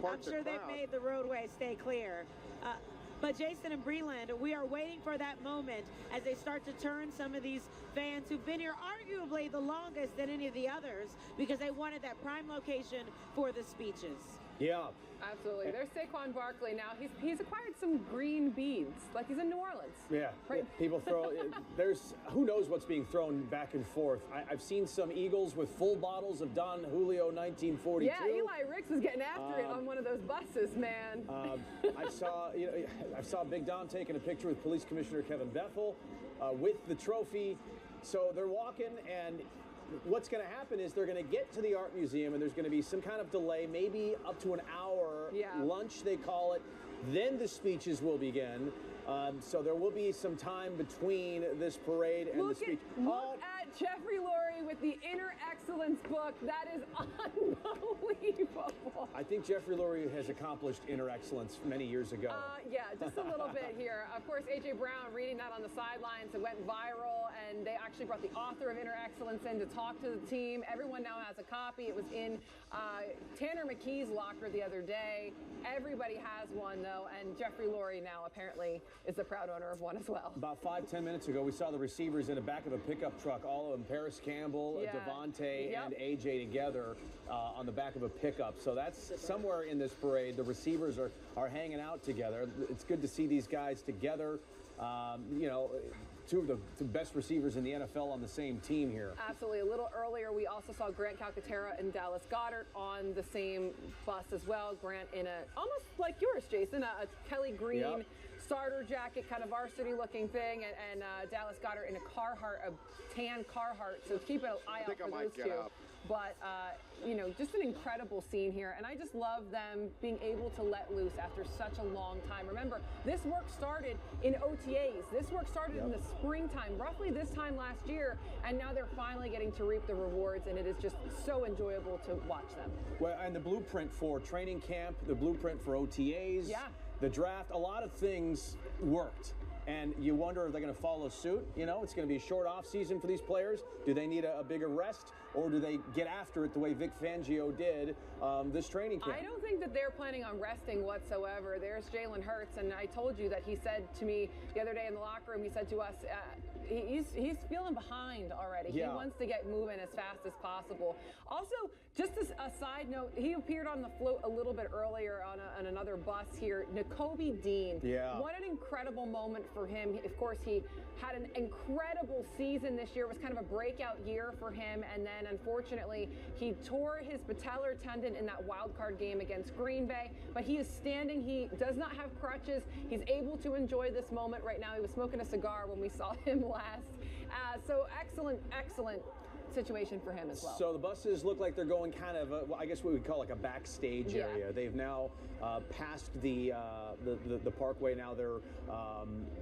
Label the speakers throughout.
Speaker 1: I'm sure they've made the roadway stay clear. But Jason and Breland, we are waiting for that moment as they start to turn some of these fans who've been here arguably the longest than any of the others because they wanted that prime location for the speeches.
Speaker 2: Yeah.
Speaker 3: Absolutely. There's Saquon Barkley now. He's acquired some green beads, like he's in New Orleans.
Speaker 2: Yeah.
Speaker 3: Right.
Speaker 2: People throw, there's, who knows what's being thrown back and forth. I've seen some Eagles with full bottles of Don Julio 1942.
Speaker 3: Yeah, Eli Ricks was getting after it on one of those buses, man.
Speaker 2: I saw Big Don taking a picture with Police Commissioner Kevin Bethel with the trophy. So they're walking, and what's going to happen is they're going to get to the art museum, and there's going to be some kind of delay, maybe up to an hour, lunch they call it. Then the speeches will begin. So there will be some time between this parade and the speech.
Speaker 3: Look at Jeffrey Lurie with the Inner Excellence book. That is unbelievable.
Speaker 2: I think Jeffrey Lurie has accomplished inner excellence many years ago.
Speaker 3: Yeah, just a little bit here. Of course, A.J. Brown reading that on the sidelines. It went viral, and they actually brought the author of Inner Excellence in to talk to the team. Everyone now has a copy. It was in Tanner McKee's locker the other day. Everybody has one, though, and Jeffrey Lurie now apparently is the proud owner of one as well.
Speaker 2: About 5-10 minutes ago, we saw the receivers in the back of a pickup truck, all of them, Paris Campbell, Devontae, and AJ together on the back of a pickup. So that's somewhere in this parade. The receivers are hanging out together. It's good to see these guys together. You know, two of the best receivers in the NFL on the same team here.
Speaker 3: Absolutely. A little earlier, we also saw Grant Calcaterra and Dallas Goedert on the same bus as well. Grant in a, almost like yours, Jason, a Kelly green starter jacket, kind of varsity-looking thing, and Dallas Goedert in a Carhartt, a tan Carhartt. So keep an eye out for those two. But, you know, just an incredible scene here. And I just love them being able to let loose after such a long time. Remember, this work started in OTAs. This work started in the springtime, roughly this time last year. And now they're finally getting to reap the rewards. And it is just so enjoyable to watch them.
Speaker 2: Well, and the blueprint for training camp, the blueprint for OTAs, the draft, a lot of things worked. And you wonder if they're going to follow suit. You know, it's going to be a short off season for these players. Do they need a bigger rest, or do they get after it the way Vic Fangio did this training camp?
Speaker 3: I don't think that they're planning on resting whatsoever. There's Jalen Hurts, and I told you that he said to me the other day in the locker room, he said to us, he's feeling behind already. He wants to get moving as fast as possible. Also, just as a side note, he appeared on the float a little bit earlier on another bus here. Nakobe Dean. What an incredible moment for him. Of course, he had an incredible season this year. It was kind of a breakout year for him, and then unfortunately he tore his patellar tendon in that wild card game against Green Bay, but he is standing. He does not have crutches. He's able to enjoy this moment right now. He was smoking a cigar when we saw him last. So excellent situation for him as well.
Speaker 2: So the buses look like they're going kind of, I guess what we would call like a backstage area. They've now passed the parkway. Now they're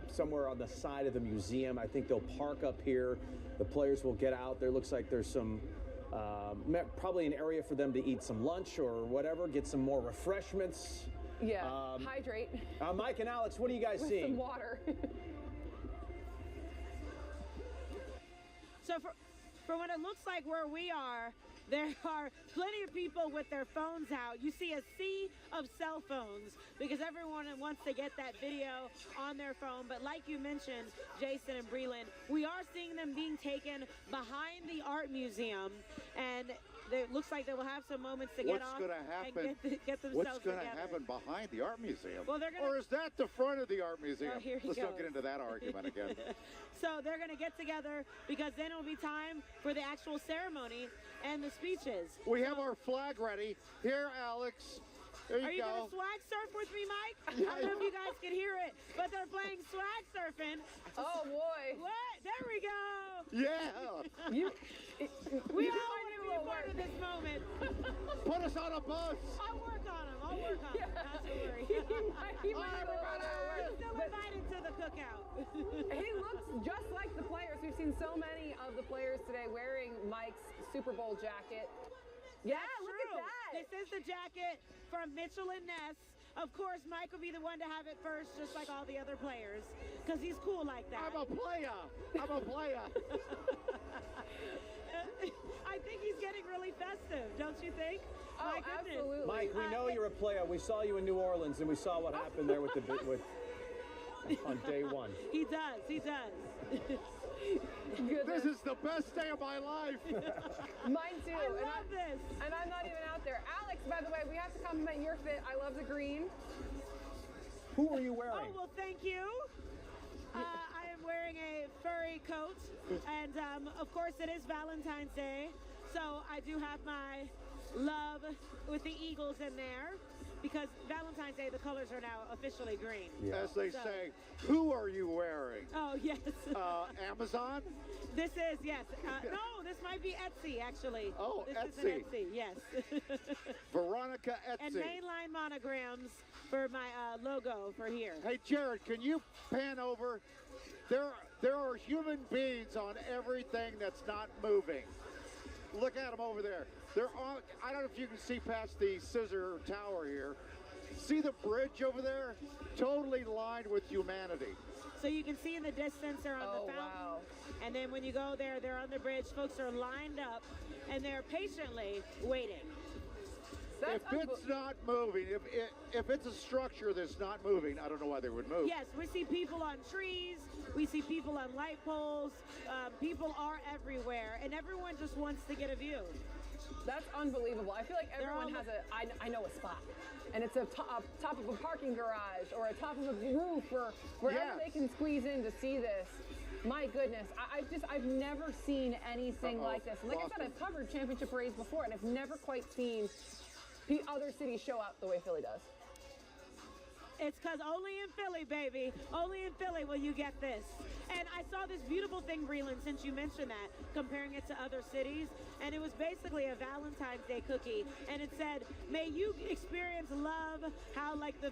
Speaker 2: somewhere on the side of the museum. I think they'll park up here. The players will get out. There looks like there's some, probably an area for them to eat some lunch or whatever, get some more refreshments.
Speaker 3: Hydrate.
Speaker 2: Mike and Alex, what are you guys seeing?
Speaker 3: Some water.
Speaker 1: So for what it looks like where we are, there are plenty of people with their phones out. You see a sea of cell phones because everyone wants to get that video on their phone. But like you mentioned, Jason and Breland, we are seeing them being taken behind the art museum, and it looks like they will have some moments to get off and get themselves
Speaker 4: What's going to happen behind the art museum?
Speaker 1: Well, they're gonna,
Speaker 4: or is that the front of the art museum?
Speaker 1: Oh, here he
Speaker 4: Let's
Speaker 1: goes.
Speaker 4: not get into that argument again.
Speaker 1: So they're going to get together because then it'll be time for the actual ceremony and the speeches.
Speaker 4: We have our flag ready. Here, Alex. There you go.
Speaker 1: Are you going to swag surf with me, Mike? I don't know if you guys can hear it, but they're playing swag surfing.
Speaker 3: Oh, boy.
Speaker 1: What? There we go.
Speaker 4: Yeah.
Speaker 1: We all want to be a part of this moment.
Speaker 4: Put us on a bus.
Speaker 1: I'll work on him. Not to worry.
Speaker 3: He might
Speaker 1: We're still invited to the cookout.
Speaker 3: He looks just like the players. We've seen so many of the players today wearing Mike's Super Bowl jacket. Yeah, look at that.
Speaker 1: This is the jacket from Mitchell and Ness. Of course, Mike will be the one to have it first, just like all the other players, because he's cool like that.
Speaker 4: I'm a player.
Speaker 1: I think he's getting really festive, don't you think?
Speaker 3: Oh,
Speaker 1: My goodness.
Speaker 3: absolutely.
Speaker 2: Mike, we know you're a player. We saw you in New Orleans, and we saw what happened there with on day one.
Speaker 1: He does. He does.
Speaker 4: This is the best day of my life.
Speaker 3: Mine too.
Speaker 1: I love this.
Speaker 3: And I'm not even out there. Alex, by the way, we have to compliment your fit. I love the green.
Speaker 2: Who are you wearing?
Speaker 1: Oh, well, thank you. I am wearing a furry coat, and of course it is Valentine's Day, so I do have my love with the Eagles in there, because Valentine's Day, the colors are now officially green.
Speaker 2: Yeah.
Speaker 4: As they say, who are you wearing?
Speaker 1: Oh, yes.
Speaker 4: Amazon?
Speaker 1: This is, yes. No, this might be Etsy, actually.
Speaker 4: Oh,
Speaker 1: this
Speaker 4: Etsy.
Speaker 1: is an Etsy, yes.
Speaker 4: Veronica Etsy.
Speaker 1: And mainline monograms for my logo for here.
Speaker 4: Hey, Jared, can you pan over? There are human beings on everything that's not moving. Look at them over there. They're on. I don't know if you can see past the scissor tower here. See the bridge over there? Totally lined with humanity.
Speaker 1: So you can see in the distance they're on the fountain.
Speaker 3: Wow.
Speaker 1: And then when you go there, they're on the bridge. Folks are lined up, and they're patiently waiting.
Speaker 3: That's
Speaker 4: If it's not moving, if it's a structure that's not moving, I don't know why they would move.
Speaker 1: Yes, we see people on trees. We see people on light poles. People are everywhere, and everyone just wants to get a view.
Speaker 3: That's unbelievable. I feel like everyone has I know a spot. And it's a top of a parking garage or a top of a roof or wherever they can squeeze in to see this. My goodness, I've never seen anything like this. And like I said, I've covered championship parades before, and I've never quite seen other cities show out the way Philly does.
Speaker 1: It's because only in Philly, baby. Only in Philly will you get this. And I saw this beautiful thing, Breland, since you mentioned that, comparing it to other cities. And it was basically a Valentine's Day cookie. And it said, may you experience love how like the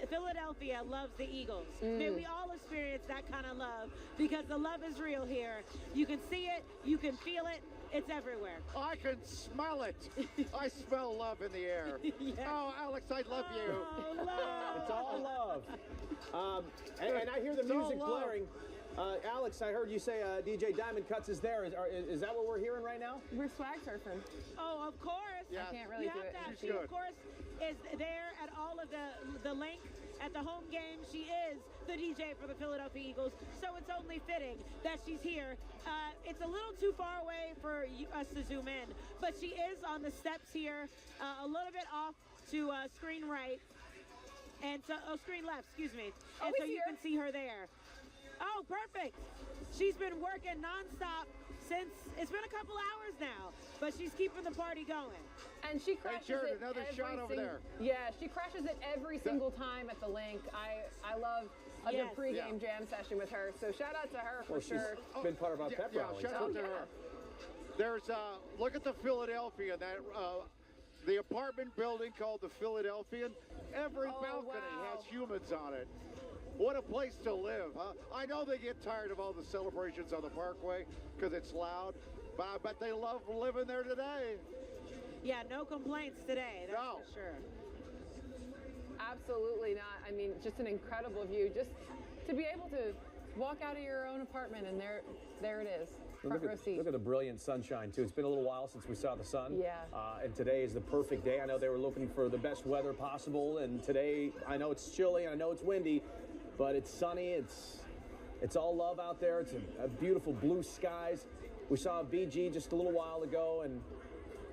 Speaker 1: Philadelphia loves the Eagles. May we all experience that kind of love, because the love is real here. You can see it. You can feel it. It's everywhere.
Speaker 4: I can smell it. I smell love in the air.
Speaker 1: Yes.
Speaker 4: Oh, Alex, I love you.
Speaker 1: Oh, love.
Speaker 2: It's all love. And I hear the music blaring. Alex, I heard you say DJ Diamond Cuts is there. Is that what we're hearing right now?
Speaker 3: We're swag surfing.
Speaker 1: Oh, of course.
Speaker 4: Yeah.
Speaker 3: I can't really
Speaker 1: You
Speaker 3: do
Speaker 1: have
Speaker 3: it.
Speaker 1: to have,
Speaker 4: She's
Speaker 1: she,
Speaker 4: good.
Speaker 1: of course, is there at all of the link at the home game. She is the DJ for the Philadelphia Eagles, so it's only fitting that she's here. It's a little too far away for us to zoom in, but she is on the steps here, a little bit off to screen right, and so screen left, excuse me. And so you can see her there. Oh, perfect. She's been working nonstop since it's been a couple hours now, but she's keeping the party going.
Speaker 3: And she crashes
Speaker 4: Jared,
Speaker 3: it
Speaker 4: another shot over there.
Speaker 3: Yeah, she crashes it every single time at the link. I love a good pregame jam session with her. So shout out to her for sure.
Speaker 2: She's been part of our pep rallies.
Speaker 4: Shout out to her. There's look at the Philadelphia, that the apartment building called the Philadelphian. Every balcony has humans on it. What a place to live, huh? I know they get tired of all the celebrations on the Parkway because it's loud, but they love living there today.
Speaker 1: Yeah, no complaints today, that's for sure.
Speaker 3: Absolutely not. I mean, just an incredible view. Just to be able to walk out of your own apartment and there it is. Front row seat.
Speaker 2: Look at the brilliant sunshine, too. It's been a little while since we saw the sun.
Speaker 3: Yeah.
Speaker 2: And today is the perfect day. I know they were looking for the best weather possible, and today, I know it's chilly, and I know it's windy, but it's sunny. It's all love out there. It's a beautiful blue skies. We saw BG just a little while ago, and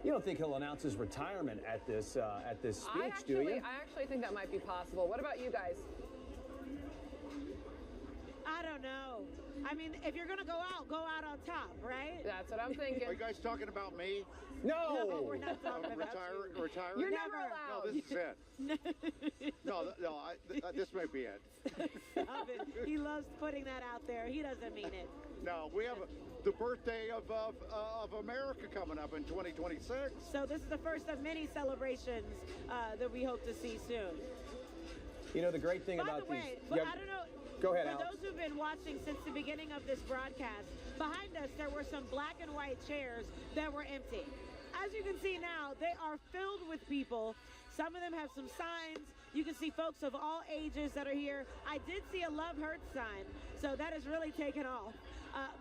Speaker 2: you don't think he'll announce his retirement at this speech, do you?
Speaker 3: I actually think that might be possible. What about you guys?
Speaker 1: I don't know. I mean, if you're going to go out on top, right?
Speaker 3: That's what I'm thinking.
Speaker 4: Are you guys talking about me?
Speaker 2: No!
Speaker 1: We're not talking about you.
Speaker 4: Retiring?
Speaker 3: You're never allowed.
Speaker 4: No, this is it. no, this may be it.
Speaker 1: Stop it. He loves putting that out there. He doesn't mean it.
Speaker 4: No, we have the birthday of America coming up in 2026.
Speaker 1: So this is the first of many celebrations that we hope to see soon.
Speaker 2: You know, the great thing
Speaker 1: By
Speaker 2: about
Speaker 1: the way,
Speaker 2: these...
Speaker 1: but I don't know.
Speaker 2: Go ahead,
Speaker 1: For
Speaker 2: Alex.
Speaker 1: those who've been watching since the beginning of this broadcast, behind us there were some black and white chairs that were empty. As you can see now, they are filled with people Some of them have some signs. You can see folks of all ages that are here. I did see a Love Hurts sign, so that has really taken off.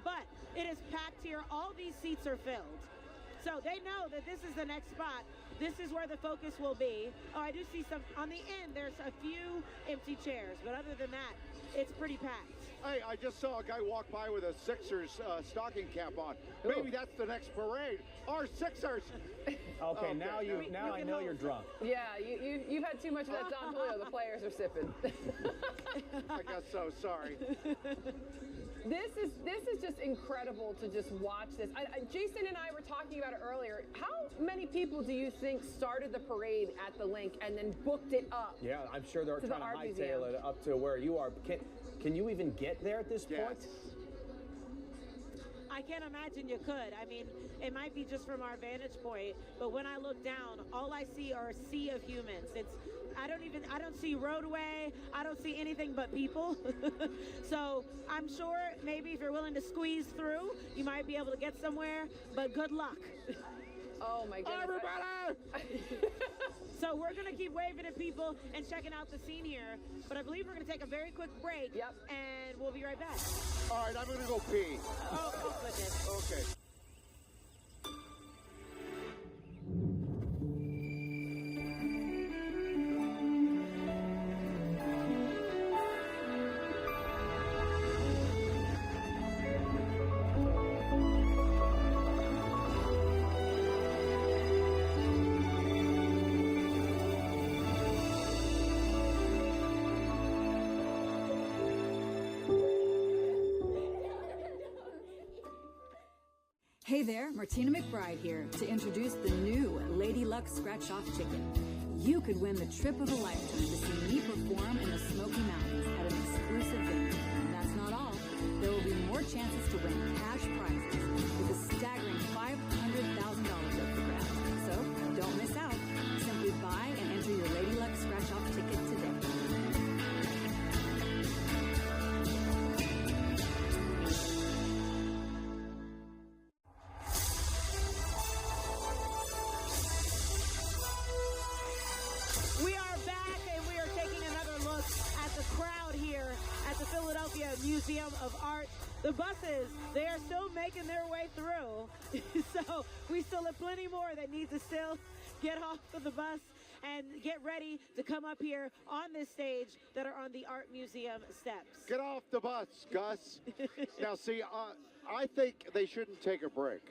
Speaker 1: But it is packed here. All these seats are filled. So they know that this is the next spot. This is where the focus will be. Oh, I do see some, on the end, there's a few empty chairs. But other than that, it's pretty packed.
Speaker 4: Hey, I just saw a guy walk by with a Sixers stocking cap on. Maybe that's the next parade. Our Sixers.
Speaker 2: Okay, now I know you're drunk.
Speaker 3: Yeah, you've had too much of that Don Julio. The players are sipping.
Speaker 4: I guess so. Sorry.
Speaker 3: This is just incredible to just watch this. Jason and I were talking about it earlier. How many people do you think started the parade at the link and then booked it up?
Speaker 2: Yeah, I'm sure they're trying to hightail it up to where you are. Can you even get there at this point?
Speaker 1: I can't imagine you could. I mean, it might be just from our vantage point, but when I look down, all I see are a sea of humans. I don't see roadway. I don't see anything but people. So I'm sure maybe if you're willing to squeeze through, you might be able to get somewhere, but good luck.
Speaker 3: Oh my goodness.
Speaker 4: Everybody!
Speaker 1: So we're going to keep waving at people and checking out the scene here, but I believe we're going to take a very quick break.
Speaker 3: Yep.
Speaker 1: And we'll be right back.
Speaker 4: All right, I'm going to go pee.
Speaker 1: Oh goodness.
Speaker 4: Okay.
Speaker 5: Hey there, Martina McBride here to introduce the new Lady Luck Scratch-Off ticket. You could win the trip of a lifetime to see me perform in the Smoky Mountains at an exclusive venue. And that's not all. There will be more chances to win cash prizes with a staggering $500,000 up for grabs. So don't miss out. Simply buy and enter your Lady Luck Scratch-Off ticket today.
Speaker 1: Philadelphia Museum of Art. The buses, they are still making their way through. So we still have plenty more that need to still get off of the bus and get ready to come up here on this stage that are on the Art Museum steps.
Speaker 4: Get off the bus, Gus. Now, see, I think they shouldn't take a break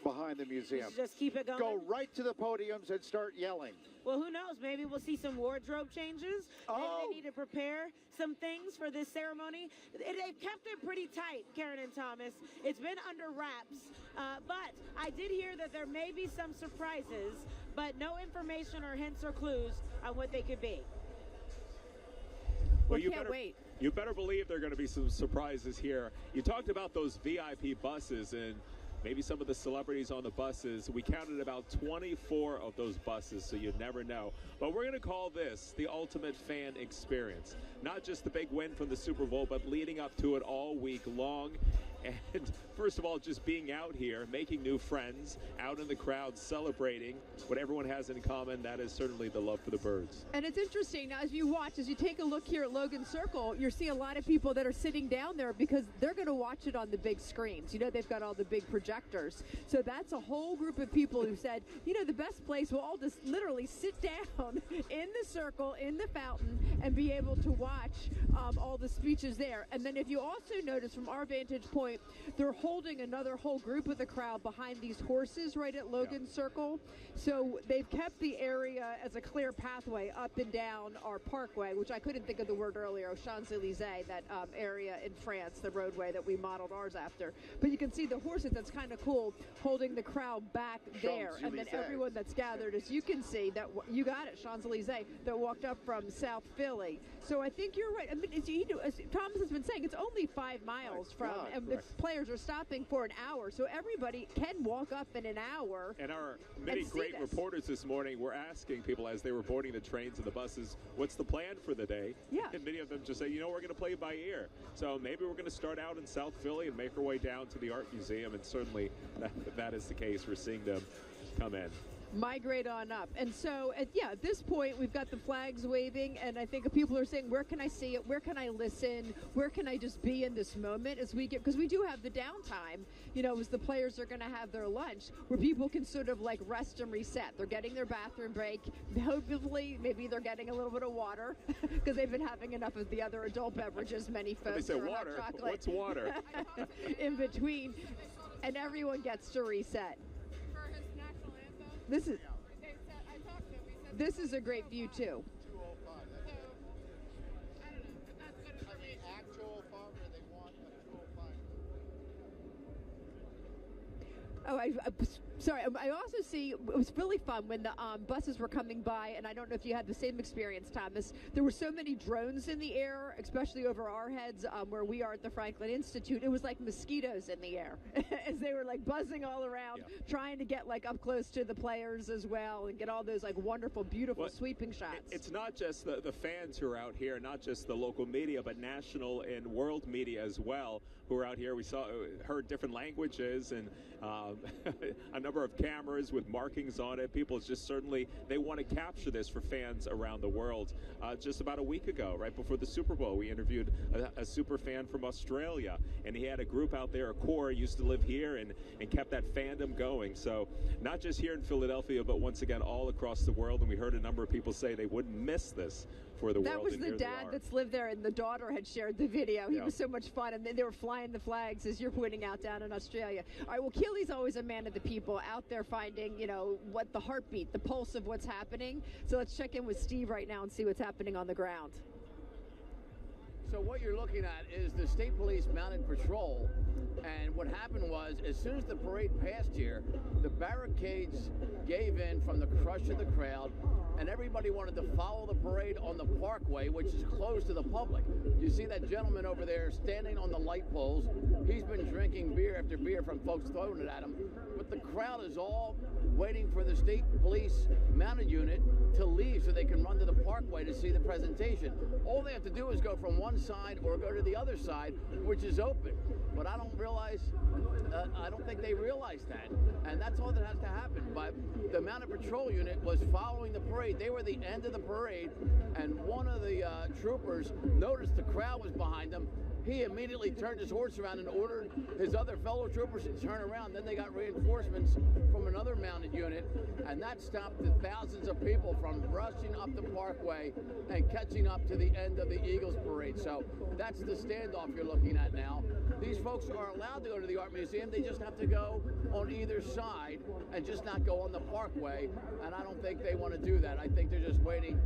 Speaker 4: behind the museum.
Speaker 1: Just keep it going.
Speaker 4: Go right to the podiums and start yelling.
Speaker 1: Well, who knows? Maybe we'll see some wardrobe changes. Maybe they need to prepare some things for this ceremony. They've kept it pretty tight, Karen and Thomas. It's been under wraps. But I did hear that there may be some surprises, but no information or hints or clues on what they could be.
Speaker 6: Well, you better believe there are going to be some surprises here. You talked about those VIP buses and maybe some of the celebrities on the buses. We counted about 24 of those buses, so you never know. But we're going to call this the ultimate fan experience. Not just the big win from the Super Bowl, but leading up to it all week long. And first of all, just being out here, making new friends, out in the crowd, celebrating what everyone has in common. That is certainly the love for the birds.
Speaker 7: And it's interesting, as you watch, as you take a look here at Logan Circle, you're seeing a lot of people that are sitting down there because they're going to watch it on the big screens. You know, they've got all the big projectors. So that's a whole group of people who said, you know, the best place, we'll all just literally sit down in the circle, in the fountain, and be able to watch all the speeches there. And then if you also notice from our vantage point, they're holding another whole group of the crowd behind these horses right at Logan Circle. So they've kept the area as a clear pathway up and down our parkway, which I couldn't think of the word earlier, Champs-Élysées, that area in France, the roadway that we modeled ours after. But you can see the horses, that's kind of cool, holding the crowd back there. And then everyone that's gathered, as you can see, that you got it, Champs-Élysées, that walked up from South Philly. So I think you're right. I mean, as Thomas has been saying, it's only 5 miles from, and the players are stopping for an hour, so everybody can walk up in an hour.
Speaker 6: And our many great reporters this morning were asking people as they were boarding the trains and the buses, what's the plan for the day?
Speaker 7: Yeah.
Speaker 6: And many of them just say, you know, we're going to play by ear. So maybe we're going to start out in South Philly and make our way down to the Art Museum, and certainly that is the case. We're seeing them come in.
Speaker 7: migrate on up. And so, at this point, we've got the flags waving, and I think people are saying, where can I see it? Where can I listen? Where can I just be in this moment as we get, because we do have the downtime, as the players are going to have their lunch, where people can sort of like rest and reset. They're getting their bathroom break. Hopefully, maybe they're getting a little bit of water because they've been having enough of the other adult beverages. Many folks
Speaker 6: they say
Speaker 7: are
Speaker 6: water.
Speaker 7: hot chocolate.
Speaker 6: What's water?
Speaker 7: In between, and everyone gets to reset.
Speaker 8: For his national anthem,
Speaker 7: This is
Speaker 8: I talked to him. He said
Speaker 7: this is a great view too.
Speaker 4: 205.
Speaker 8: so. I don't know. That's good information.
Speaker 4: At 205, or they want a 205.
Speaker 7: Oh, sorry. I also see it was really fun when the buses were coming by, and I don't know if you had the same experience, Thomas. There were so many drones in the air, especially over our heads where we are at the Franklin Institute. It was like mosquitoes in the air as they were like buzzing all around, trying to get like up close to the players as well and get all those like wonderful, beautiful sweeping shots.
Speaker 6: It's not just the fans who are out here, not just the local media, but national and world media as well who are out here. We heard different languages and a number of cameras with markings on it. People just certainly, they want to capture this for fans around the world. Just about a week ago, right before the Super Bowl, we interviewed a super fan from Australia, and he had a group out there, a core, used to live here and kept that fandom going. So not just here in Philadelphia, but once again all across the world, and we heard a number of people say they wouldn't miss this for the world.
Speaker 7: That was the dad that's lived there, and the daughter had shared the video. He was so much fun, and they were flying the flags, as you're pointing out, down in Australia. All right, well, Keely's always a man of the people, out there finding, what the heartbeat, the pulse of what's happening. So let's check in with Steve right now and see what's happening on the ground.
Speaker 9: So what you're looking at is the state police mounted patrol, and what happened was, as soon as the parade passed here, the barricades gave in from the crush of the crowd, and everybody wanted to follow the parade on the parkway, which is closed to the public. You see that gentleman over there standing on the light poles. He's been drinking beer after beer from folks throwing it at him, but the crowd is all waiting for the state police mounted unit to leave so they can run to the parkway to see the presentation. All they have to do is go from one side or go to the other side, which is open. But I don't think they realize that. And that's all that has to happen. But the mounted patrol unit was following the parade. They were the end of the parade, and one of the troopers noticed the crowd was behind them. He immediately turned his horse around and ordered his other fellow troopers to turn around. Then they got reinforcements from another mounted unit, and that stopped the thousands of people from rushing up the parkway and catching up to the end of the Eagles parade. So that's the standoff you're looking at now. These folks are allowed to go to the art museum. They just have to go on either side and just not go on the parkway, and I don't think they want to do that. I think they're just waiting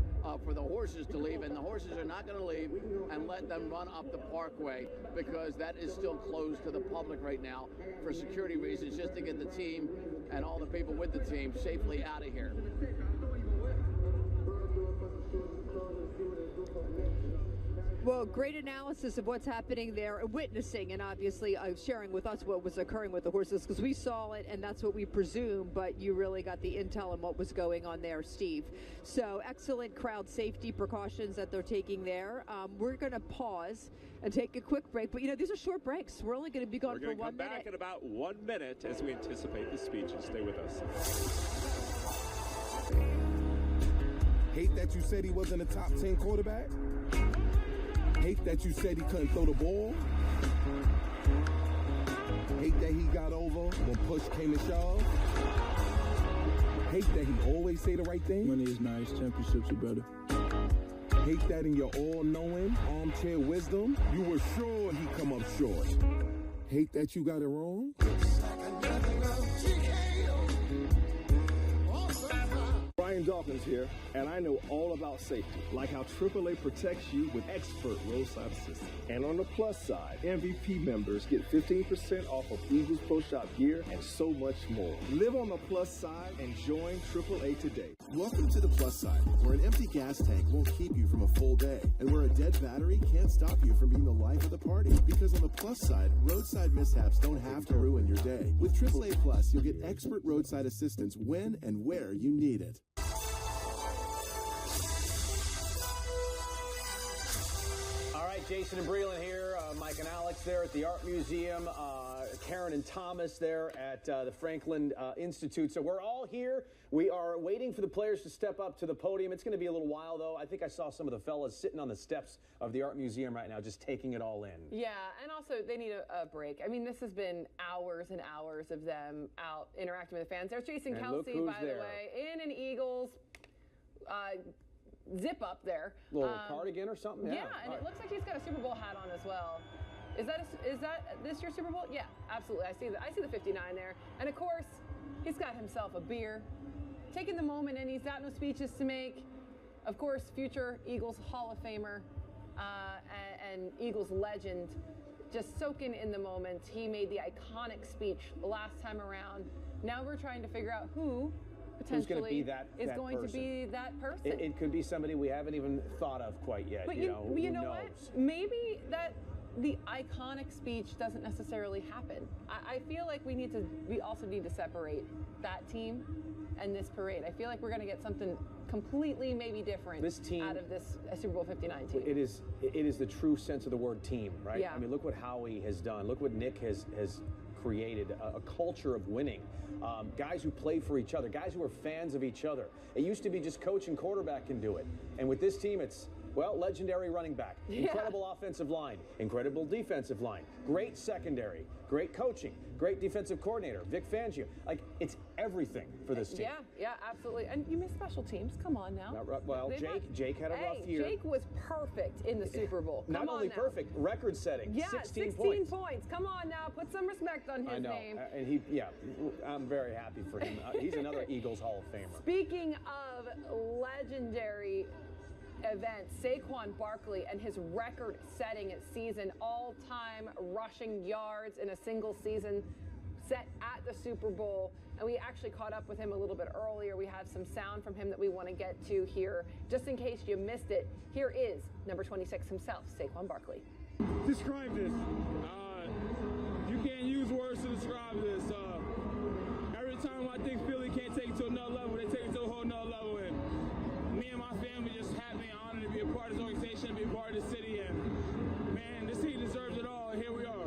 Speaker 9: for the horses to leave, and the horses are not going to leave and let them run up the parkway, because that is still closed to the public right now for security reasons, just to get the team and all the people with the team safely out of here.
Speaker 7: Well, great analysis of what's happening there, witnessing and obviously sharing with us what was occurring with the horses, because we saw it and that's what we presume, but you really got the intel on what was going on there, Steve. So excellent crowd safety precautions that they're taking there. We're going to pause and take a quick break, but these are short breaks. We're only going to be gone for 1 minute.
Speaker 6: We're going to come back in about 1 minute as we anticipate the speeches. Stay with us.
Speaker 10: Hate that you said he wasn't a top 10 quarterback? Hate that you said he couldn't throw the ball? Hate that he got over when push came to shove? Hate that he always say the right thing?
Speaker 11: Money is nice, championships are better.
Speaker 10: Hate that in your all-knowing, armchair wisdom, you were sure he'd come up short. Hate that you got it wrong?
Speaker 2: Brian Dawkins here, and I know all about safety, like how AAA protects you with expert roadside assistance. And on the plus side, MVP members get 15% off of Eagles Pro Shop gear and so much more. Live on the plus side and join AAA today.
Speaker 12: Welcome to the plus side, where an empty gas tank won't keep you from a full day, and where a dead battery can't stop you from being the life of the party. Because on the plus side, roadside mishaps don't have to ruin your day. With AAA Plus, you'll get expert roadside assistance when and where you need it.
Speaker 2: Jason and Breland here. Mike and Alex there at the Art Museum. Karen and Thomas there at the Franklin Institute. So we're all here. We are waiting for the players to step up to the podium. It's going to be a little while, though. I think I saw some of the fellas sitting on the steps of the Art Museum right now, just taking it all in.
Speaker 3: Yeah, and also they need a break. I mean, this has been hours and hours of them out interacting with the fans. There's Jason Kelsey, by the way, in an Eagles zip up there.
Speaker 2: Little cardigan or something?
Speaker 3: Yeah, and it looks like he's got a Super Bowl hat on as well. Is that this year's Super Bowl? Yeah, absolutely. I see the 59 there. And of course, he's got himself a beer, taking the moment, and he's got no speeches to make. Of course, future Eagles Hall of Famer and Eagles legend, just soaking in the moment. He made the iconic speech last time around. Now we're trying to figure out who potentially is going to be that person.
Speaker 2: It could be somebody we haven't even thought of quite yet.
Speaker 3: But you know what? Maybe the iconic speech doesn't necessarily happen. I feel like we also need to separate that team and this parade. I feel like we're going to get something completely maybe different out of this Super Bowl 59 team.
Speaker 2: It is the true sense of the word team, right?
Speaker 3: Yeah.
Speaker 2: I mean, look what Howie has done. Look what Nick has created, a culture of winning. Guys who play for each other, guys who are fans of each other. It used to be just coach and quarterback can do it. And with this team, it's, well, legendary running back, incredible offensive line, incredible defensive line, great secondary, great coaching, great defensive coordinator, Vic Fangio. Like, it's everything for this team.
Speaker 3: Yeah, absolutely. And you missed special teams. Come on now.
Speaker 2: Well, Jake had a rough year.
Speaker 3: Jake was perfect in the Super Bowl.
Speaker 2: Not only perfect, record-setting.
Speaker 3: Yeah,
Speaker 2: 16
Speaker 3: points. Come on now, put some respect on his name.
Speaker 2: And I'm very happy for him. He's another Eagles Hall of Famer.
Speaker 3: Speaking of legendary events, Saquon Barkley and his record-setting season, all-time rushing yards in a single season set at the Super Bowl. And we actually caught up with him a little bit earlier. We have some sound from him that we want to get to here. Just in case you missed it, here is number 26 himself, Saquon Barkley.
Speaker 11: Describe this. You can't use words to describe this. Every time I think Philly can't take it to another level, they take it to a whole nother level. And me and my family just happy and honored to be a part of this organization, be a part of the city. And man, this team deserves it all. And here we are.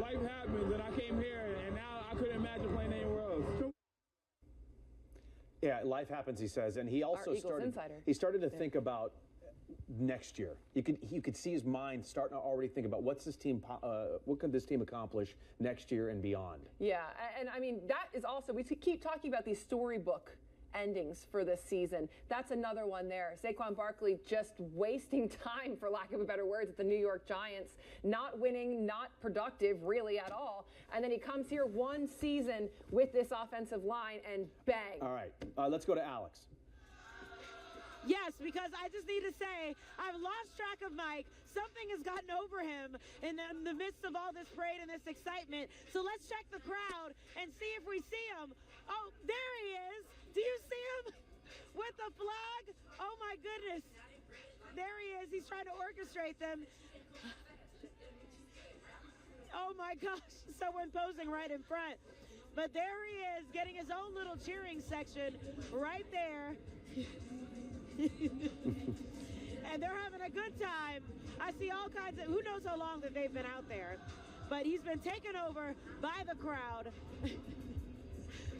Speaker 11: Life happens, and I came here, and now I couldn't imagine playing anywhere else.
Speaker 2: Yeah, life happens, he says, and he also started to think about next year. You could see his mind starting to already think about what could this team accomplish next year and beyond.
Speaker 3: Yeah, and I mean that is also, we keep talking about these storybook endings for this season. That's another one there. Saquon Barkley just wasting time, for lack of a better words, at the New York Giants, not winning, not productive really at all. And then he comes here one season with this offensive line and bang.
Speaker 2: All right, let's go to Alex.
Speaker 1: Yes, because I just need to say, I've lost track of Mike. Something has gotten over him in the midst of all this parade and this excitement. So let's check the crowd and see if we see him. Oh, there he is. Do you see him with the flag? Oh my goodness. There he is. He's trying to orchestrate them. Oh my gosh, someone posing right in front. But there he is, getting his own little cheering section right there. And they're having a good time. I see all kinds of, who knows how long that they've been out there, but he's been taken over by the crowd.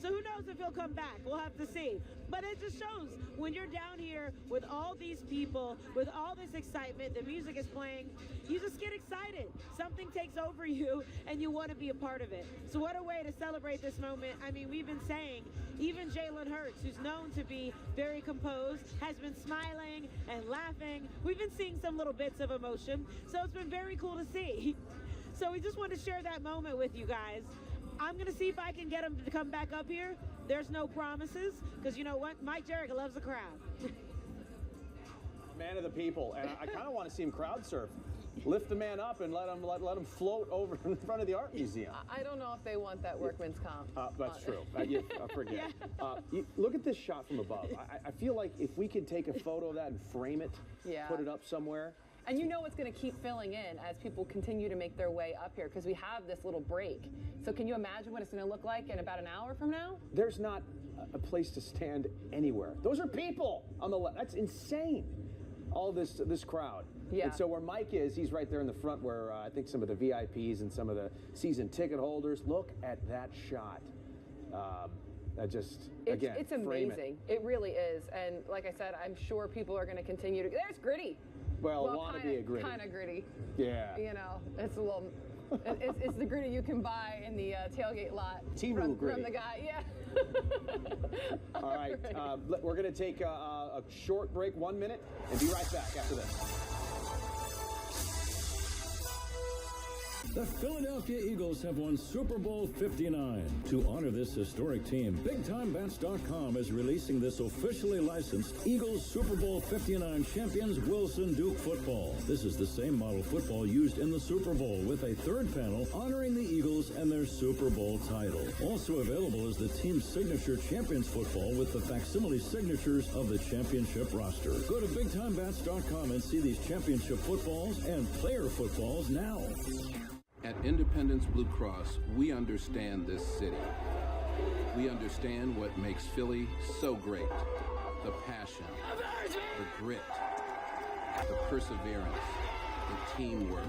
Speaker 1: So who knows if he'll come back? We'll have to see. But it just shows when you're down here with all these people, with all this excitement, the music is playing, you just get excited. Something takes over you and you want to be a part of it. So what a way to celebrate this moment. I mean, we've been saying, even Jalen Hurts, who's known to be very composed, has been smiling and laughing. We've been seeing some little bits of emotion. So it's been very cool to see. So we just want to share that moment with you guys. I'm going to see if I can get him to come back up here. There's no promises, because you know what? Mike Jericho loves the crowd.
Speaker 2: Man of the people, and I kind of want to see him crowd surf. Lift the man up and let him float over in front of the art museum.
Speaker 3: I don't know if they want that workman's comp.
Speaker 2: That's true. Forget. Yeah. Look at this shot from above. I feel like if we could take a photo of that and frame it, put it up somewhere.
Speaker 3: And you know it's going to keep filling in as people continue to make their way up here, because we have this little break. So can you imagine what it's going to look like in about an hour from now?
Speaker 2: There's not a place to stand anywhere. Those are people on the left. That's insane. all this crowd.
Speaker 3: Yeah.
Speaker 2: And so where Mike is, he's right there in the front where I think some of the VIPs and some of the season ticket holders. Look at that shot.
Speaker 3: It's amazing. It really is. And like I said, I'm sure people are going to continue to. There's Gritty.
Speaker 2: Well want to be a Gritty.
Speaker 3: Kind of Gritty.
Speaker 2: Yeah.
Speaker 3: You know, it's a little. It's the Gritty you can buy in the tailgate lot.
Speaker 2: Timu Gritty.
Speaker 3: From the guy, yeah.
Speaker 2: All right, we're going to take a short break, 1 minute, and be right back after this.
Speaker 13: The Philadelphia Eagles have won Super Bowl 59. To honor this historic team, BigTimeBats.com is releasing this officially licensed Eagles Super Bowl 59 champions Wilson Duke football. This is the same model football used in the Super Bowl, with a third panel honoring the Eagles and their Super Bowl title. Also available is the team's signature champions football with the facsimile signatures of the championship roster. Go to BigTimeBats.com and see these championship footballs and player footballs now.
Speaker 14: At Independence Blue Cross, we understand this city. We understand what makes Philly so great. The passion, the grit, the perseverance, the teamwork.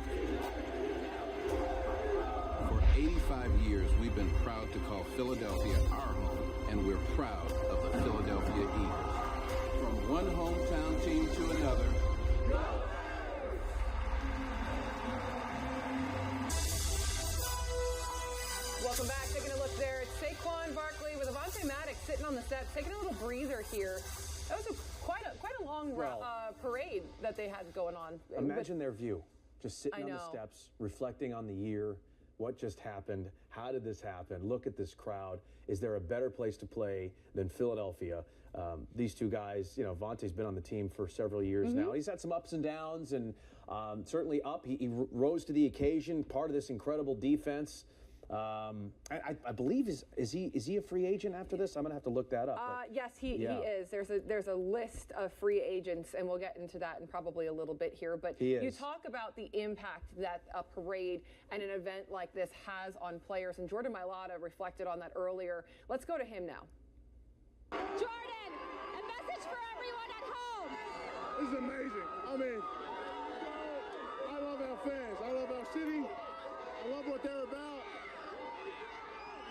Speaker 14: For 85 years, we've been proud to call Philadelphia our home, and we're proud of the Philadelphia Eagles. From one hometown team to another,
Speaker 3: Welcome back. Taking a look there at Saquon Barkley with Avonte Maddox sitting on the steps, taking a little breather here. That was quite a long parade that they had going on.
Speaker 2: Imagine their view, just sitting on the steps, reflecting on the year, what just happened, how did this happen, look at this crowd. Is there a better place to play than Philadelphia? These two guys, you know, Avonte's been on the team for several years now. He's had some ups and downs, and certainly up. He rose to the occasion, part of this incredible defense. I believe is he a free agent after this? I'm gonna have to look that up.
Speaker 3: Yes, he is. There's a list of free agents, and we'll get into that in probably a little bit here. But you talk about the impact that a parade and an event like this has on players, and Jordan Mailata reflected on that earlier. Let's go to him now.
Speaker 15: Jordan, a message for everyone at home.
Speaker 16: This is amazing. I mean, I love our fans. I love our city. I love what they're about.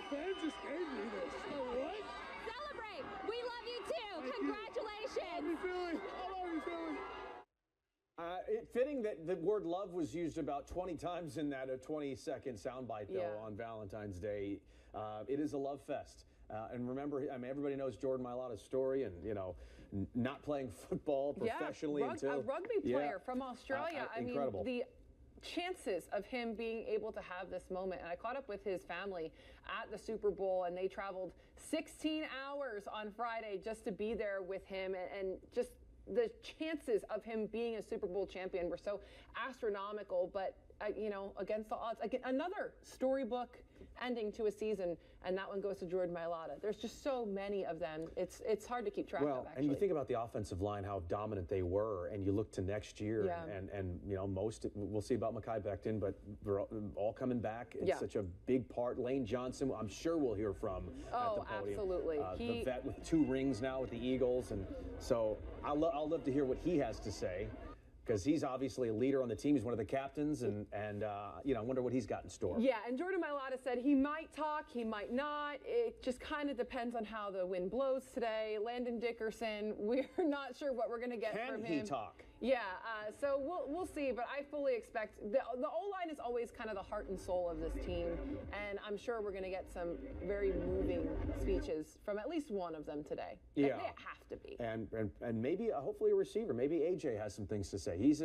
Speaker 16: Fans just gave me this. Oh, what?
Speaker 15: Celebrate! We love you too!
Speaker 16: Thank
Speaker 15: Congratulations!
Speaker 16: I love you, Philly! I love you, Philly!
Speaker 2: Fitting that the word love was used about 20 times in that 20-second soundbite, though, on Valentine's Day. It is a love fest. And remember, I mean, everybody knows Jordan Mailata's story and, you know, not playing football professionally until...
Speaker 3: a rugby player from Australia.
Speaker 2: Incredible.
Speaker 3: I mean, the chances of him being able to have this moment, and I caught up with his family at the Super Bowl, and they traveled 16 hours on Friday just to be there with him, and just the chances of him being a Super Bowl champion were so astronomical. But you know, against the odds, again, another storybook ending to a season, and that one goes to Jordan Mailata. There's just so many of them. It's hard to keep track of, actually.
Speaker 2: And you think about the offensive line, how dominant they were, and you look to next year, and you know, we'll see about Mekhi Becton, but they're all coming back. It's such a big part. Lane Johnson, I'm sure we'll hear from at the podium.
Speaker 3: Absolutely.
Speaker 2: The vet with 2 rings now with the Eagles, and so I'll love to hear what he has to say, because he's obviously a leader on the team. He's one of the captains, and you know, I wonder what he's got in store.
Speaker 3: Yeah, and Jordan Mailata said he might talk, he might not. It just kind of depends on how the wind blows today. Landon Dickerson, we're not sure what we're going to get from him.
Speaker 2: Can he talk?
Speaker 3: Yeah, so we'll see, but I fully expect the O-line is always kind of the heart and soul of this team, and I'm sure we're going to get some very moving speeches from at least one of them today.
Speaker 2: Yeah,
Speaker 3: they have to be.
Speaker 2: And maybe hopefully a receiver. Maybe AJ has some things to say. He's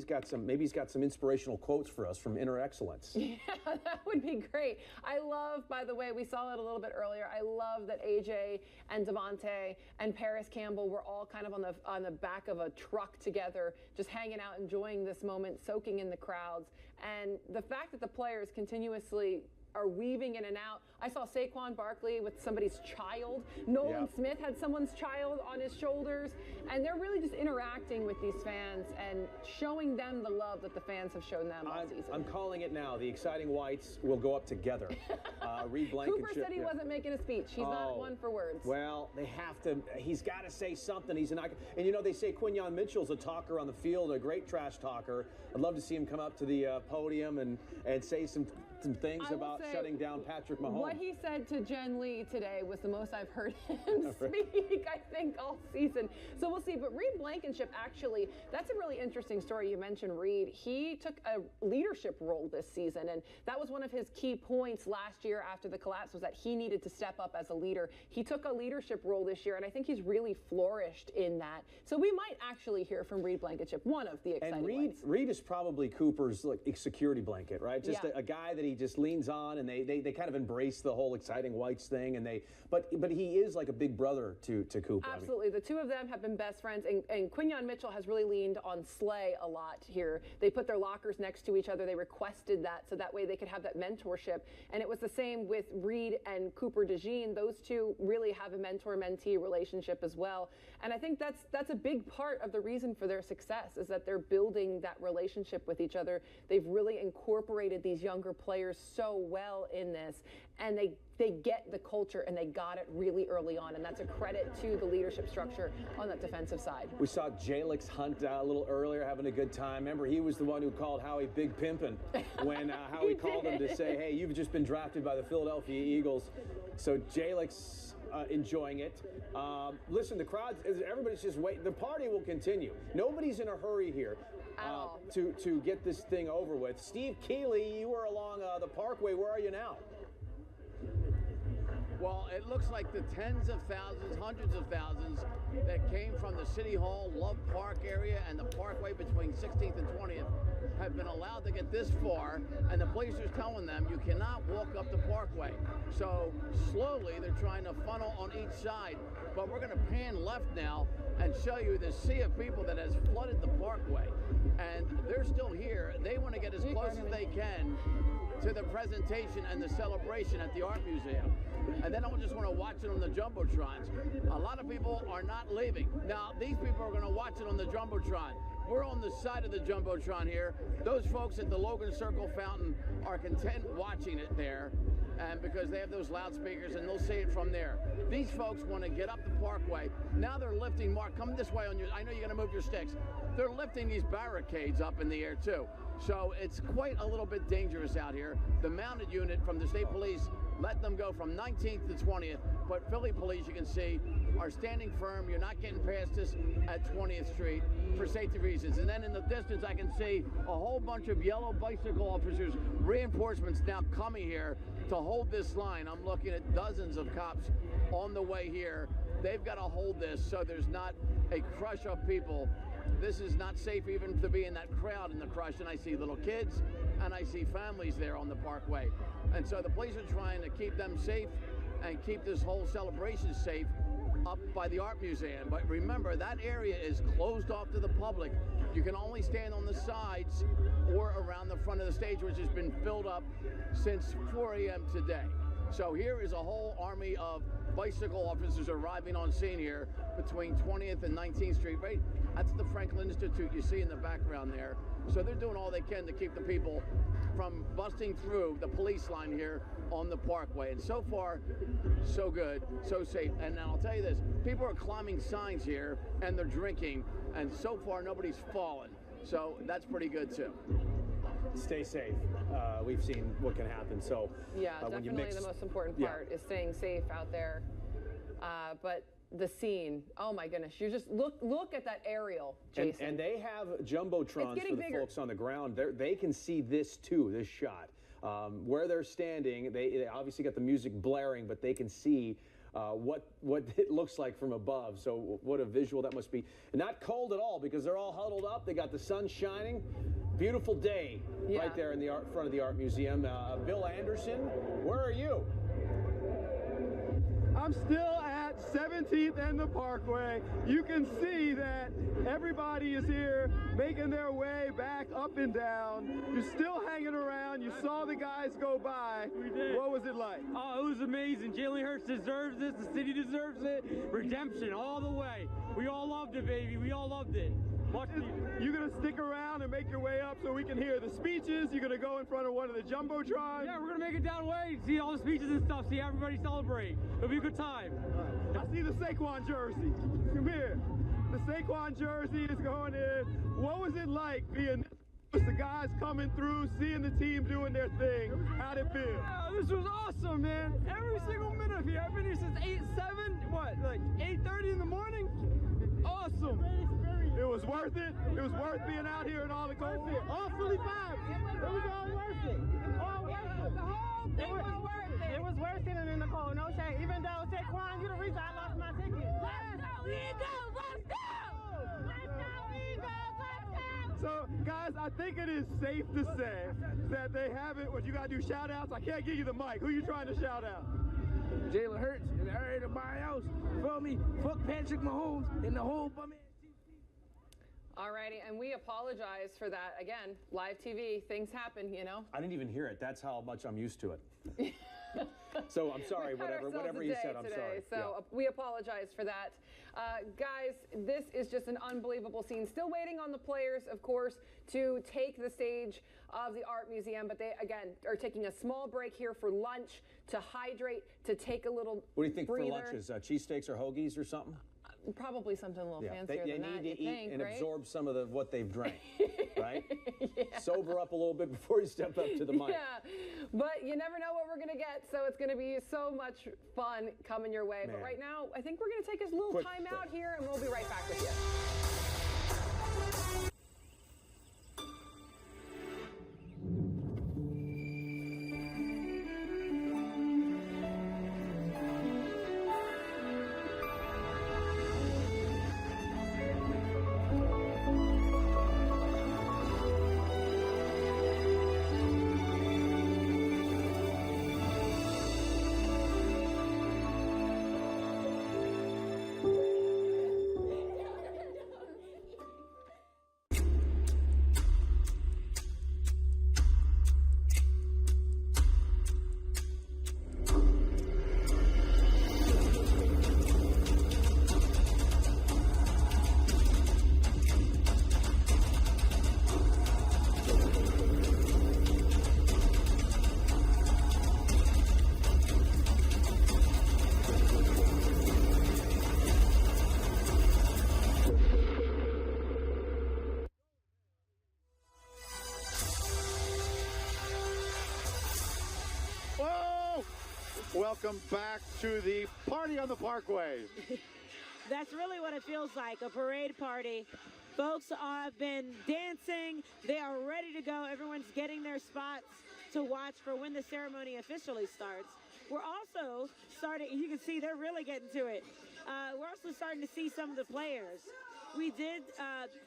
Speaker 2: got some inspirational quotes for us from Inner Excellence.
Speaker 3: Yeah, that would be great. I love, by the way, we saw it a little bit earlier. I love that AJ and Devontae and Paris Campbell were all kind of on the back of a truck together, just hanging out, enjoying this moment, soaking in the crowds. And the fact that the players continuously are weaving in and out. I saw Saquon Barkley with somebody's child. Nolan Smith had someone's child on his shoulders. And they're really just interacting with these fans and showing them the love that the fans have shown them all season.
Speaker 2: I'm calling it now. The exciting whites will go up together. Reed Blankenship.
Speaker 3: Cooper said he wasn't making a speech. He's not one for words.
Speaker 2: Well, they have to. He's got to say something. He's an icon. And you know, they say Quinyon Mitchell's a talker on the field, a great trash talker. I'd love to see him come up to the podium and say some things about shutting down Patrick Mahomes.
Speaker 3: What he said to Jen Lee today was the most I've heard him speak, I think, all season. So we'll see. But Reed Blankenship, actually, that's a really interesting story. You mentioned Reed. He took a leadership role this season, and that was one of his key points last year after the collapse, was that he needed to step up as a leader. He took a leadership role this year, and I think he's really flourished in that. So we might actually hear from Reed Blankenship, one of the exciting ones.
Speaker 2: Reed is probably Cooper's security blanket, right? Just a guy that he just leans on, and they kind of embrace the whole exciting whites thing, and but he is like a big brother to Cooper.
Speaker 3: Absolutely. The two of them have been best friends, and Quinyon Mitchell has really leaned on Slay a lot here. They put their lockers next to each other. They requested that so that way they could have that mentorship, and it was the same with Reed and Cooper DeJean. Those two really have a mentor-mentee relationship as well, and I think that's a big part of the reason for their success, is that they're building that relationship with each other. They've really incorporated these younger players so well in this, and they get the culture, and they got it really early on, and that's a credit to the leadership structure on that defensive side.
Speaker 2: We saw Jalix Hunt a little earlier having a good time. Remember, he was the one who called Howie Big Pimpin' when Howie called him to say, hey, you've just been drafted by the Philadelphia Eagles. So Jalix enjoying it. Listen, the crowd, everybody's just waiting. The party will continue. Nobody's in a hurry here to get this thing over with. Steve Keeley, you were along the Parkway. Where are you now?
Speaker 9: Well, it looks like the tens of thousands, hundreds of thousands that came from the City Hall, Love Park area, and the Parkway between 16th and 20th have been allowed to get this far, and the police are telling them you cannot walk up the Parkway. So slowly they're trying to funnel on each side, but we're going to pan left now and show you the sea of people that has flooded the Parkway. And they're still here. They want to get as close as they can to the presentation and the celebration at the Art Museum. And they don't just want to watch it on the Jumbotrons. A lot of people are not leaving. Now, these people are going to watch it on the Jumbotron. We're on the side of the Jumbotron here. Those folks at the Logan Circle Fountain are content watching it there, and because they have those loudspeakers and they'll see it from there. These folks want to get up the Parkway. Now they're lifting, Mark, come this way on your, I know you're going to move your sticks. They're lifting these barricades up in the air too. So it's quite a little bit dangerous out here. The mounted unit from the state police let them go from 19th to 20th, but Philly police, you can see, are standing firm. You're not getting past us at 20th Street for safety reasons. And then in the distance, I can see a whole bunch of yellow bicycle officers, reinforcements now coming here to hold this line. I'm looking at dozens of cops on the way here. They've got to hold this so there's not a crush of people. This is not safe even to be in that crowd in the crush, and I see little kids and I see families there on the Parkway. And so the police are trying to keep them safe and keep this whole celebration safe up by the Art Museum. But remember, that area is closed off to the public. You can only stand on the sides or around the front of the stage, which has been filled up since 4 a.m. today. So here is a whole army of bicycle officers arriving on scene here between 20th and 19th Street. Right, that's the Franklin Institute you see in the background there. So they're doing all they can to keep the people from busting through the police line here on the Parkway. And so far, so good, so safe. And I'll tell you this, people are climbing signs here and they're drinking, and so far nobody's fallen. So that's pretty good too.
Speaker 2: Stay safe. We've seen what can happen. So
Speaker 3: yeah,
Speaker 2: when
Speaker 3: definitely
Speaker 2: you mix,
Speaker 3: the most important part is staying safe out there. But the scene, oh my goodness, you just look at that aerial, Jason.
Speaker 2: And they have Jumbotrons for the folks on the ground. They can see this too, this shot. Where they're standing, they obviously got the music blaring, but they can see what it looks like from above. So what a visual that must be. And not cold at all because they're all huddled up. They got the sun shining. Beautiful day right there in the front of the Art Museum. Bill Anderson, where are you?
Speaker 17: I'm still at 17th and the Parkway. You can see that everybody is here making their way back up and down. You're still hanging around. You saw the guys go by.
Speaker 11: We did.
Speaker 17: What was it like?
Speaker 11: Oh, it was amazing. Jalen Hurts deserves this. The city deserves it. Redemption all the way. We all loved it, baby. We all loved it.
Speaker 17: You're going to stick around and make your way up so we can hear the speeches. You're going to go in front of one of the Jumbotrons.
Speaker 11: Yeah, we're going to make it down way, see all the speeches and stuff, see everybody celebrate. It'll be a good time.
Speaker 17: I see the Saquon jersey. Come here. The Saquon jersey is going in. What was it like being the guys coming through, seeing the team doing their thing? How'd it feel?
Speaker 11: Yeah, this was awesome, man. Every single minute of here. I've been here since 8:30 in the morning? Awesome.
Speaker 17: It was worth it. It was worth being out here in all the cold.
Speaker 11: All Philly vibes. It was all worth it. All worth it.
Speaker 18: The whole thing was worth it. It was worth it in the cold. No shade. Even though Saquon, you're the reason I lost my ticket. Let's go, Eagles! Let's go! Let's go, Eagles! Let's go!
Speaker 17: So, guys, I think it is safe to say that they haven't. What you gotta do? Shout outs. I can't give you the mic. Who you trying to shout out?
Speaker 11: Jalen Hurts and everybody else. Feel me? Fuck Patrick Mahomes and the whole bum.
Speaker 3: Alrighty, and we apologize for that. Again, live TV, things happen, you know.
Speaker 2: I didn't even hear it. That's how much I'm used to it. So I'm sorry, whatever you said, I'm sorry.
Speaker 3: So we apologize for that. Guys, this is just an unbelievable scene. Still waiting on the players, of course, to take the stage of the Art Museum, but they, again, are taking a small break here for lunch, to hydrate, to take a little
Speaker 2: What do you think
Speaker 3: breather.
Speaker 2: for lunch? Is cheesesteaks or hoagies or something?
Speaker 3: Probably something a little fancier
Speaker 2: they
Speaker 3: than that,
Speaker 2: need to
Speaker 3: you
Speaker 2: eat
Speaker 3: think,
Speaker 2: and
Speaker 3: right?
Speaker 2: absorb some of what they've drank, right? Sober up a little bit before you step up to the mic.
Speaker 3: Yeah, but you never know what we're going to get, so it's going to be so much fun coming your way.
Speaker 2: Man.
Speaker 3: But right now, I think we're going to take a little
Speaker 2: Quick
Speaker 3: time
Speaker 2: break.
Speaker 3: out here, and we'll be right back with you.
Speaker 4: Welcome back to the party on the Parkway.
Speaker 1: That's really what it feels like, a parade party. Folks have been dancing. They are ready to go. Everyone's getting their spots to watch for when the ceremony officially starts. We're also starting, you can see they're really getting to it. We're also starting to see some of the players. We did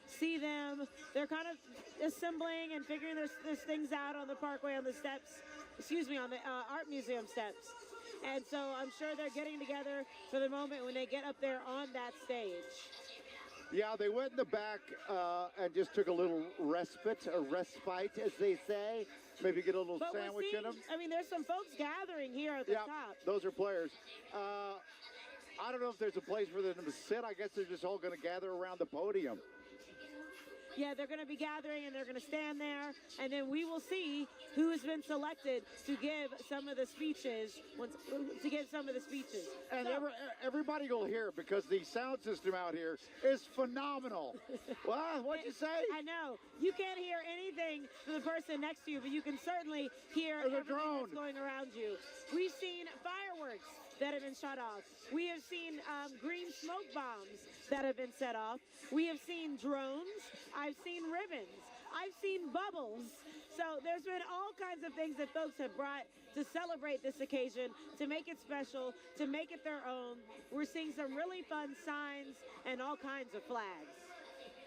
Speaker 1: see them. They're kind of assembling and figuring their things out on the Parkway, on the steps, on the Art Museum steps. And so I'm sure they're getting together for the moment when they get up there on that stage.
Speaker 4: Yeah, they went in the back and just took a little respite, as they say. Maybe get a little sandwich in them.
Speaker 1: I mean, there's some folks gathering here at the top.
Speaker 4: Those are players. I don't know if there's a place for them to sit. I guess they're just all going to gather around the podium.
Speaker 1: Yeah, they're going to be gathering and they're going to stand there, and then we will see who has been selected to give some of the speeches.
Speaker 4: And everybody will hear because the sound system out here is phenomenal. What'd you say?
Speaker 1: I know. You can't hear anything from the person next to you, but you can certainly hear everything that's going around you. We've seen fireworks that have been shut off. We have seen green smoke bombs that have been set off. We have seen drones. I've seen ribbons. I've seen bubbles. So there's been all kinds of things that folks have brought to celebrate this occasion, to make it special, to make it their own. We're seeing some really fun signs and all kinds of flags.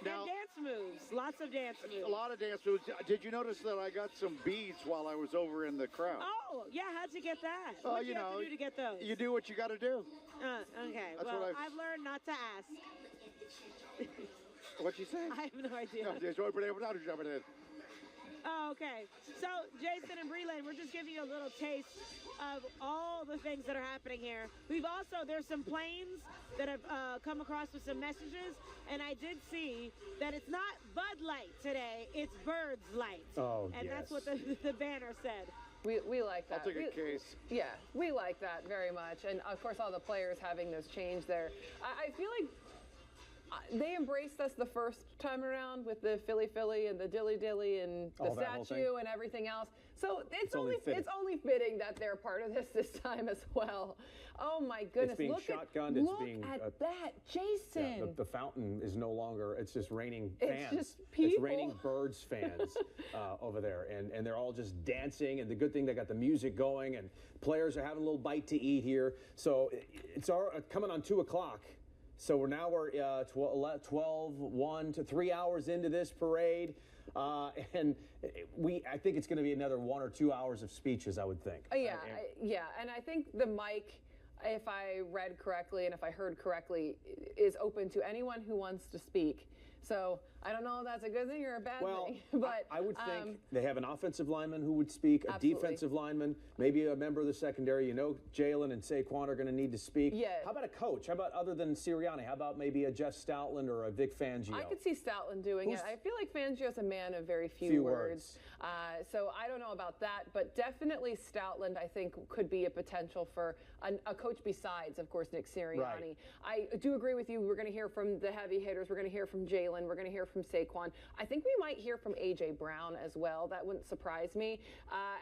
Speaker 4: Now,
Speaker 1: and dance moves, lots of dance moves.
Speaker 4: A lot of dance moves. Did you notice that I got some beads while I was over in the crowd?
Speaker 1: Oh, yeah, how'd you get that? What you have to do to get those?
Speaker 4: You do what you got to do.
Speaker 1: Okay,
Speaker 4: That's
Speaker 1: well,
Speaker 4: what
Speaker 1: I've learned not to ask.
Speaker 4: What'd she say?
Speaker 1: I have no idea. Oh, okay. So, Jason and Breland, we're just giving you a little taste of all the things that are happening here. There's some planes that have come across with some messages, and I did see that it's not Bud Light today, it's Birds Light.
Speaker 2: Oh,
Speaker 1: and
Speaker 2: yes.
Speaker 1: that's what the banner said.
Speaker 3: We like that.
Speaker 4: I'll take a case.
Speaker 3: Yeah, we like that very much. And, of course, all the players having this change there. I feel like they embraced us the first time around with the Philly and the Dilly and the statue and everything else. So it's only fitting that they're part of this time as well. Oh my goodness!
Speaker 2: It's being shotgunned.
Speaker 3: Look at that, Jason.
Speaker 2: Yeah, the fountain is no longer. It's just raining fans.
Speaker 3: It's just people.
Speaker 2: It's raining Birds fans over there, and they're all just dancing. And the good thing, they got the music going, and players are having a little bite to eat here. So it's coming on 2 o'clock. So we're 12, 1 to 3 hours into this parade. And I think it's going to be another 1 or 2 hours of speeches, I would think.
Speaker 3: Yeah, and I think the mic, if I read correctly and if I heard correctly, is open to anyone who wants to speak. So I don't know if that's a good thing or a bad thing. But
Speaker 2: I would think they have an offensive lineman who would speak, a defensive lineman, maybe a member of the secondary. You know, Jalen and Saquon are going to need to speak.
Speaker 3: Yeah.
Speaker 2: How about a coach? How about, other than Sirianni, how about maybe a Jeff Stoutland or a Vic Fangio?
Speaker 3: I could see Stoutland doing it. I feel like Fangio is a man of very few words. So I don't know about that, but definitely Stoutland, I think, could be a potential for a coach besides, of course, Nick Sirianni.
Speaker 2: Right.
Speaker 3: I do agree with you. We're going to hear from the heavy hitters. We're going to hear from Jalen. We're going to hear from Saquon. I think we might hear from A.J. Brown as well. That wouldn't surprise me.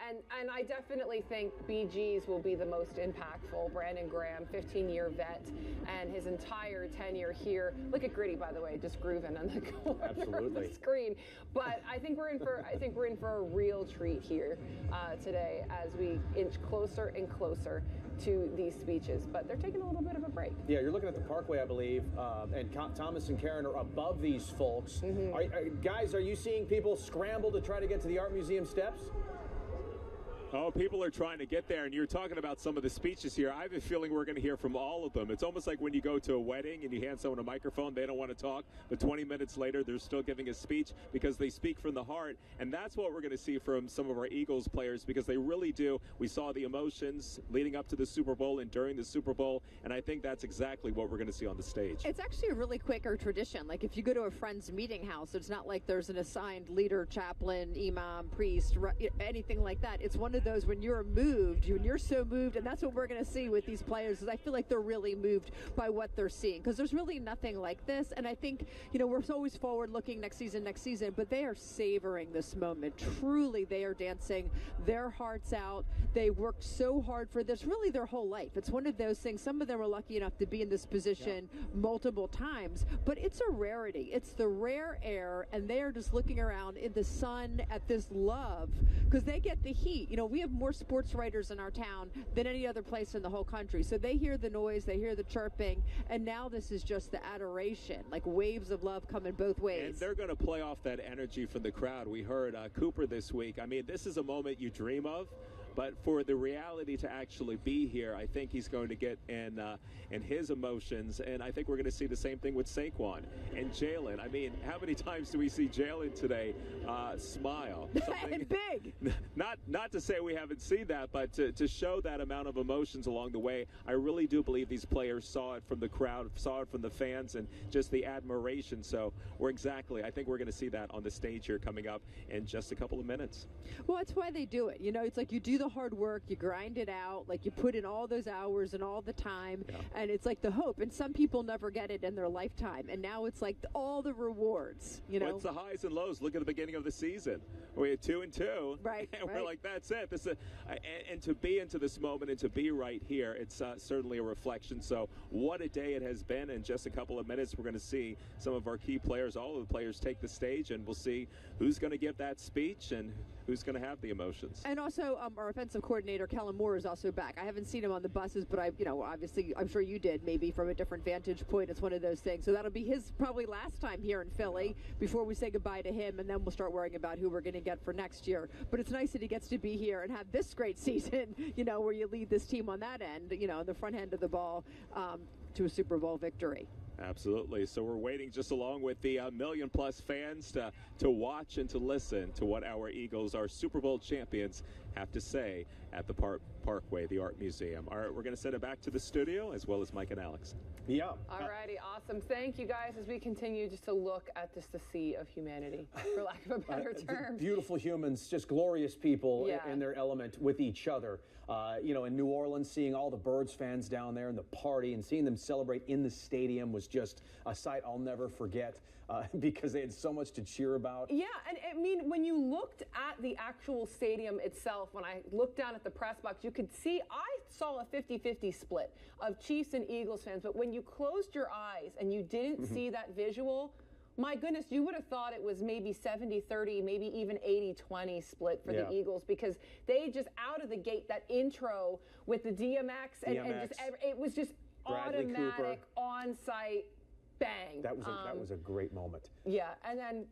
Speaker 3: And I definitely think BG's will be the most impactful. Brandon Graham, 15-year vet, and his entire tenure here. Look at Gritty, by the way, just grooving on the corner of the screen. But I think we're in for a real treat here today as we inch closer and closer to these speeches. But they're taking a little bit of a break.
Speaker 2: Yeah, you're looking at the Parkway, I believe, and Thomas and Karen are above these folks. Guys, are you seeing people scramble to try to get to the Art Museum steps?
Speaker 6: Oh, people are trying to get there, and you're talking about some of the speeches here. I have a feeling we're going to hear from all of them. It's almost like when you go to a wedding and you hand someone a microphone, they don't want to talk, but 20 minutes later, they're still giving a speech because they speak from the heart, and that's what we're going to see from some of our Eagles players because they really do. We saw the emotions leading up to the Super Bowl and during the Super Bowl, and I think that's exactly what we're going to see on the stage.
Speaker 7: It's actually a really quicker tradition. Like if you go to a friend's meeting house, it's not like there's an assigned leader, chaplain, imam, priest, anything like that. It's one of those when you're moved, when you're so moved, and that's what we're going to see with these players, is I feel like they're really moved by what they're seeing, because there's really nothing like this. And I think, we're always forward looking next season, but they are savoring this moment. Truly, they are dancing their hearts out. They worked so hard for this, really their whole life. It's one of those things. Some of them are lucky enough to be in this position multiple times, but it's a rarity. It's the rare air, and they are just looking around in the sun at this love, because they get the heat. We have more sports writers in our town than any other place in the whole country. So they hear the noise, they hear the chirping, and now this is just the adoration, like waves of love coming both ways.
Speaker 6: And they're going to play off that energy from the crowd. We heard Cooper this week. I mean, this is a moment you dream of. But for the reality to actually be here, I think he's going to get in his emotions, and I think we're going to see the same thing with Saquon and Jalen. I mean, how many times do we see Jalen today smile?
Speaker 7: And big.
Speaker 6: Not to say we haven't seen that, but to show that amount of emotions along the way, I really do believe these players saw it from the crowd, saw it from the fans, and just the admiration. So I think we're going to see that on the stage here coming up in just a couple of minutes.
Speaker 7: Well, that's why they do it. It's like you do the hard work, you grind it out, like you put in all those hours and all the time, and it's like the hope. And some people never get it in their lifetime, and now it's like all the rewards.
Speaker 6: Well, it's the highs and lows. Look at the beginning of the season. We had 2-2,
Speaker 7: right?
Speaker 6: And we're like, that's it. And to be into this moment and to be right here, it's certainly a reflection. So what a day it has been. In just a couple of minutes, we're going to see some of our key players, all of the players, take the stage, and we'll see who's going to give that speech and who's going to have the emotions.
Speaker 7: And also, our offensive coordinator, Kellen Moore, is also back. I haven't seen him on the buses, but obviously, I'm sure you did, maybe from a different vantage point. It's one of those things. So that'll be his probably last time here in Philly before we say goodbye to him, and then we'll start worrying about who we're going to get for next year. But it's nice that he gets to be here and have this great season, where you lead this team on that end, on the front end of the ball to a Super Bowl victory.
Speaker 6: Absolutely. So we're waiting just along with the million-plus fans to watch and to listen to what our Eagles, our Super Bowl champions, have to say at the Parkway, the Art Museum. All right, we're going to send it back to the studio, as well as Mike and Alex.
Speaker 2: Yeah.
Speaker 3: All righty, awesome. Thank you, guys, as we continue just to look at just the sea of humanity, for lack of a better term.
Speaker 2: Beautiful humans, just glorious people in their element with each other. You know, in New Orleans, seeing all the Birds fans down there and the party and seeing them celebrate in the stadium was just a sight I'll never forget because they had so much to cheer about.
Speaker 3: Yeah, and I mean, when you looked at the actual stadium itself, when I looked down at the press box, you could see, I saw a 50-50 split of Chiefs and Eagles fans, but when you closed your eyes and you didn't see that visual, my goodness, you would have thought it was maybe 70-30, maybe even 80-20 split for the Eagles, because they just out of the gate, that intro with the DMX and just it was just
Speaker 2: Bradley
Speaker 3: automatic,
Speaker 2: Cooper.
Speaker 3: on-site bang.
Speaker 2: That was a great moment.
Speaker 3: Yeah, and then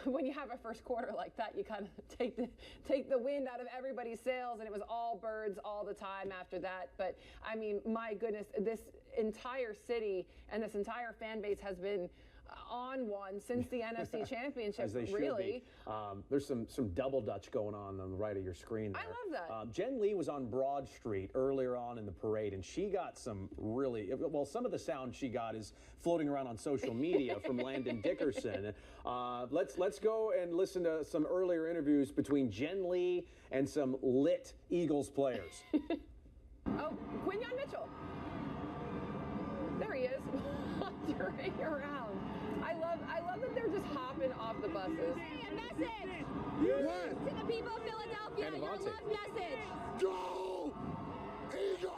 Speaker 3: when you have a first quarter like that, you kind of take the wind out of everybody's sails, and it was all Birds all the time after that. But I mean, my goodness, this entire city and this entire fan base has been on one since the NFC Championship.
Speaker 2: As they should
Speaker 3: really.
Speaker 2: be. There's some double Dutch going on the right of your screen there.
Speaker 3: I love that.
Speaker 2: Jen Lee was on Broad Street earlier on in the parade, and she got some really, well, some of the sound she got is floating around on social media from Landon Dickerson. Let's go and listen to some earlier interviews between Jen Lee and some lit Eagles players.
Speaker 3: Oh, Quinyon Mitchell. There he is, wandering around. I love that they're just hopping off the buses.
Speaker 15: A message
Speaker 2: What?
Speaker 15: to the people of Philadelphia.
Speaker 2: And
Speaker 15: Your
Speaker 2: Avante.
Speaker 15: love message.
Speaker 16: Go! Eagles!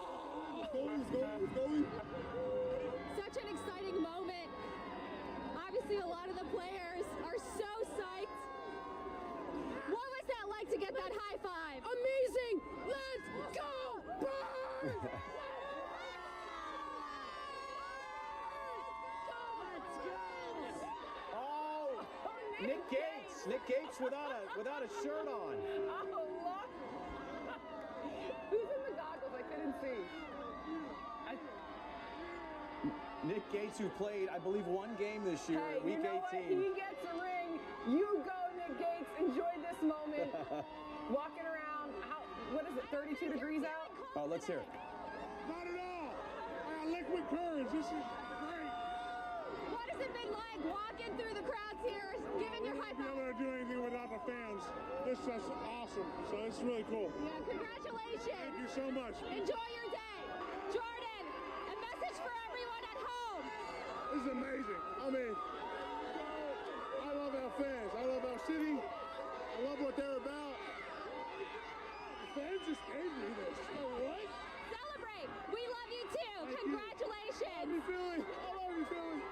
Speaker 16: Go!
Speaker 15: Such an exciting moment. Obviously, a lot of the players are so psyched. What was that like to get that high five? Amazing! Let's go, Birds!
Speaker 2: Oh, Nick Gates. Nick Gates without a shirt on.
Speaker 3: Oh, look. Who's in the goggles? I couldn't see.
Speaker 2: Nick Gates, who played, I believe, one game this year,
Speaker 3: Hey,
Speaker 2: week
Speaker 3: you know
Speaker 2: 18.
Speaker 3: What? He gets a ring. You go, Nick Gates. Enjoy this moment. Walking around. What is it? 32 degrees out.
Speaker 2: Oh, let's hear it.
Speaker 16: Not at all. I got liquid courage. This is great.
Speaker 15: What has it been like walking through the crowds here, giving your high
Speaker 16: Be
Speaker 15: five?
Speaker 16: able to do anything without the fans. This is awesome. So it's really cool.
Speaker 15: Yeah, congratulations.
Speaker 16: Thank you so much.
Speaker 15: Enjoy your day. Jordan, a message for everyone at home.
Speaker 16: This is amazing. I mean, I love our fans. I love our city. I love what they're about. The fans just gave me this. What?
Speaker 15: Celebrate. We love you too.
Speaker 16: Thank
Speaker 15: Congratulations.
Speaker 16: you. I love you, Philly. I love you, Philly.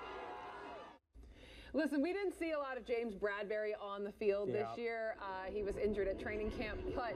Speaker 3: Listen, we didn't see a lot of James Bradbury on the field this year. He was injured at training camp, but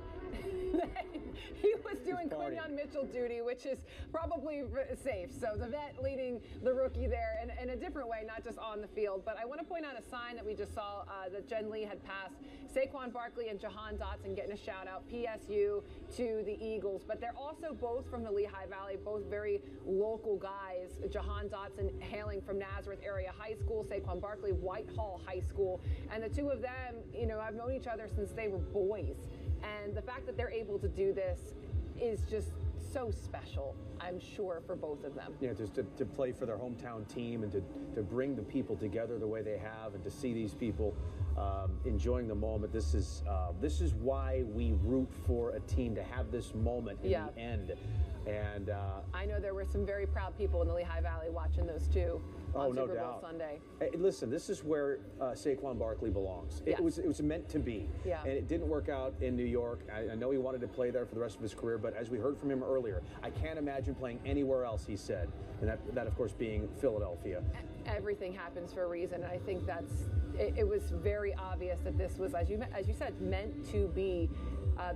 Speaker 3: he was doing Quinyon Mitchell duty, which is probably safe. So the vet leading the rookie there in a different way, not just on the field. But I want to point out a sign that we just saw that Jen Lee had passed. Saquon Barkley and Jahan Dotson getting a shout out, PSU to the Eagles. But they're also both from the Lehigh Valley, both very local guys. Jahan Dotson hailing from Nazareth Area High School, Saquon Barkley, Whitehall High School. And the two of them, you know, I've known each other since they were boys. And the fact that they're able to do this is just so special, I'm sure, for both of them.
Speaker 2: Yeah, just to play for their hometown team and to bring the people together the way they have, and to see these people enjoying the moment. This is why we root for a team, to have this moment in the end. And
Speaker 3: I know there were some very proud people in the Lehigh Valley watching those two on
Speaker 2: no
Speaker 3: Super Bowl
Speaker 2: doubt.
Speaker 3: Sunday.
Speaker 2: Hey, listen, this is where Saquon Barkley belongs. It was meant to be.
Speaker 3: Yeah.
Speaker 2: And it didn't work out in New York. I know he wanted to play there for the rest of his career, but as we heard from him earlier, I can't imagine playing anywhere else, he said. And that of course, being Philadelphia.
Speaker 3: Everything happens for a reason, and I think it was very obvious that this was, as you said, meant to be.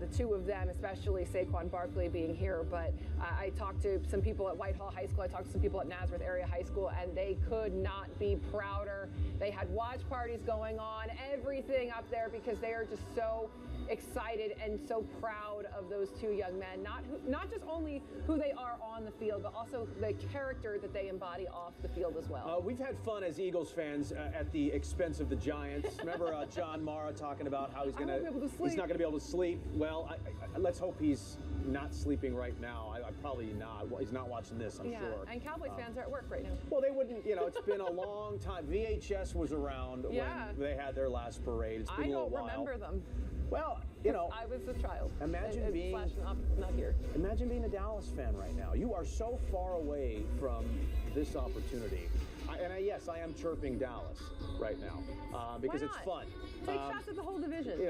Speaker 3: The two of them, especially Saquon Barkley being here. But I talked to some people at Whitehall High School. I talked to some people at Nazareth Area High School, and they could not be prouder. They had watch parties going on, everything up there, because they are just so excited and so proud of those two young men. Not just only who they are on the field, but also the character that they embody off the field as well.
Speaker 2: We've had fun as Eagles fans at the expense of the Giants. Remember John Mara talking about how he's not going to be able to sleep. Well, let's hope he's not sleeping right now. I probably not. Well, he's not watching this, I'm sure.
Speaker 3: And Cowboys fans are at work right now.
Speaker 2: Well, they wouldn't, it's been a long time. VHS was around when they had their last parade. It's been a little while.
Speaker 3: I don't remember them.
Speaker 2: Well,
Speaker 3: I was a child.
Speaker 2: Imagine being
Speaker 3: not here.
Speaker 2: Imagine being a Dallas fan right now. You are so far away from this opportunity. Yes, I am chirping Dallas right now because it's fun.
Speaker 3: Take shots at the whole division.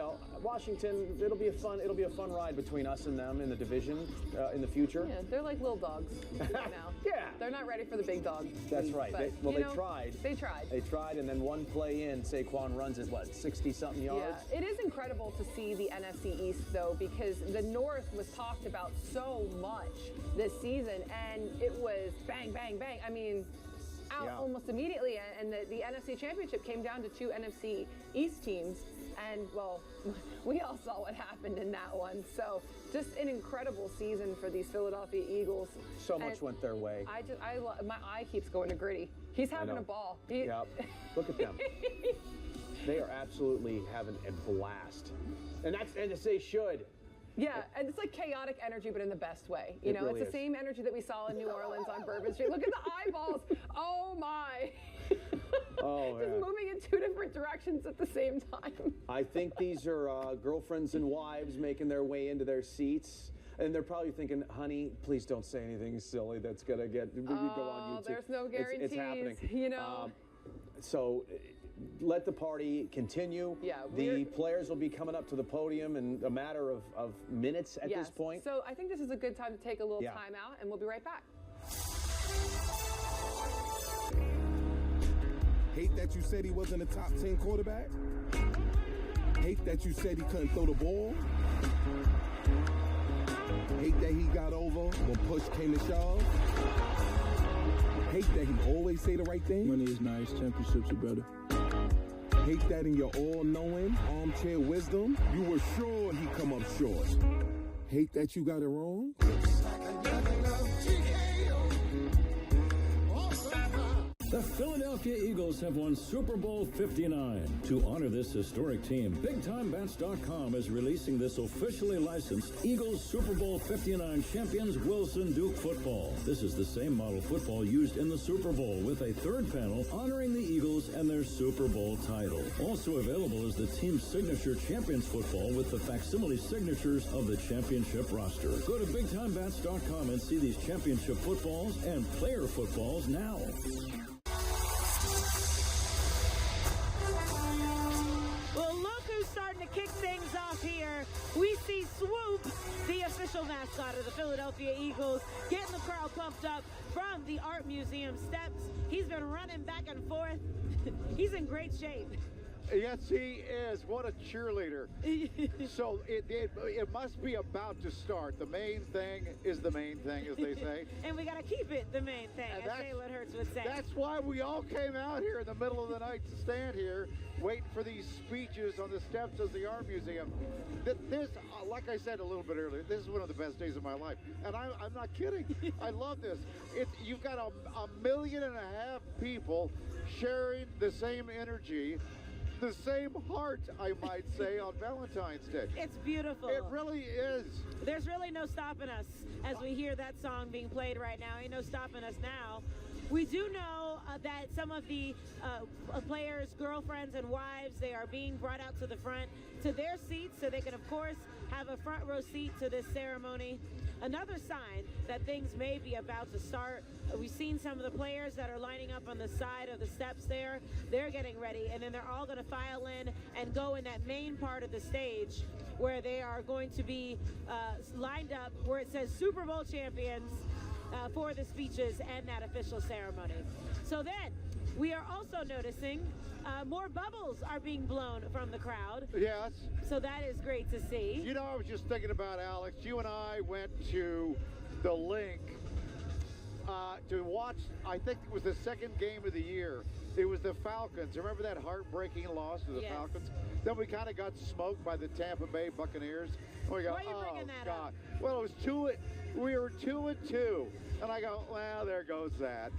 Speaker 2: Washington. It'll be a fun ride between us and them in the division in the future.
Speaker 3: Yeah, they're like little dogs right now.
Speaker 2: Yeah,
Speaker 3: they're not ready for the big dog.
Speaker 2: That's right.
Speaker 3: But,
Speaker 2: they tried.
Speaker 3: They tried.
Speaker 2: They tried, and then one play in, Saquon runs it 60-something yards.
Speaker 3: Yeah, it is incredible to see the NFC East though, because the North was talked about so much this season, and it was bang, bang, bang. I mean, out almost immediately, and the NFC Championship came down to two NFC East teams, and well, we all saw what happened in that one. So just an incredible season for these Philadelphia Eagles.
Speaker 2: So much went their way.
Speaker 3: My eye keeps going to Gritty. He's having a ball.
Speaker 2: Look at them. They are absolutely having a blast, and they should.
Speaker 3: Yeah, and it's like chaotic energy, but in the best way.
Speaker 2: It really
Speaker 3: it's the same energy that we saw in New Orleans on Bourbon Street. Look at the eyeballs. Oh, my.
Speaker 2: Oh,
Speaker 3: just moving in two different directions at the same time.
Speaker 2: I think these are girlfriends and wives making their way into their seats. And they're probably thinking, honey, please don't say anything silly that's going to go on YouTube.
Speaker 3: There's no guarantees.
Speaker 2: It's happening.
Speaker 3: So
Speaker 2: let the party continue.
Speaker 3: Yeah,
Speaker 2: the players will be coming up to the podium in a matter of minutes at this point.
Speaker 3: So I think this is a good time to take a little time out, and we'll be right back.
Speaker 10: Hate that you said he wasn't a top 10 quarterback? Hate that you said he couldn't throw the ball? Hate that he got over when push came to shove? Hate that he always say the right thing?
Speaker 11: Money is nice, championships are better.
Speaker 10: Hate that in your all-knowing, armchair wisdom, you were sure he'd come up short. Hate that you got it wrong?
Speaker 13: The Philadelphia Eagles have won Super Bowl 59. To honor this historic team, BigTimeBats.com is releasing this officially licensed Eagles Super Bowl 59 champions Wilson Duke football. This is the same model football used in the Super Bowl, with a third panel honoring the Eagles and their Super Bowl title. Also available is the team's signature champions football with the facsimile signatures of the championship roster. Go to BigTimeBats.com and see these championship footballs and player footballs now.
Speaker 1: Starting to kick things off here. We see Swoop, the official mascot of the Philadelphia Eagles, getting the crowd pumped up from the Art Museum steps. He's been running back and forth. He's in great shape.
Speaker 4: Yes, he is. What a cheerleader. So it must be about to start. The main thing is the main thing, as they say.
Speaker 1: And we got to keep it the main thing, as Jalen Hurts would say.
Speaker 4: That's why we all came out here in the middle of the night to stand here, waiting for these speeches on the steps of the Art Museum. This, like I said a little bit earlier, this is one of the best days of my life. And I'm not kidding. I love this. You've got a million and a half people sharing the same energy, the same heart, I might say, on Valentine's Day.
Speaker 1: It's beautiful.
Speaker 4: It really is.
Speaker 1: There's really no stopping us as we hear that song being played right now. Ain't no stopping us now. We do know that some of the players' girlfriends and wives, they are being brought out to the front to their seats so they can, of course, have a front row seat to this ceremony. Another sign that things may be about to start. We've seen some of the players that are lining up on the side of the steps there. They're getting ready, and then they're all going to file in and go in that main part of the stage where they are going to be lined up where it says Super Bowl champions for the speeches and that official ceremony. So then we are also noticing more bubbles are being blown from the crowd.
Speaker 4: Yes.
Speaker 1: So that is great to see.
Speaker 4: You know, I was just thinking about, Alex, you and I went to the link to watch, I think it was the second game of the year. It was the Falcons. Remember that heartbreaking loss to the Falcons? Then we kind of got smoked by the Tampa Bay Buccaneers. And we go,
Speaker 1: Why are you bringing that up?
Speaker 4: Well, it was we were 2-2. And I go, well, there goes that.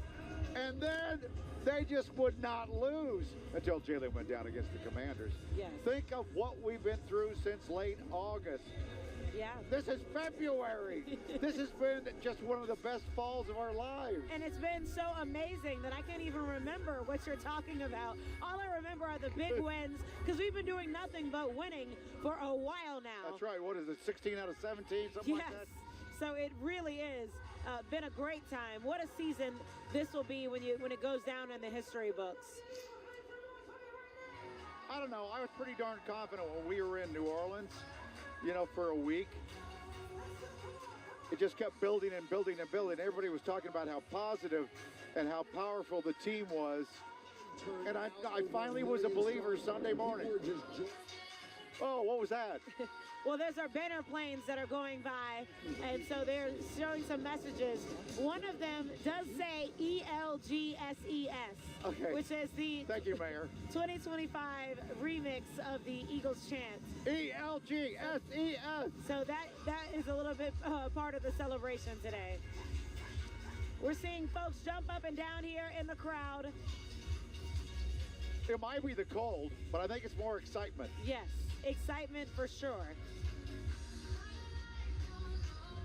Speaker 4: And then they just would not lose until Jalen went down against the Commanders.
Speaker 1: Yes.
Speaker 4: Think of what we've been through since late August.
Speaker 1: Yeah.
Speaker 4: This is February. This has been just one of the best falls of our lives.
Speaker 1: And it's been so amazing that I can't even remember what you're talking about. All I remember are the big wins, because we've been doing nothing but winning for a while now.
Speaker 4: That's right. What is it, 16 out of 17, something like that?
Speaker 1: So it really is been a great time. What a season this will be when it goes down in the history books.
Speaker 4: I don't know. I was pretty darn confident when we were in New Orleans, for a week. It just kept building and building and building. Everybody was talking about how positive and how powerful the team was. And I finally was a believer Sunday morning. Oh, what was that?
Speaker 1: Well, there's our banner planes that are going by, and so they're showing some messages. One of them does say ELGSES,
Speaker 4: okay,
Speaker 1: which is the
Speaker 4: Thank you, Mayor.
Speaker 1: 2025 remix of the Eagles chant.
Speaker 4: ELGSES.
Speaker 1: So that is a little bit part of the celebration today. We're seeing folks jump up and down here in the crowd.
Speaker 4: It might be the cold, but I think it's more excitement.
Speaker 1: Yes, excitement for sure.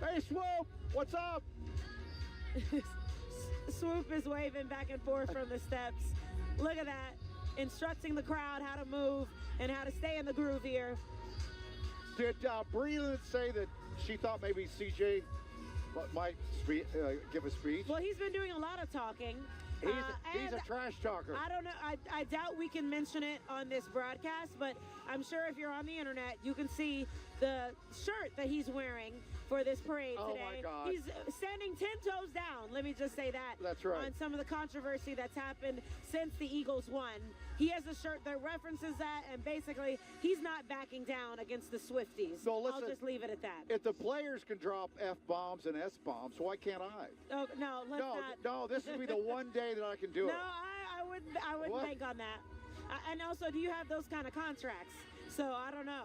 Speaker 4: Hey, Swoop, what's up?
Speaker 1: Swoop is waving back and forth from the steps. Look at that, instructing the crowd how to move and how to stay in the groove here.
Speaker 4: Did Breland say that she thought maybe CJ might give a speech?
Speaker 1: Well, he's been doing a lot of talking.
Speaker 4: He's a trash talker.
Speaker 1: I don't know. I doubt we can mention it on this broadcast, but I'm sure if you're on the internet, you can see the shirt that he's wearing for this parade today.
Speaker 4: Oh, my God.
Speaker 1: He's standing 10 toes down, let me just say that.
Speaker 4: That's right.
Speaker 1: On some of the controversy that's happened since the Eagles won. He has a shirt that references that, and basically, he's not backing down against the Swifties.
Speaker 4: So listen,
Speaker 1: I'll just leave it at that.
Speaker 4: If the players can drop F-bombs and S-bombs, why can't I?
Speaker 1: Oh, no, let's not.
Speaker 4: No, this would be the one day that I can do it.
Speaker 1: No, I wouldn't bank on that. And also, do you have those kind of contracts? So I don't know.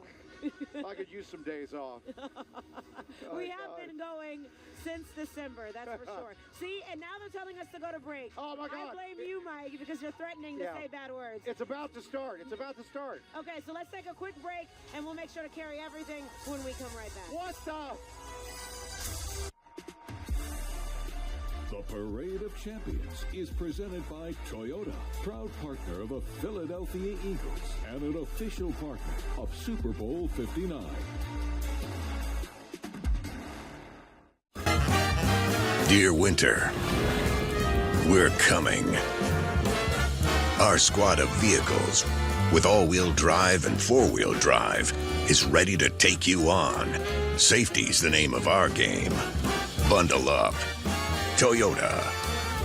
Speaker 4: I could use some days off.
Speaker 1: We have been going since December, that's for sure. See, and now they're telling us to go to break.
Speaker 4: Oh, my God.
Speaker 1: I blame you, Mike, because you're threatening to say bad words.
Speaker 4: It's about to start. It's about to start.
Speaker 1: Okay, so let's take a quick break, and we'll make sure to carry everything when we come right back.
Speaker 4: What the?
Speaker 13: The Parade of Champions is presented by Toyota, proud partner of the Philadelphia Eagles and an official partner of Super Bowl 59.
Speaker 19: Dear Winter, we're coming. Our squad of vehicles, with all-wheel drive and four-wheel drive, is ready to take you on. Safety's the name of our game. Bundle up. Toyota.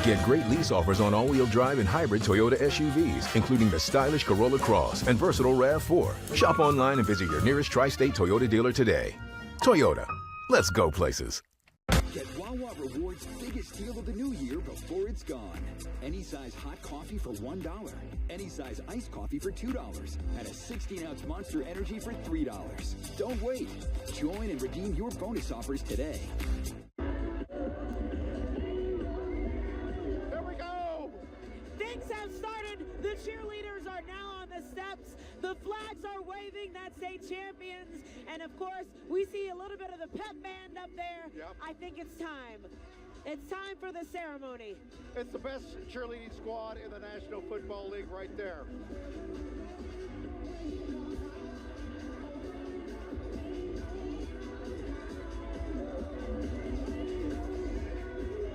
Speaker 20: Get great lease offers on all-wheel drive and hybrid Toyota SUVs, including the stylish Corolla Cross and versatile RAV4. Shop online and visit your nearest tri-state Toyota dealer today. Toyota. Let's go places.
Speaker 21: Get Wawa Rewards' biggest deal of the new year before it's gone. Any size hot coffee for $1. Any size iced coffee for $2. And a 16-ounce Monster Energy for $3. Don't wait. Join and redeem your bonus offers today.
Speaker 1: Things have started. The cheerleaders are now on the steps. The flags are waving. That's state champions. And of course, we see a little bit of the pep band up there.
Speaker 4: Yep.
Speaker 1: I think it's time. It's time for the ceremony.
Speaker 4: It's the best cheerleading squad in the National Football League right there.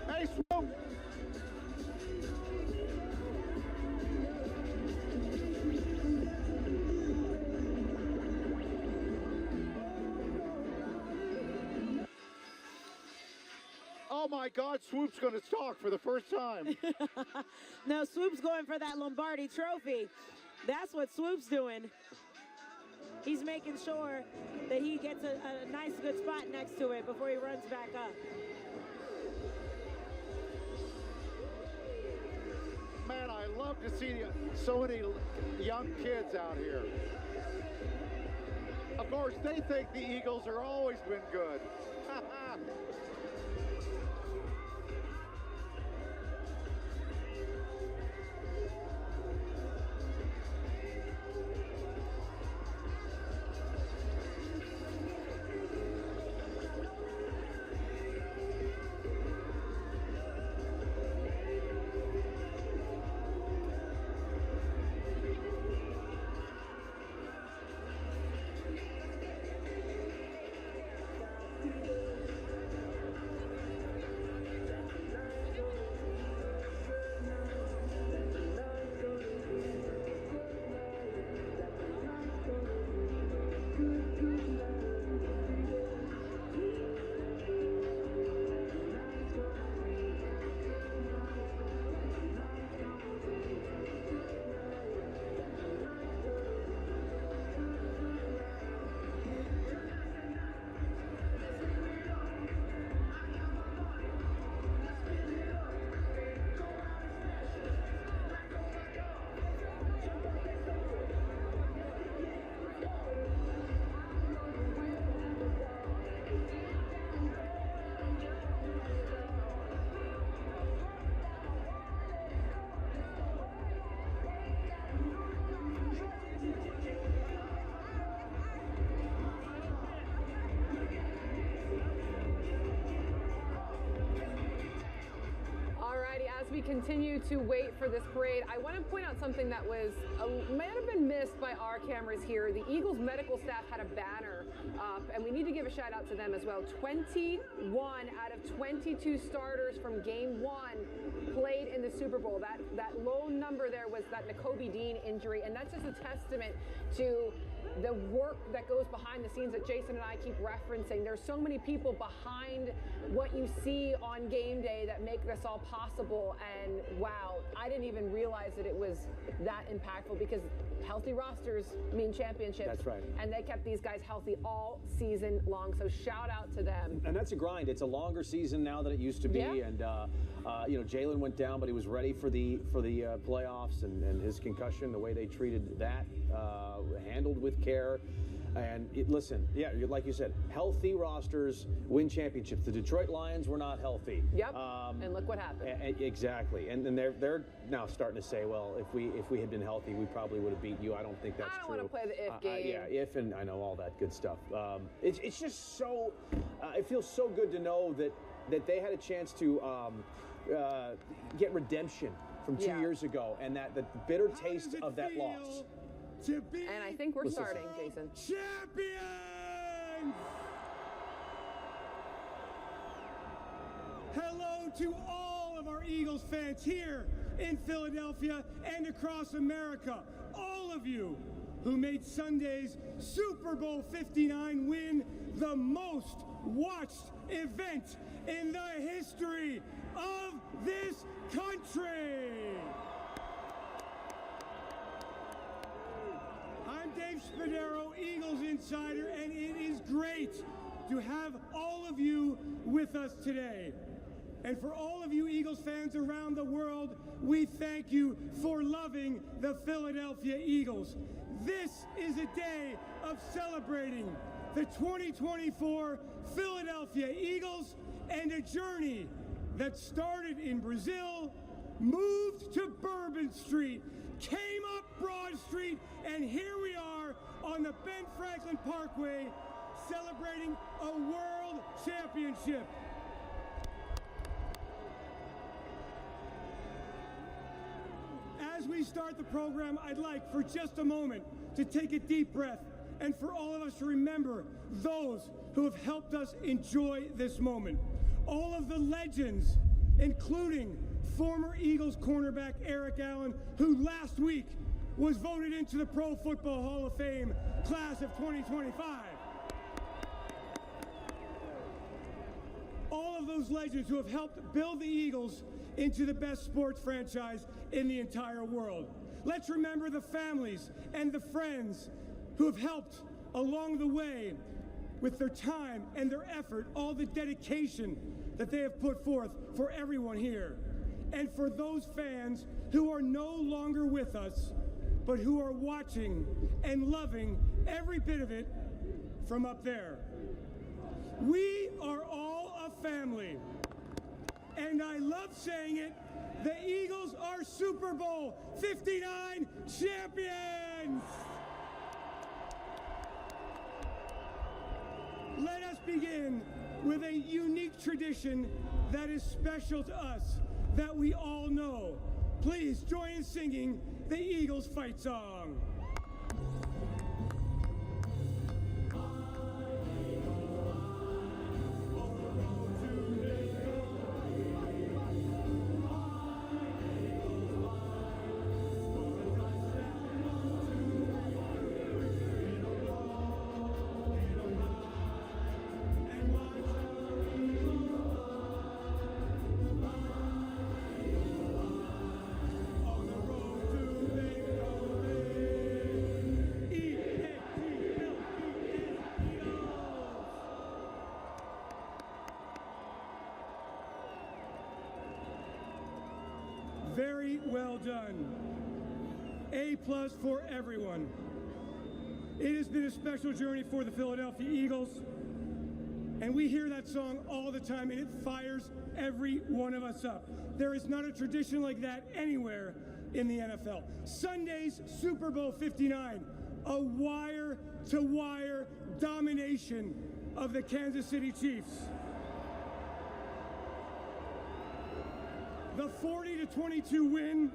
Speaker 4: Hey, Swoop! Oh my God, Swoop's going to talk for the first time.
Speaker 1: No, Swoop's going for that Lombardi Trophy. That's what Swoop's doing. He's making sure that he gets a nice, good spot next to it before he runs back up.
Speaker 4: again, I love to see so many young kids out here. Of course, they think the Eagles are always been good.
Speaker 3: As we continue to wait for this parade, I want to point out something that was might have been missed by our cameras here. The Eagles medical staff had a banner up, and we need to give a shout out to them as well. 21 out of 22 starters from Game 1 played in the Super Bowl. That low number there was that Nakobe Dean injury, and that's just a testament to the work that goes behind the scenes that Jason and I keep referencing. There's so many people behind what you see on game day that make this all possible, and wow, I didn't even realize that it was that impactful, because healthy rosters mean championships.
Speaker 2: That's right.
Speaker 3: And they kept these guys healthy all season long, so shout out to them.
Speaker 2: And that's a grind. It's a longer season now than it used to be, and you know, Jalen went down, but he was ready for the playoffs, and his concussion, the way they treated that, handled with care. And listen, yeah, like you said, healthy rosters win championships. The Detroit Lions were not healthy.
Speaker 3: Yep. And look what happened.
Speaker 2: Exactly. And then they're now starting to say, well, if we had been healthy, we probably would have beat you. I don't think that's true.
Speaker 3: I don't want to play the if game.
Speaker 2: Yeah, if, and I know all that good stuff. It's just so. It feels so good to know that they had a chance to get redemption from 2 years ago, and that the bitter taste of that loss.
Speaker 3: And I think we're starting, Jason.
Speaker 5: Champions! Hello to all of our Eagles fans here in Philadelphia and across America. All of you who made Sunday's Super Bowl 59 win the most watched event in the history of this country. I'm Dave Spadaro, Eagles Insider, and it is great to have all of you with us today. And for all of you Eagles fans around the world, we thank you for loving the Philadelphia Eagles. This is a day of celebrating the 2024 Philadelphia Eagles, and a journey that started in Brazil, moved to Bourbon Street, came up Broad Street, and here we are on the Ben Franklin Parkway celebrating a world championship. As we start the program, I'd like for just a moment to take a deep breath and for all of us to remember those who have helped us enjoy this moment. All of the legends, including former Eagles cornerback Eric Allen, who last week was voted into the Pro Football Hall of Fame class of 2025. All of those legends who have helped build the Eagles into the best sports franchise in the entire world. Let's remember the families and the friends who have helped along the way with their time and their effort, all the dedication that they have put forth for everyone here. and for those fans who are no longer with us, but who are watching and loving every bit of it from up there. We are all a family, and I love saying it, the Eagles are Super Bowl 59 champions! Let us begin with a unique tradition that is special to us, that we all know. Please join in singing the Eagles fight song. Very well done. A+ for everyone. It has been a special journey for the Philadelphia Eagles, and we hear that song all the time, and it fires every one of us up. There is not a tradition like that anywhere in the NFL. Sunday's Super Bowl 59, a wire-to-wire domination of the Kansas City Chiefs. The 40-22 win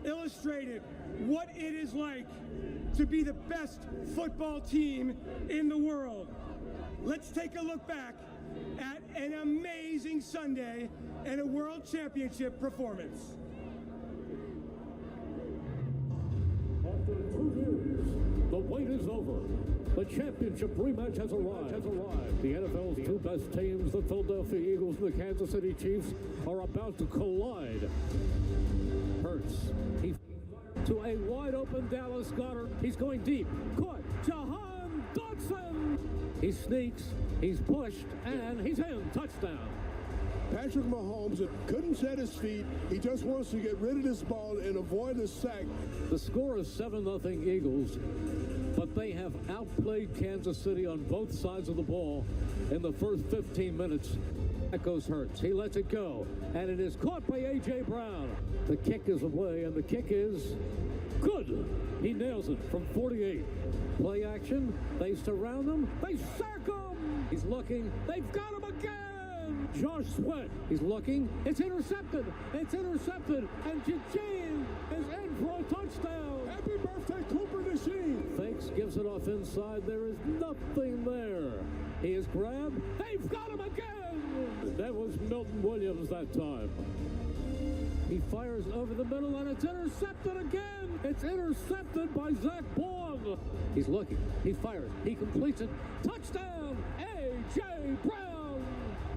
Speaker 5: illustrated what it is like to be the best football team in the world. Let's take a look back at an amazing Sunday and a World Championship performance.
Speaker 8: After 2 years, the wait is over. The championship rematch has arrived. The NFL's two best teams, the Philadelphia Eagles and the Kansas City Chiefs, are about to collide. Hurts. He to a wide-open Dallas Goedert. He's going deep. Caught. Jahan Dotson. He sneaks. He's pushed. And he's in. Touchdown.
Speaker 16: Patrick Mahomes couldn't set his feet. He just wants to get rid of this ball and avoid the sack.
Speaker 8: The score is 7-0 Eagles, but they have outplayed Kansas City on both sides of the ball in the first 15 minutes. That goes Hurts. He lets it go, and it is caught by A.J. Brown. The kick is away, and the kick is good. He nails it from 48. Play action. They surround him. They sack him. He's looking. They've got him again. Josh Sweat. He's looking. It's intercepted. It's intercepted. And Eugene is in for a touchdown.
Speaker 16: Happy birthday, Cooper DeSheen.
Speaker 8: Fakes, gives it off inside. There is nothing there. He is grabbed. They've got him again. That was Milton Williams that time. He fires over the middle, and it's intercepted again. It's intercepted by Zach Baun. He's looking. He fires. He completes it. Touchdown, A.J. Brown.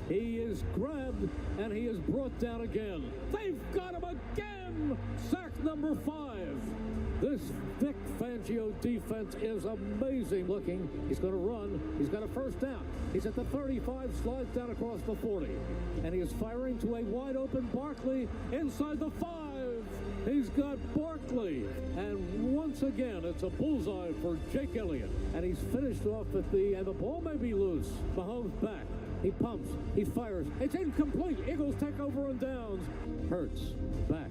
Speaker 8: He is grabbed, and he is brought down again. They've got him again. Sack number 5. This Vic Fangio defense is amazing looking. He's going to run. He's got a first down. He's at the 35, slides down across the 40. And he is firing to a wide open Barkley inside the 5. He's got Barkley. And once again, it's a bullseye for Jake Elliott. And he's finished off at and the ball may be loose. Mahomes back. He pumps. He fires. It's incomplete. Eagles take over on downs. Hurts back.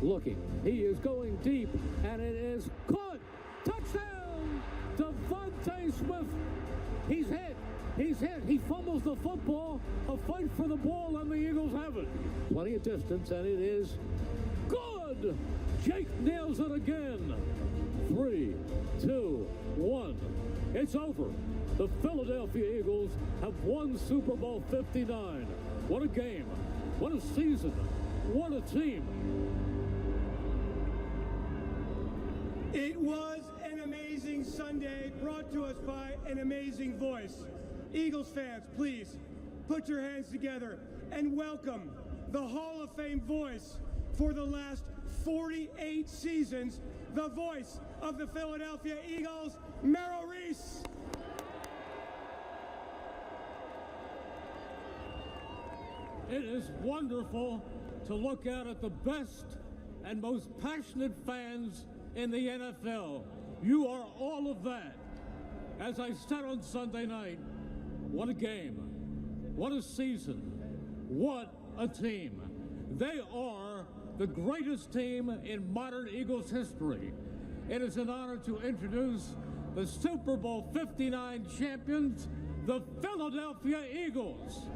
Speaker 8: Looking. He is going deep, and it is caught. Touchdown! Devontae Smith. He's hit. He's hit. He fumbles the football. A fight for the ball, and the Eagles have it. Plenty of distance, and it is good. Jake nails it again. 3, 2, 1. It's over. The Philadelphia Eagles have won Super Bowl 59. What a game. What a season. What a team.
Speaker 5: It was an amazing Sunday brought to us by an amazing voice. Eagles fans, please put your hands together and welcome the Hall of Fame voice for the last 48 seasons, the voice of the Philadelphia Eagles, Merrill Reese.
Speaker 8: It is wonderful to look out at the best and most passionate fans in the NFL. You are all of that. As I said on Sunday night, what a game, what a season, what a team. They are the greatest team in modern Eagles history. It is an honor to introduce the Super Bowl 59 champions, the Philadelphia Eagles.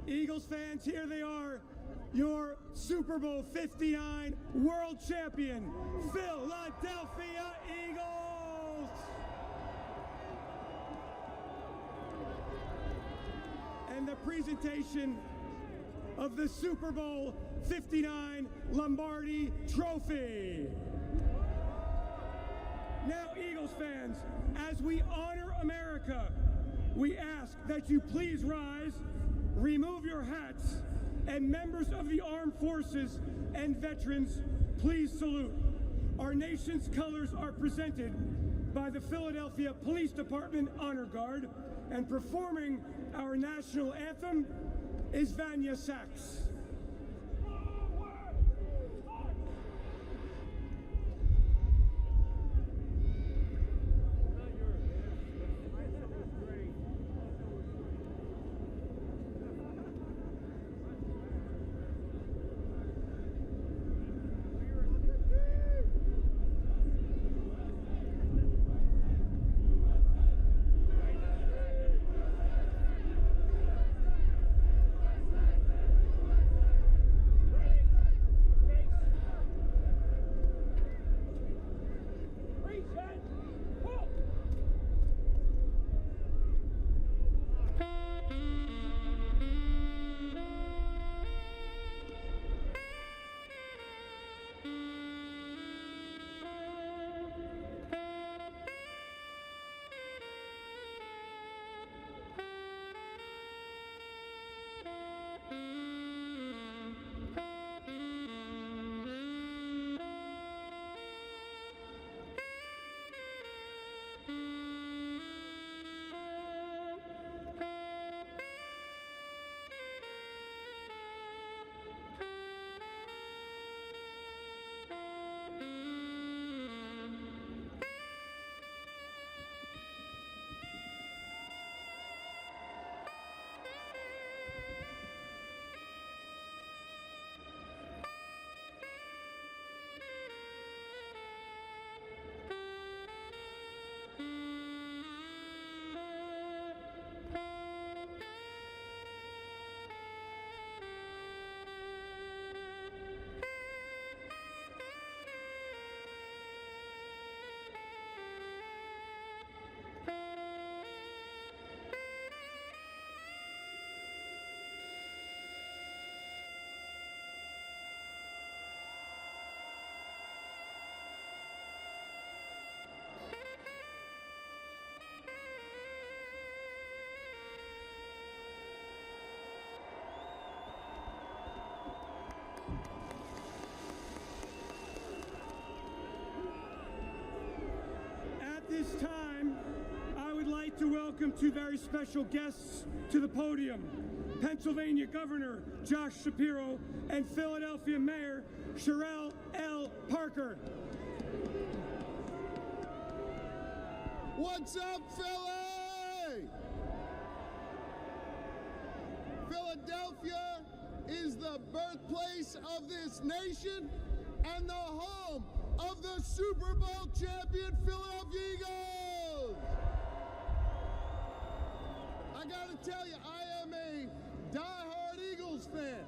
Speaker 5: Eagles fans, here they are, your Super Bowl 59 world champion, Philadelphia Eagles! And the presentation of the Super Bowl 59 Lombardi Trophy. Now, Eagles fans, as we honor America, we ask that you please rise, remove your hats, and members of the armed forces and veterans, please salute. Our nation's colors are presented by the Philadelphia Police Department Honor Guard, and performing our national anthem is Vanya Sachs. like to welcome two very special guests to the podium. Pennsylvania Governor Josh Shapiro and Philadelphia Mayor Sherelle L. Parker.
Speaker 16: What's up, Philly? Philadelphia is the birthplace of this nation and the home of the Super Bowl champion Philadelphia Eagles. I gotta tell you, I am a diehard Eagles fan.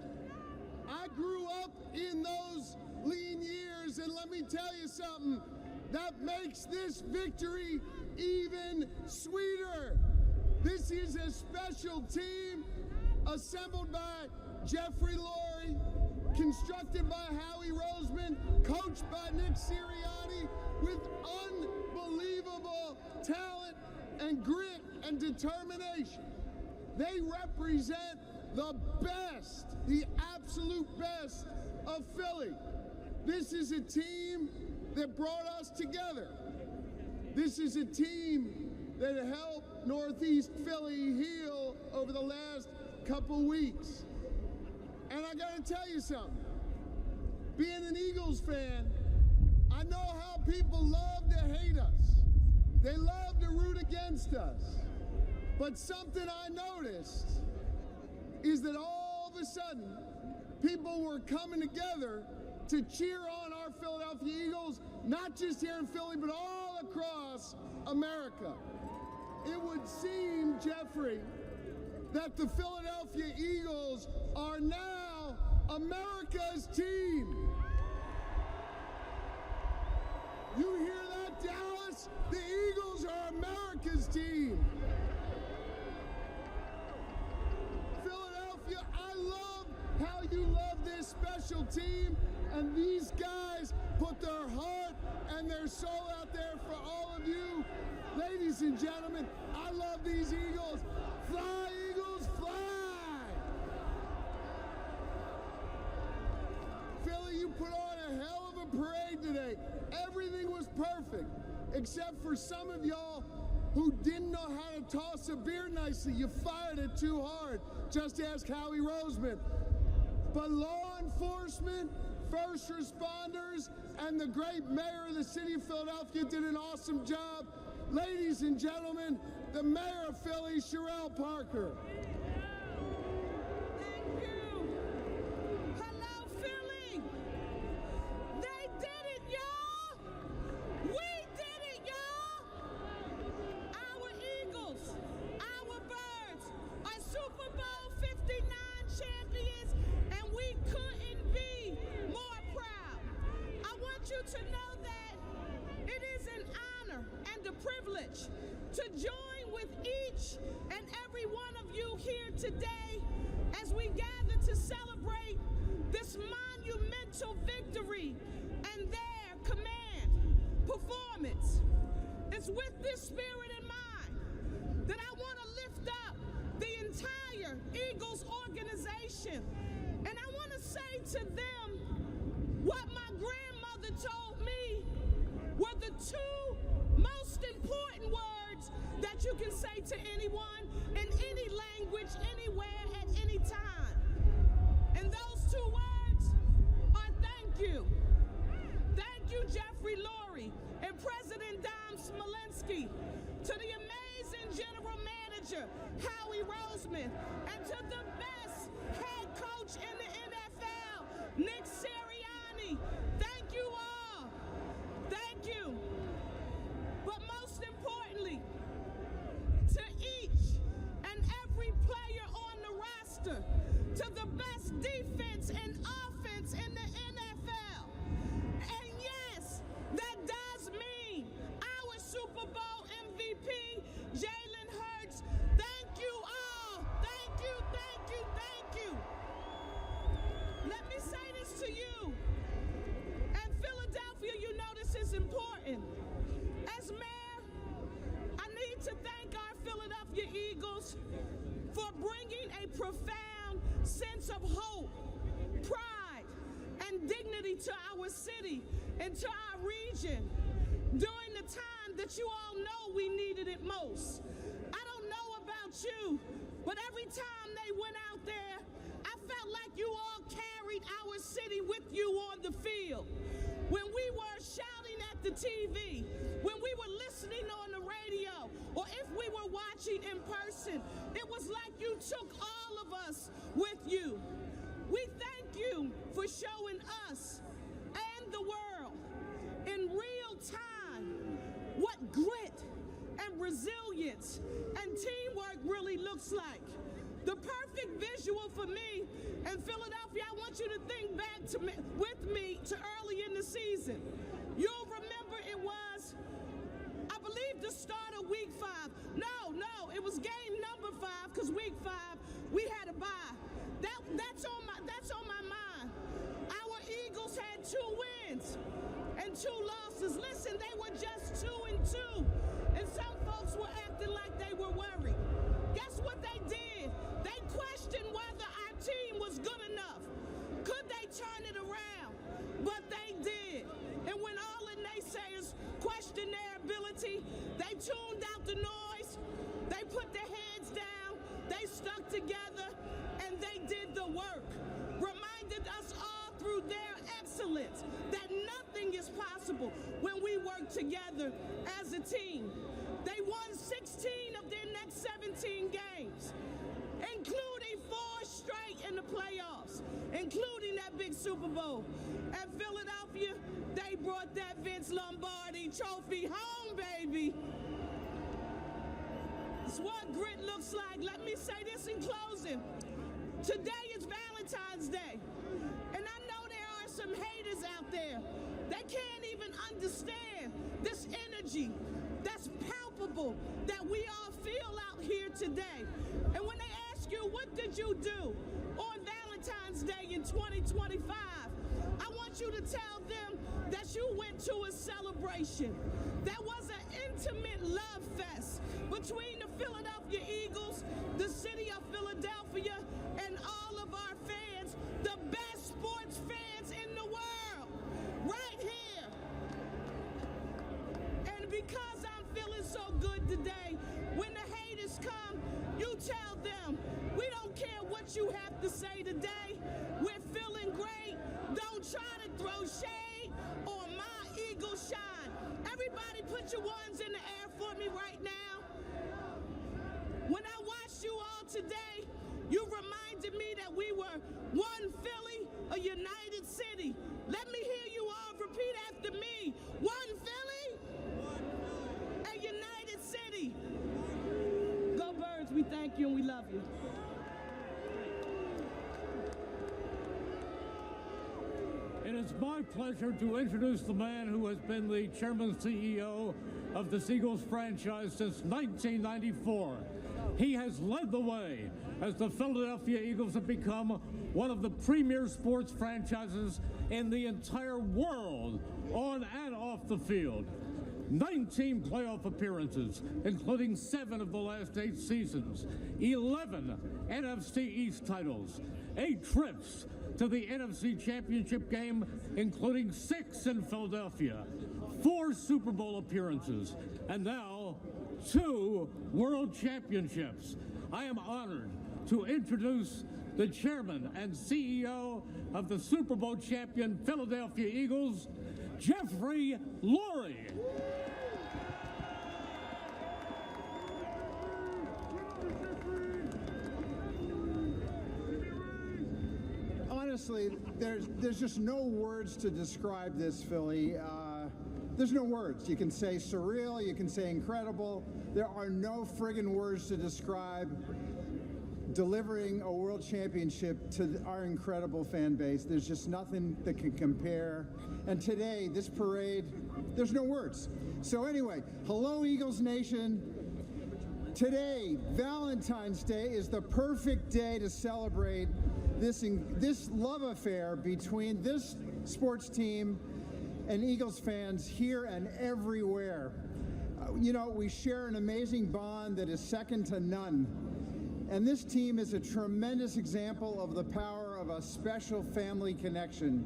Speaker 16: I grew up in those lean years, and let me tell you something, that makes this victory even sweeter. This is a special team assembled by Jeffrey Lurie, constructed by Howie Roseman, coached by Nick Sirianni, with unbelievable talent and grit and determination. They represent the best, the absolute best of Philly. This is a team that brought us together. This is a team that helped Northeast Philly heal over the last couple weeks. And I gotta tell you something, being an Eagles fan, I know how people love to hate us. They love to root against us. But something I noticed is that all of a sudden, people were coming together to cheer on our Philadelphia Eagles, not just here in Philly, but all across America. It would seem, Jeffrey, that the Philadelphia Eagles are now America's team. You hear that, Dallas? The Eagles are America's team. Philadelphia, I love how you love this special team, and these guys put their heart and their soul out there for all of you. Ladies and gentlemen, I love these Eagles. Fly, Eagles, fly! Philly, you put on a hell of a parade today. Everything was perfect, except for some of y'all who didn't know how to toss a beer nicely. You fired it too hard. Just ask Howie Roseman. But law enforcement, first responders, and the great mayor of the city of Philadelphia did an awesome job. Ladies and gentlemen, the mayor of Philly, Sherelle Parker.
Speaker 1: Thank you. Hello, Philly. They did it, y'all. We did it, y'all. Our Eagles, our Birds are Super Bowl 59 champions, and we couldn't be more proud. I want you to know that it is an honor and a privilege to join with each and every one of you here today as we gather to celebrate this monumental victory and their command performance. It's with this spirit in mind that I want to lift up the entire Eagles organization, and I want to say to them what my grandmother told me were the two most important words that you can say to anyone in any language, anywhere, at any time. And those two words are thank you. Thank you, Jeffrey Lurie and President Dom Smolenski, to the amazing general manager, Howie Roseman, and to the best head coach in the NFL, Nick Sirianni. Thank you all. Thank you. But most importantly, to each and every player on the roster, to the best defense and offense in the NFL. And yes, that does mean our Super Bowl MVP, Jalen Hurts. Thank you all. Thank you, thank you, thank you. Let me say this to you. And Philadelphia, you know this is important. As mayor, I need to thank our Philadelphia Eagles for bringing a profound sense of hope, pride, and dignity to our city and to our region during the time
Speaker 12: time that you all know we needed it most. I don't know about you, but every time they went out there, I felt like you all carried our city with you on the field. When we were shouting at the TV, when we were listening on the radio, or if we were watching in person, it was like you took all of us with you. We thank you for showing us and the world in real time what grit and resilience and teamwork really looks like. The perfect visual for me in Philadelphia, I want you to think back with me to early in the season. You'll remember it was, I believe, the start of week 5. No, it was game number 5, because week 5 we had a bye. That's on my mind. Our Eagles had 2 wins and 2 losses. Listen, they were just 2-2, and some folks were acting like they were worried. Guess what they did? They questioned whether our team was good enough. Could they turn it around? But they did. And when all the naysayers questioned their ability, they tuned out the noise, they put their heads down, they stuck together, and they did the work. Reminded us all through their excellence that nothing is possible when we work together as a team. They won 16 of their next 17 games, including 4 straight in the playoffs, including that big Super Bowl. At Philadelphia, they brought that Vince Lombardi Trophy home, baby. It's what grit looks like. Let me say this in closing. Today is Valentine's Day, and I know there are some haters out there. They can't even understand this energy that's palpable that we all feel out here today. And when they ask you, what did you do on Valentine's Day in 2025? I want you to tell them that you went to a celebration. That was an intimate love fest between the Philadelphia Eagles, the city of Philadelphia, and all of our fans, the best sports fans in the world, right here. And because I'm feeling so good today, when the haters come, you tell them, we don't care what you have to say today. We're feeling great. Don't try to throw shade on my Eagle shine. Everybody put your ones in the air for me right now. When I watched you all today, you reminded me that we were one Philly, a united city. Let me hear you all repeat after me. One Philly, a united city. Go Birds, we thank you and we love you.
Speaker 8: It is my pleasure to introduce the man who has been the chairman and CEO of the Eagles franchise since 1994. He has led the way as the Philadelphia Eagles have become one of the premier sports franchises in the entire world, on and off the field. 19 playoff appearances, including 7 of the last 8 seasons, 11 NFC East titles, 8 trips to the NFC Championship game, including 6 in Philadelphia, 4 Super Bowl appearances, and now 2 World Championships. I am honored to introduce the chairman and CEO of the Super Bowl champion Philadelphia Eagles, Jeffrey Lurie.
Speaker 22: Honestly, there's just no words to describe this, Philly. There's no words. You can say surreal, you can say incredible. There are no friggin' words to describe delivering a world championship to our incredible fan base. There's just nothing that can compare. And today, this parade, there's no words. So anyway, hello Eagles Nation. Today, Valentine's Day, is the perfect day to celebrate this love affair between this sports team and Eagles fans here and everywhere. You know, we share an amazing bond that is second to none. And this team is a tremendous example of the power of a special family connection.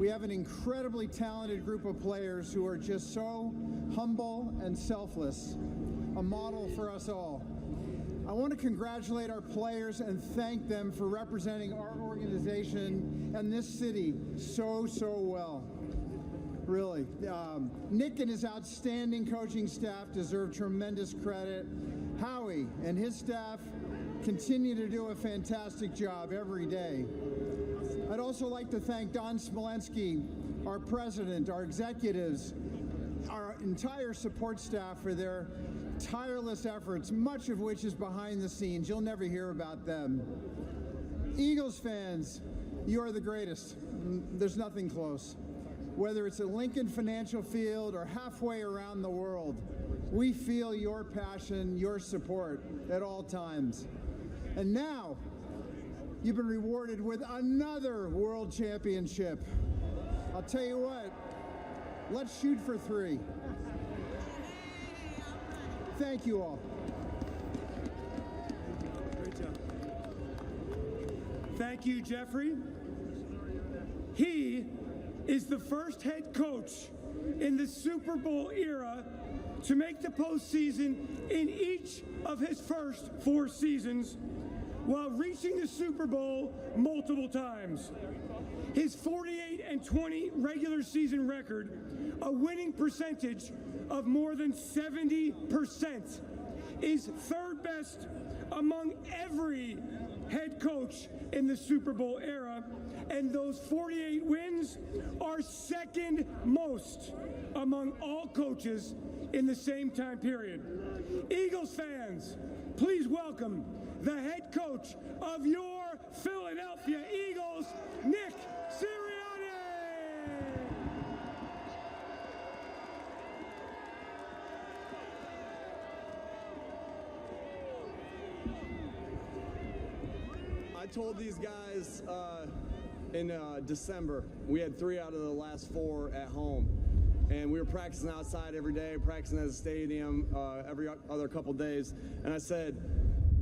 Speaker 22: We have an incredibly talented group of players who are just so humble and selfless, a model for us all. I want to congratulate our players and thank them for representing our organization and this city so well. Really. Nick and his outstanding coaching staff deserve tremendous credit. Howie and his staff continue to do a fantastic job every day. I'd also like to thank Don Smolensky, our president, our executives, our entire support staff for their tireless efforts, much of which is behind the scenes. You'll never hear about them. Eagles fans, you are the greatest. There's nothing close. Whether it's at Lincoln Financial Field or halfway around the world, we feel your passion, your support at all times. And now, you've been rewarded with another world championship. I'll tell you what, let's shoot for 3. Thank you all.
Speaker 5: Great job. Thank you, Jeffrey. He is the first head coach in the Super Bowl era to make the postseason in each of his first 4 seasons, while reaching the Super Bowl multiple times. His 48-20 regular season record, a winning percentage of more than 70%, is 3rd best among every head coach in the Super Bowl era, and those 48 wins are 2nd most among all coaches in the same time period. Eagles fans, please welcome the head coach of your Philadelphia Eagles, Nick Sirianni.
Speaker 9: I told these guys in December, we had 3 out of the last 4 at home. And we were practicing outside every day, practicing at the stadium every other couple days. And I said,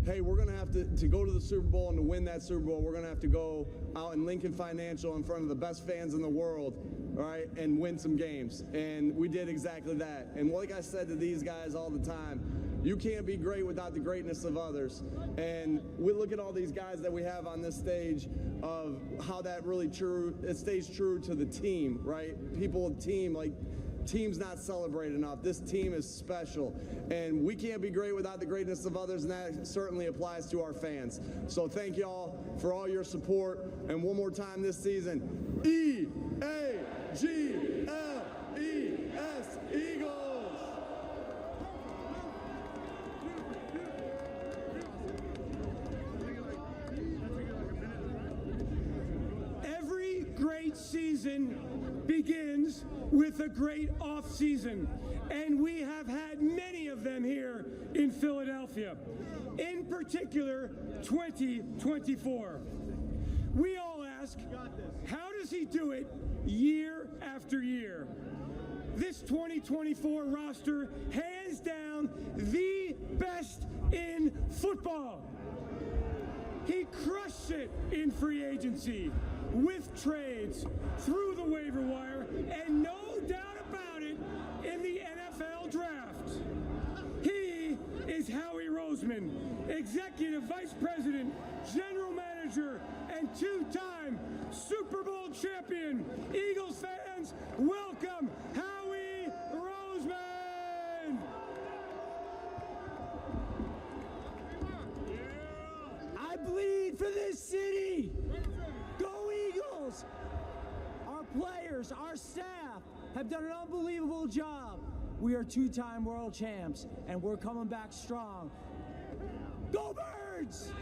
Speaker 9: hey, we're going to have to go to the Super Bowl, and to win that Super Bowl, we're going to have to go out in Lincoln Financial in front of the best fans in the world, all right, and win some games. And we did exactly that. And like I said to these guys all the time, you can't be great without the greatness of others. And we look at all these guys that we have on this stage of how that really it stays true to the team, right? People, team, like, team's not celebrated enough. This team is special, and we can't be great without the greatness of others, and that certainly applies to our fans. So thank y'all for all your support, and one more time this season, EAGLES, Eagles!
Speaker 5: Every great season begins with a great off-season, and we have had many of them here in Philadelphia, in particular 2024. We all ask, how does he do it year after year? This 2024 roster, hands down, the best in football. He crushed it in free agency, with trades, through the waiver wire, and no doubt about it, in the NFL draft. He is Howie Roseman, Executive Vice President, General Manager, and 2-time Super Bowl champion. Eagles fans, welcome Howie Roseman!
Speaker 14: I bleed for this city! Go Eagles! Our players, our staff have done an unbelievable job. We are 2-time world champs, and we're coming back strong. Go Birds!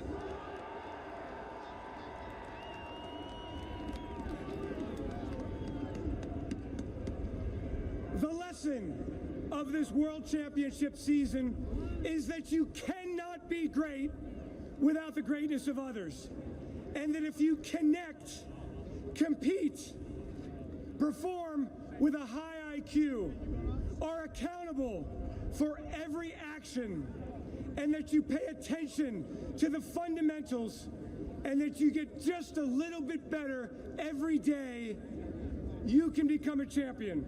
Speaker 5: The lesson of this World Championship season is that you cannot be great without the greatness of others. And that if you connect, compete, perform with a high IQ, are accountable for every action, and that you pay attention to the fundamentals, and that you get just a little bit better every day, you can become a champion.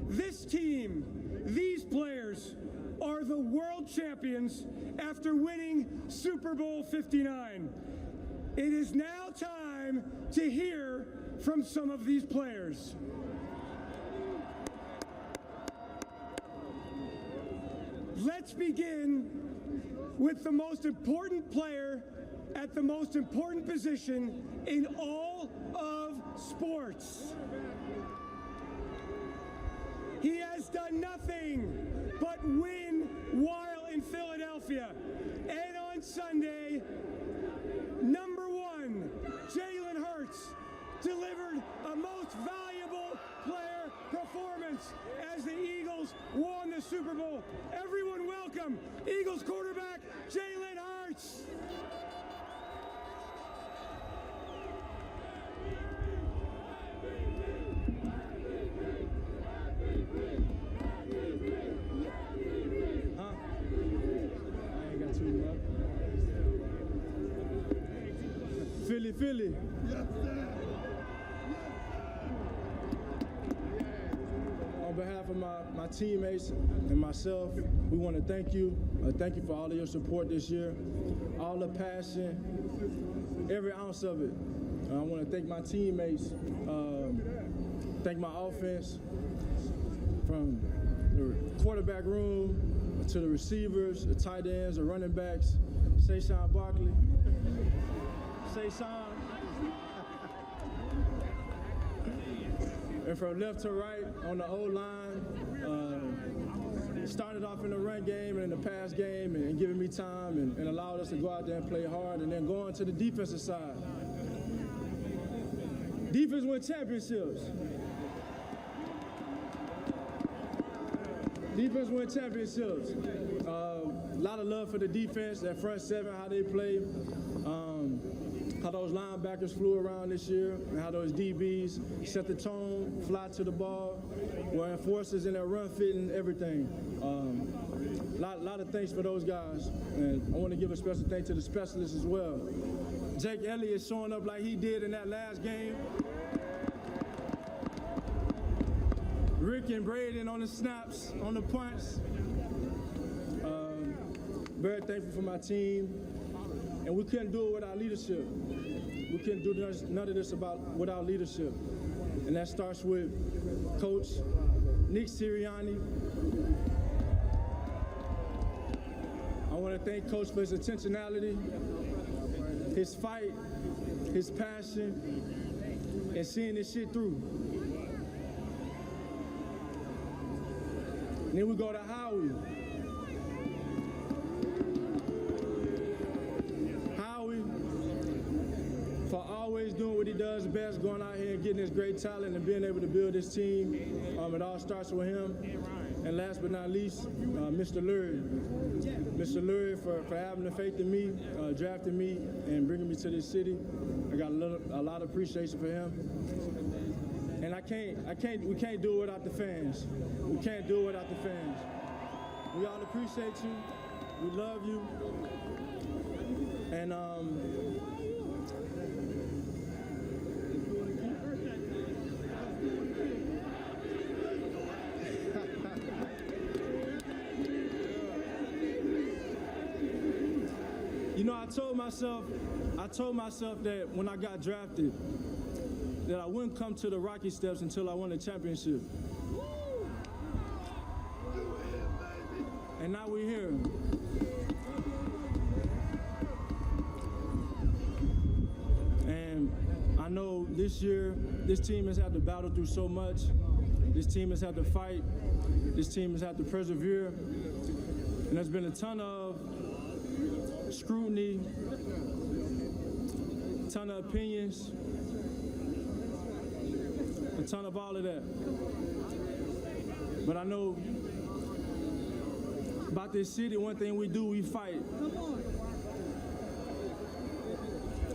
Speaker 5: This team, these players, are the world champions after winning Super Bowl 59. It is now time to hear from some of these players. Let's begin with the most important player at the most important position in all of sports. He has done nothing but win while in Philadelphia. And on Sunday, number 1, Jalen Hurts delivered a most valuable player performance as the Eagles won the Super Bowl. Everyone welcome Eagles quarterback Jalen Hurts.
Speaker 17: Philly.
Speaker 16: Yes, sir.
Speaker 17: On behalf of my teammates and myself, we want to thank you. Thank you for all of your support this year, all the passion, every ounce of it. I want to thank my teammates, thank my offense, from the quarterback room to the receivers, the tight ends, the running backs, Saquon Barkley. And from left to right on the O-line, started off in the run game and in the pass game and giving me time and allowed us to go out there and play hard, and then going to the defensive side. Defense win championships. Defense win championships. A lot of love for the defense, that front seven, how they play. How those linebackers flew around this year, and how those DBs set the tone, fly to the ball, were enforcers in their run fit and everything. Lot of thanks for those guys, and I want to give a special thanks to the specialists as well. Jake Elliott showing up like he did in that last game. Rick and Braden on the snaps, on the punts. Very thankful for my team. And we couldn't do it without leadership. We couldn't do none of this without leadership. And that starts with Coach Nick Sirianni. I want to thank Coach for his intentionality, his fight, his passion, and seeing this shit through. And then we go to Howie. For always doing what he does best, going out here and getting his great talent and being able to build this team. It all starts with him. And last but not least, Mr. Lurie. Mr. Lurie for having the faith in me, drafting me, and bringing me to this city. I got a lot of appreciation for him. And we can't do it without the fans. We can't do it without the fans. We all appreciate you. We love you. And you know, I told myself that when I got drafted, that I wouldn't come to the Rocky Steps until I won a championship. And now we're here. And I know this year, this team has had to battle through so much. This team has had to fight. This team has had to persevere. And there's been a ton of scrutiny, a ton of opinions, a ton of all of that. But I know about this city, one thing we do, we fight.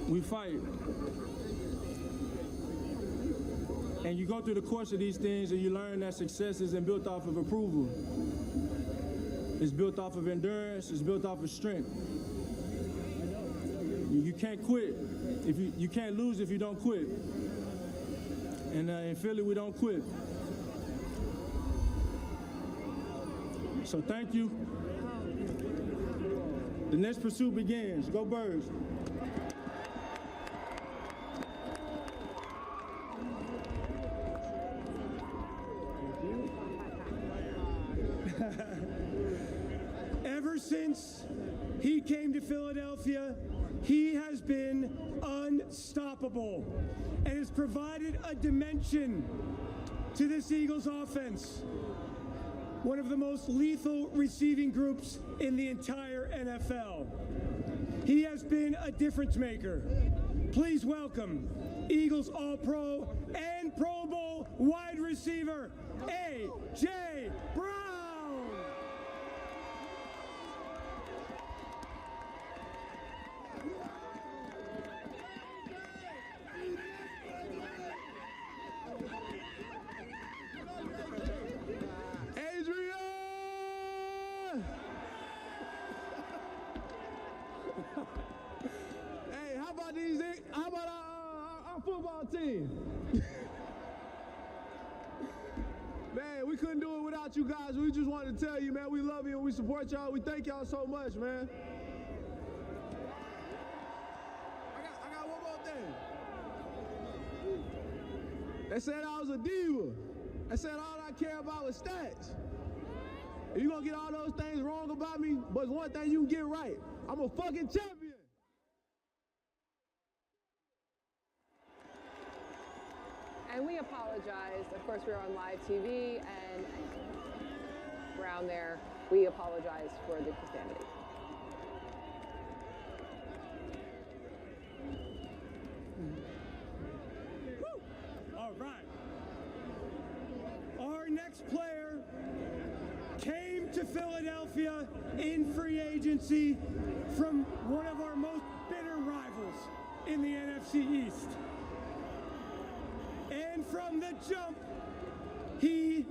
Speaker 17: We fight. And you go through the course of these things and you learn that success isn't built off of approval. It's built off of endurance, it's built off of strength. You can't quit. You can't lose if you don't quit. And in Philly, we don't quit. So thank you. The next pursuit begins. Go Birds.
Speaker 5: Ever since he came to Philadelphia, he has been unstoppable and has provided a dimension to this Eagles offense. One of the most lethal receiving groups in the entire NFL. He has been a difference maker. Please welcome Eagles All-Pro and Pro Bowl wide receiver, A.J. Brown.
Speaker 9: Hey, how about our football team? Man, we couldn't do it without you guys. We just wanted to tell you, man, we love you and we support y'all. We thank y'all so much, man. I got one more thing. They said I was a diva. They said all I care about was stats. If you're gonna get all those things wrong about me, but it's one thing you can get right. I'm a fucking champion.
Speaker 3: And we apologize. Of course, we're on live TV, and around there, we apologize for the profanity.
Speaker 5: All right. Our next player came to Philadelphia in free agency from one of our most bitter rivals in the NFC East. And from the jump, he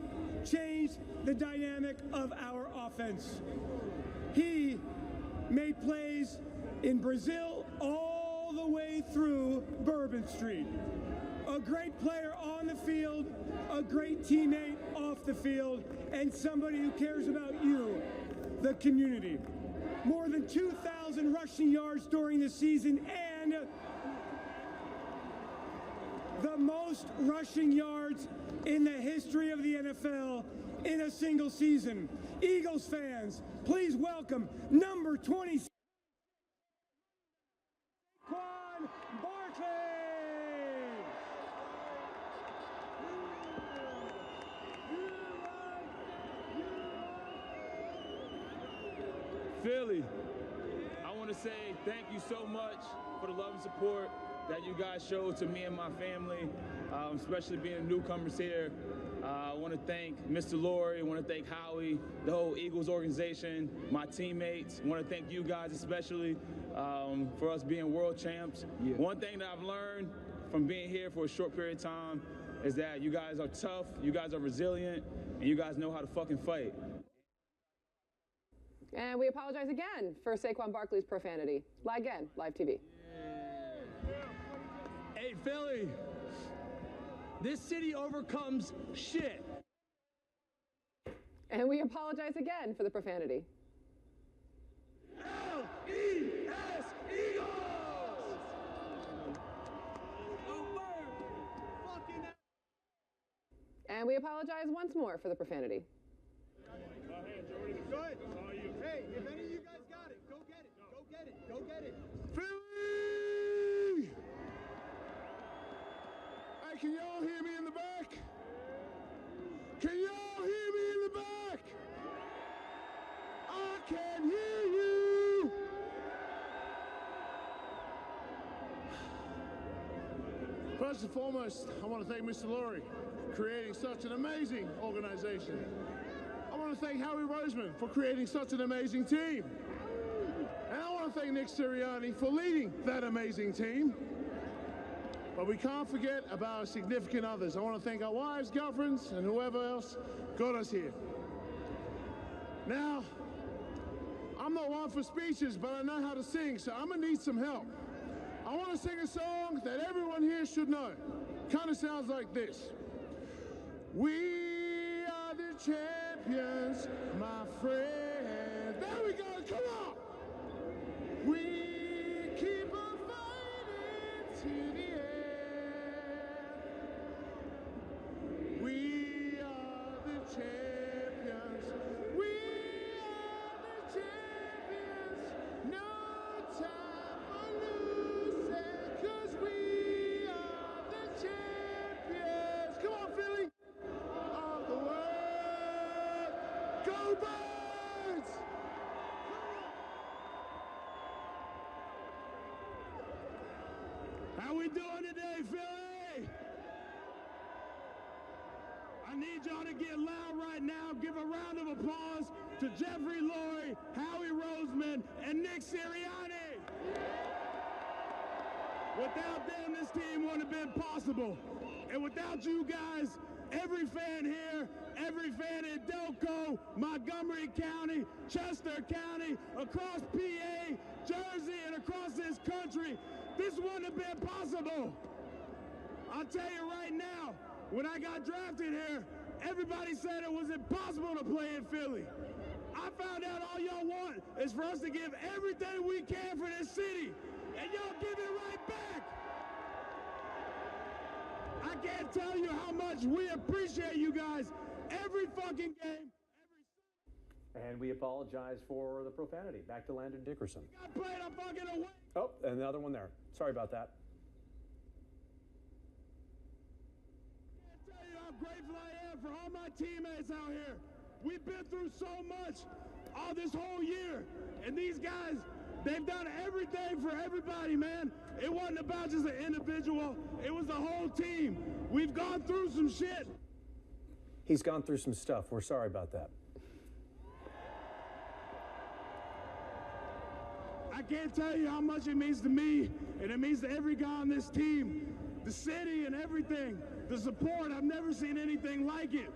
Speaker 5: changed the dynamic of our offense. He made plays in Brazil all the way through Bourbon Street. A great player on the field, a great teammate off the field, and somebody who cares about you, the community. More than 2,000 rushing yards during the season and the most rushing yards in the history of the NFL in a single season. Eagles fans, please welcome number 26, Saquon Barkley.
Speaker 11: Philly, I want to say thank you so much for the love and support that you guys showed to me and my family, especially being newcomers here. I want to thank Mr. Laurie, I want to thank Howie, the whole Eagles organization, my teammates. I want to thank you guys especially for us being world champs. Yeah. One thing that I've learned from being here for a short period of time is that you guys are tough, you guys are resilient, and you guys know how to fucking fight.
Speaker 3: And we apologize again for Saquon Barkley's profanity. Again, live TV.
Speaker 7: Hey, Philly, this city overcomes shit.
Speaker 3: And we apologize again for the profanity.
Speaker 7: L-E-S Eagles!
Speaker 3: And we apologize once more for the profanity.
Speaker 16: Good. Hey, if any of you guys got it, go get it. Go get it. Go get it.
Speaker 4: Philly! Hey, can y'all hear me in the back? Can y'all hear me in the back? I can hear you! First and foremost, I want to thank Mr. Laurie for creating such an amazing organization. I want to thank Howie Roseman for creating such an amazing team. And I want to thank Nick Sirianni for leading that amazing team. But we can't forget about our significant others. I want to thank our wives, girlfriends, and whoever else got us here. Now, I'm not one for speeches, but I know how to sing, so I'm going to need some help. I want to sing a song that everyone here should know.
Speaker 16: kind of sounds like this. We are the champions, my friends. There we go, come on. We keep on fighting to the end. We are the champions. We are the champions. No time for losing, 'cause we are the champions. Come on, Philly. Of the world. Go Birds!
Speaker 11: How we doing today, Philly? I need y'all to get loud right now. Give a round of applause to Jeffrey Lurie, Howie Roseman, and Nick Sirianni. Without them, this team wouldn't have been possible. And without you guys, every fan here, every fan in Delco, Montgomery County, Chester County, across PA, Jersey, and across this country, this wouldn't have been possible. I'll tell you right now, when I got drafted here, everybody said it was impossible to play in Philly. I found out all y'all want is for us to give everything we can for this city, and y'all give it right back. I can't tell you how much we appreciate you guys every fucking game.
Speaker 2: And we apologize for the profanity. Back to Landon Dickerson.
Speaker 11: I played a fucking away.
Speaker 2: Oh, another one there. Sorry about that.
Speaker 11: I can't tell you how grateful I am for all my teammates out here. We've been through so much all this whole year. And these guys, they've done everything for everybody, man. It wasn't about just an individual. It was the whole team. We've gone through some shit.
Speaker 2: He's gone through some stuff. We're sorry about that.
Speaker 11: I can't tell you how much it means to me, and it means to every guy on this team, the city and everything, the support. I've never seen anything like it.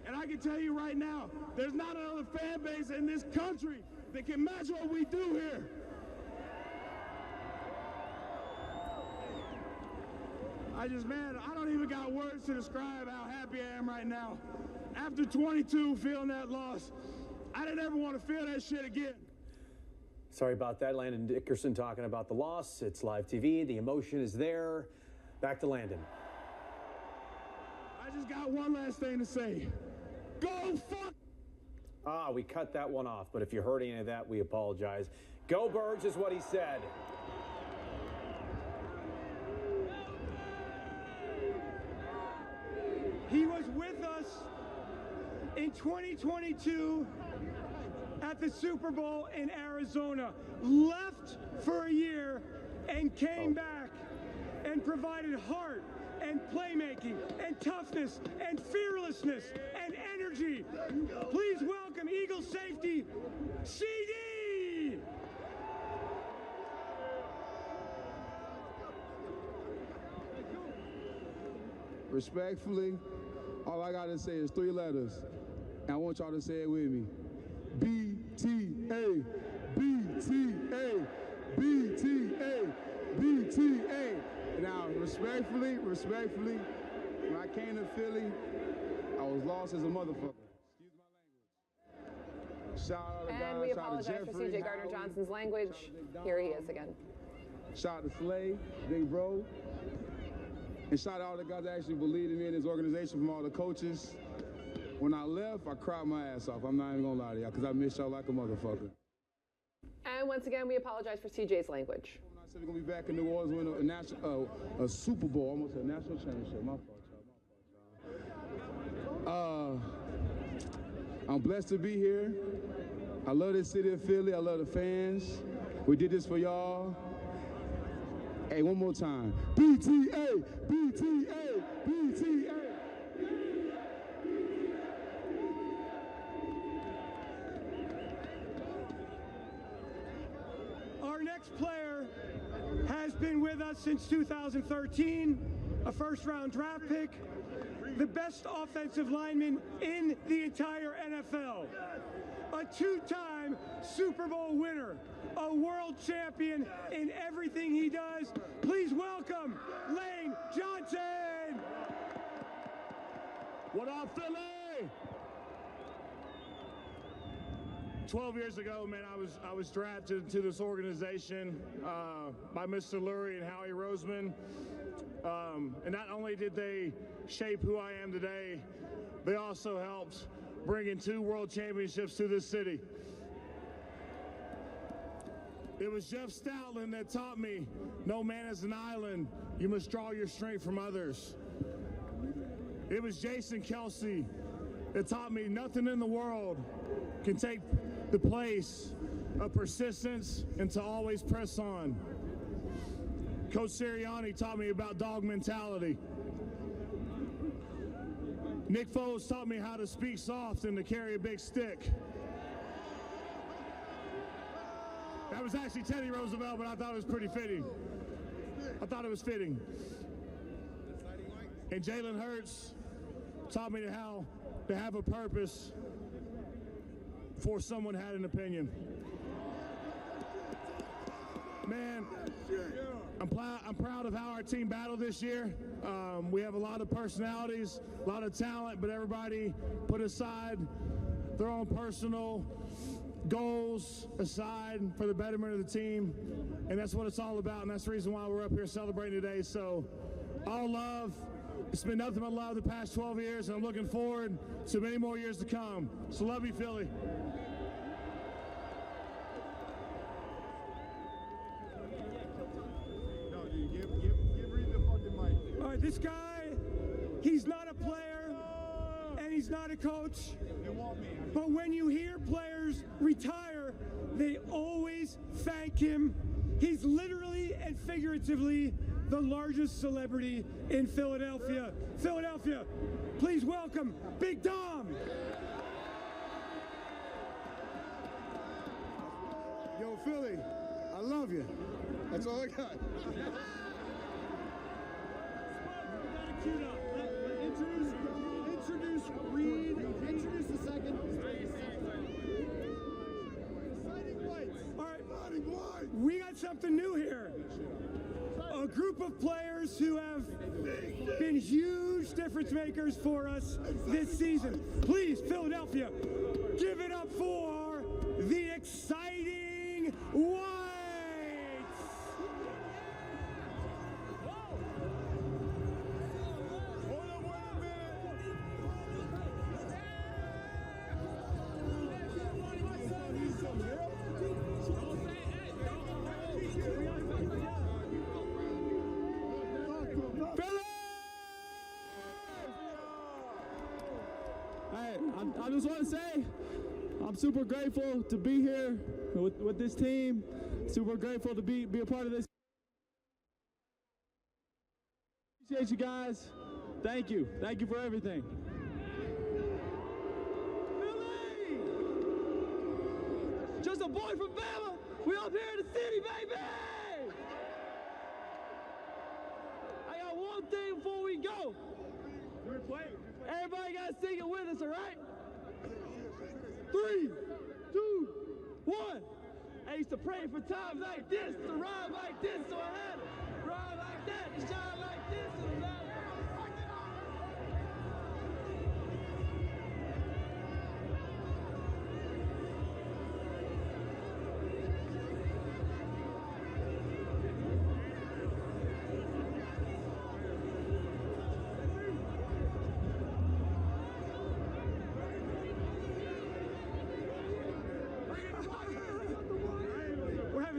Speaker 11: And I can tell you right now, there's not another fan base in this country that can match what we do here. Man, I don't even got words to describe how happy I am right now. After 22, feeling that loss, I didn't ever want to feel that shit again.
Speaker 2: Sorry about that. Landon Dickerson talking about the loss. It's live TV. The emotion is there. Back to Landon.
Speaker 11: I just got one last thing to say. Go fuck.
Speaker 2: We cut that one off, but if you heard any of that, we apologize. Go Birds is what he said.
Speaker 5: He was with us in 2022 at the Super Bowl in Arizona, left for a year and came back and provided heart and playmaking and toughness and fearlessness and energy. Please welcome Eagle safety, CD.
Speaker 6: Respectfully, all I gotta say is 3 letters. And I want y'all to say it with me. BTA, BTA, BTA, BTA. Now, respectfully, when I came to Philly, I was lost as a motherfucker. Shout out to
Speaker 3: and we apologize for CJ Gardner-Johnson's language. Here he is again.
Speaker 6: Shout out to Slay, big bro. And shout out to all the guys that actually believed in me and this organization, from all the coaches. When I left, I cried my ass off. I'm not even gonna lie to y'all, because I miss y'all like a motherfucker.
Speaker 3: And once again, we apologize for CJ's language.
Speaker 6: I said we're gonna be back in New Orleans winning a Super Bowl, almost a national championship. My fault, y'all. I'm blessed to be here. I love this city of Philly. I love the fans. We did this for y'all. Hey, one more time. BTA, BTA, BTA.
Speaker 5: Our next player has been with us since 2013, a first-round draft pick, the best offensive lineman in the entire NFL, a 2-time Super Bowl winner, a world champion in everything he does. Please welcome Lane Johnson.
Speaker 15: What up, Philly? 12 years ago, man, I was drafted to this organization by Mr. Lurie and Howie Roseman. And not only did they shape who I am today, they also helped bring in 2 world championships to this city. It was Jeff Stoutland that taught me, no man is an island, you must draw your strength from others. It was Jason Kelsey that taught me nothing in the world can take the place of persistence and to always press on. Coach Sirianni taught me about dog mentality. Nick Foles taught me how to speak soft and to carry a big stick. That was actually Teddy Roosevelt, but I thought it was pretty fitting. I thought it was fitting. And Jalen Hurts taught me how to have a purpose before someone had an opinion. Man, I'm proud of how our team battled this year. We have a lot of personalities, a lot of talent, but everybody put aside their own personal goals aside for the betterment of the team, and that's what it's all about, and that's the reason why we're up here celebrating today. So, all love. It's been nothing but love the past 12 years, and I'm looking forward to many more years to come. So love you, Philly.
Speaker 5: All right, this guy, he's not a player, and he's not a coach. But when you hear players retire, they always thank him. He's literally and figuratively the largest celebrity in Philadelphia. Philadelphia, please welcome Big Dom.
Speaker 18: Yo, Philly, I love you. That's all I got.
Speaker 5: Introduce Reed. Introduce the second. All right, we got something new here. A group of players who have been huge difference makers for us this season. Please, Philadelphia, give it up for the exciting Whites.
Speaker 7: I just want to say I'm super grateful to be here with this team. Super grateful to be a part of this. Appreciate you guys. Thank you. Thank you for everything. Philly! Just a boy from Bama. We up here in the city, baby! I got one thing before we go. Everybody got to sing it with us, all right? 3, 2, 1. I used to pray for times like this, to rhyme like this, so I had to rhyme like that, to shine like this, and that.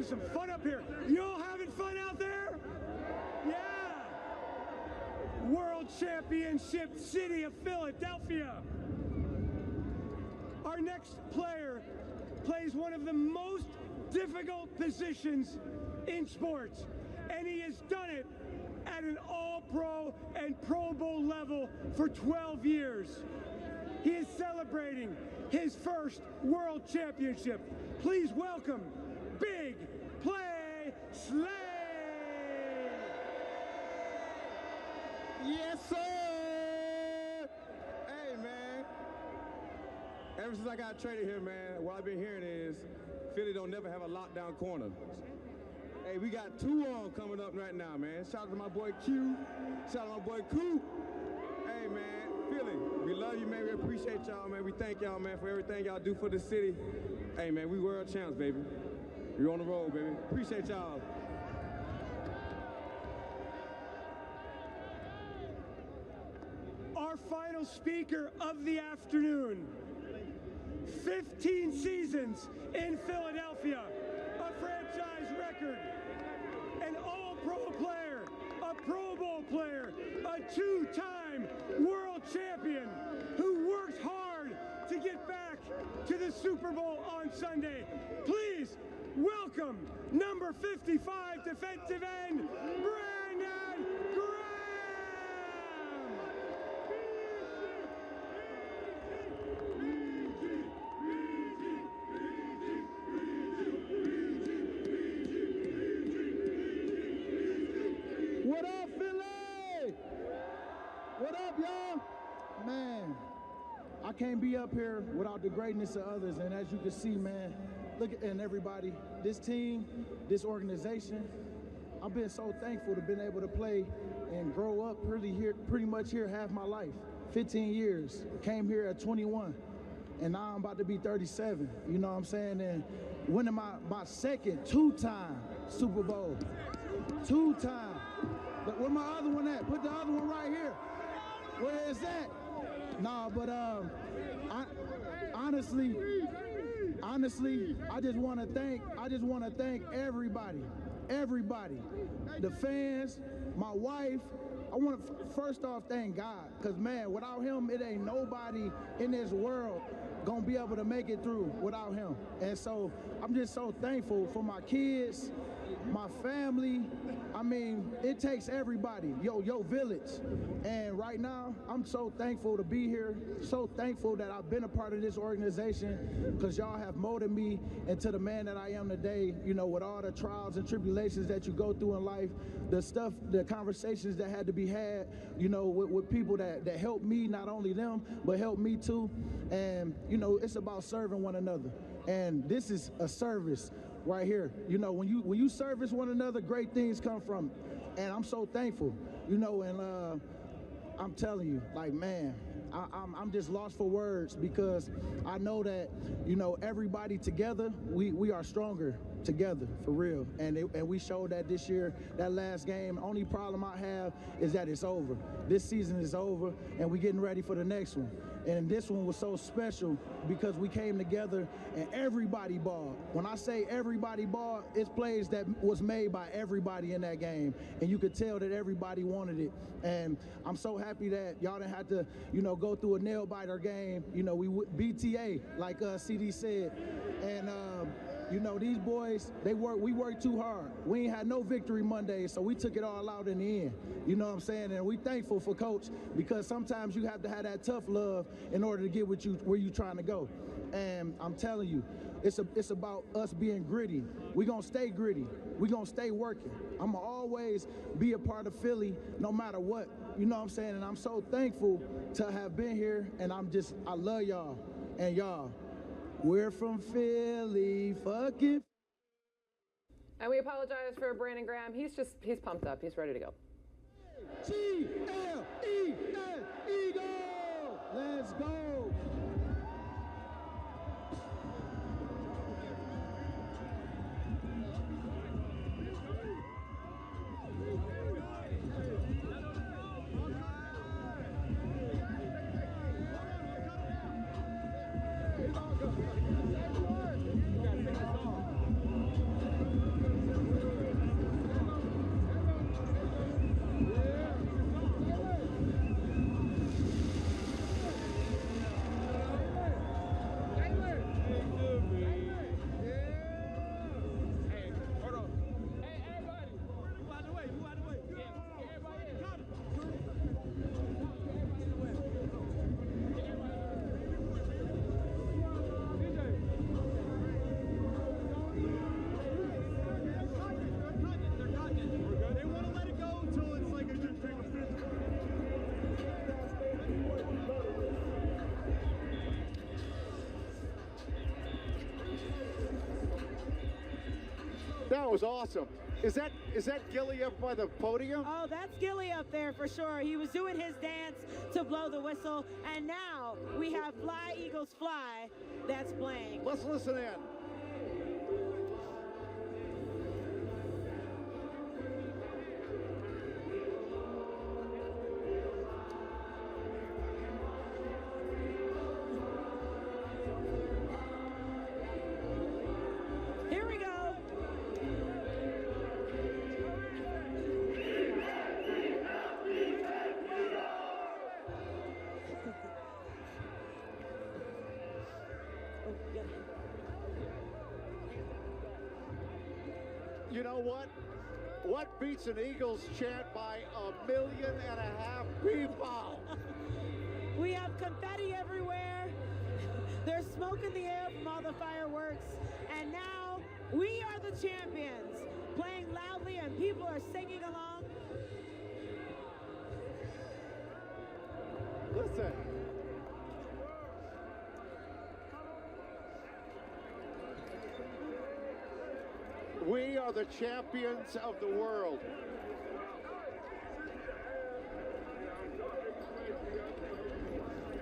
Speaker 5: Some fun up here. You all having fun out there? Yeah. World Championship City of Philadelphia. Our next player plays one of the most difficult positions in sports, and he has done it at an All-Pro and Pro Bowl level for 12 years. He is celebrating his first World Championship. Please welcome Big Play Slay!
Speaker 23: Yes, sir! Hey, man. Ever since I got traded here, man, what I've been hearing is Philly don't never have a lockdown corner. Hey, we got 2 on coming up right now, man. Shout out to my boy Q. Shout out to my boy Coop. Hey, man, Philly, we love you, man. We appreciate y'all, man. We thank y'all, man, for everything y'all do for the city. Hey, man, we world champs, baby. You're on the road, baby. Appreciate y'all.
Speaker 5: Our final speaker of the afternoon. 15 seasons in Philadelphia, a franchise record, an all-pro player, a Pro Bowl player, a two-time world champion who works hard to get back to the Super Bowl on Sunday. Please welcome number 55 defensive end, Brandon Graham.
Speaker 10: What up, Philly? What up, y'all? Man, I can't be up here without the greatness of others. And as you can see, man, look at everybody, this team, this organization. I've been so thankful to been able to play and grow up pretty much here half my life. 15 years, came here at 21. And now I'm about to be 37, you know what I'm saying? And winning my second two-time Super Bowl. Two-time. Look, where my other one at? Put the other one right here. Where is that? Nah, but honestly, I just want to thank everybody. The fans, my wife. I want to first off thank God, because man, without him, it ain't nobody in this world gonna be able to make it through without him. And so I'm just so thankful for my kids, my family. I mean, it takes everybody, yo village. And right now, I'm so thankful to be here, so thankful that I've been a part of this organization, because y'all have molded me into the man that I am today, you know, with all the trials and tribulations that you go through in life, the conversations that had to be had, you know, with people that helped me, not only them, but helped me too. And, you know, it's about serving one another. And this is a service right here. You know, when you service one another, great things come from it. And I'm so thankful, you know, and I'm telling you, like, man, I'm just lost for words, because I know that, you know, everybody together, we are stronger together, for real. And we showed that this year, that last game. Only problem I have is that it's over. This season is over, and we're getting ready for the next one. And this one was so special because we came together and everybody balled. When I say everybody balled, it's plays that was made by everybody in that game. And you could tell that everybody wanted it. And I'm so happy that y'all didn't have to, you know, go through a nail-biter game. You know, we BTA, like CD said. And, you know, these boys, we worked too hard. We ain't had no victory Monday, so we took it all out in the end. You know what I'm saying? And we thankful for Coach, because sometimes you have to have that tough love in order to get where you trying to go. And I'm telling you, it's about us being gritty. We're going to stay gritty. We're going to stay working. I'm going to always be a part of Philly no matter what. You know what I'm saying? And I'm so thankful to have been here, and I love y'all. And y'all, we're from Philly, fucking.
Speaker 3: And we apologize for Brandon Graham. He's pumped up. He's ready to go.
Speaker 10: G-L-E-S, Eagle! Let's go!
Speaker 4: That was awesome. Is that Gilly up by the podium?
Speaker 1: Oh, that's Gilly up there for sure. He was doing his dance to blow the whistle, and now we have Fly Eagles Fly that's playing.
Speaker 4: Let's listen in.
Speaker 1: Here we go.
Speaker 4: You know what? What beats an Eagles chant by 1.5 million people?
Speaker 1: We have confetti everywhere. There's smoke in the air from all the fireworks. And now we are the champions, playing loudly and people are singing along.
Speaker 4: Listen. We are the champions of the world.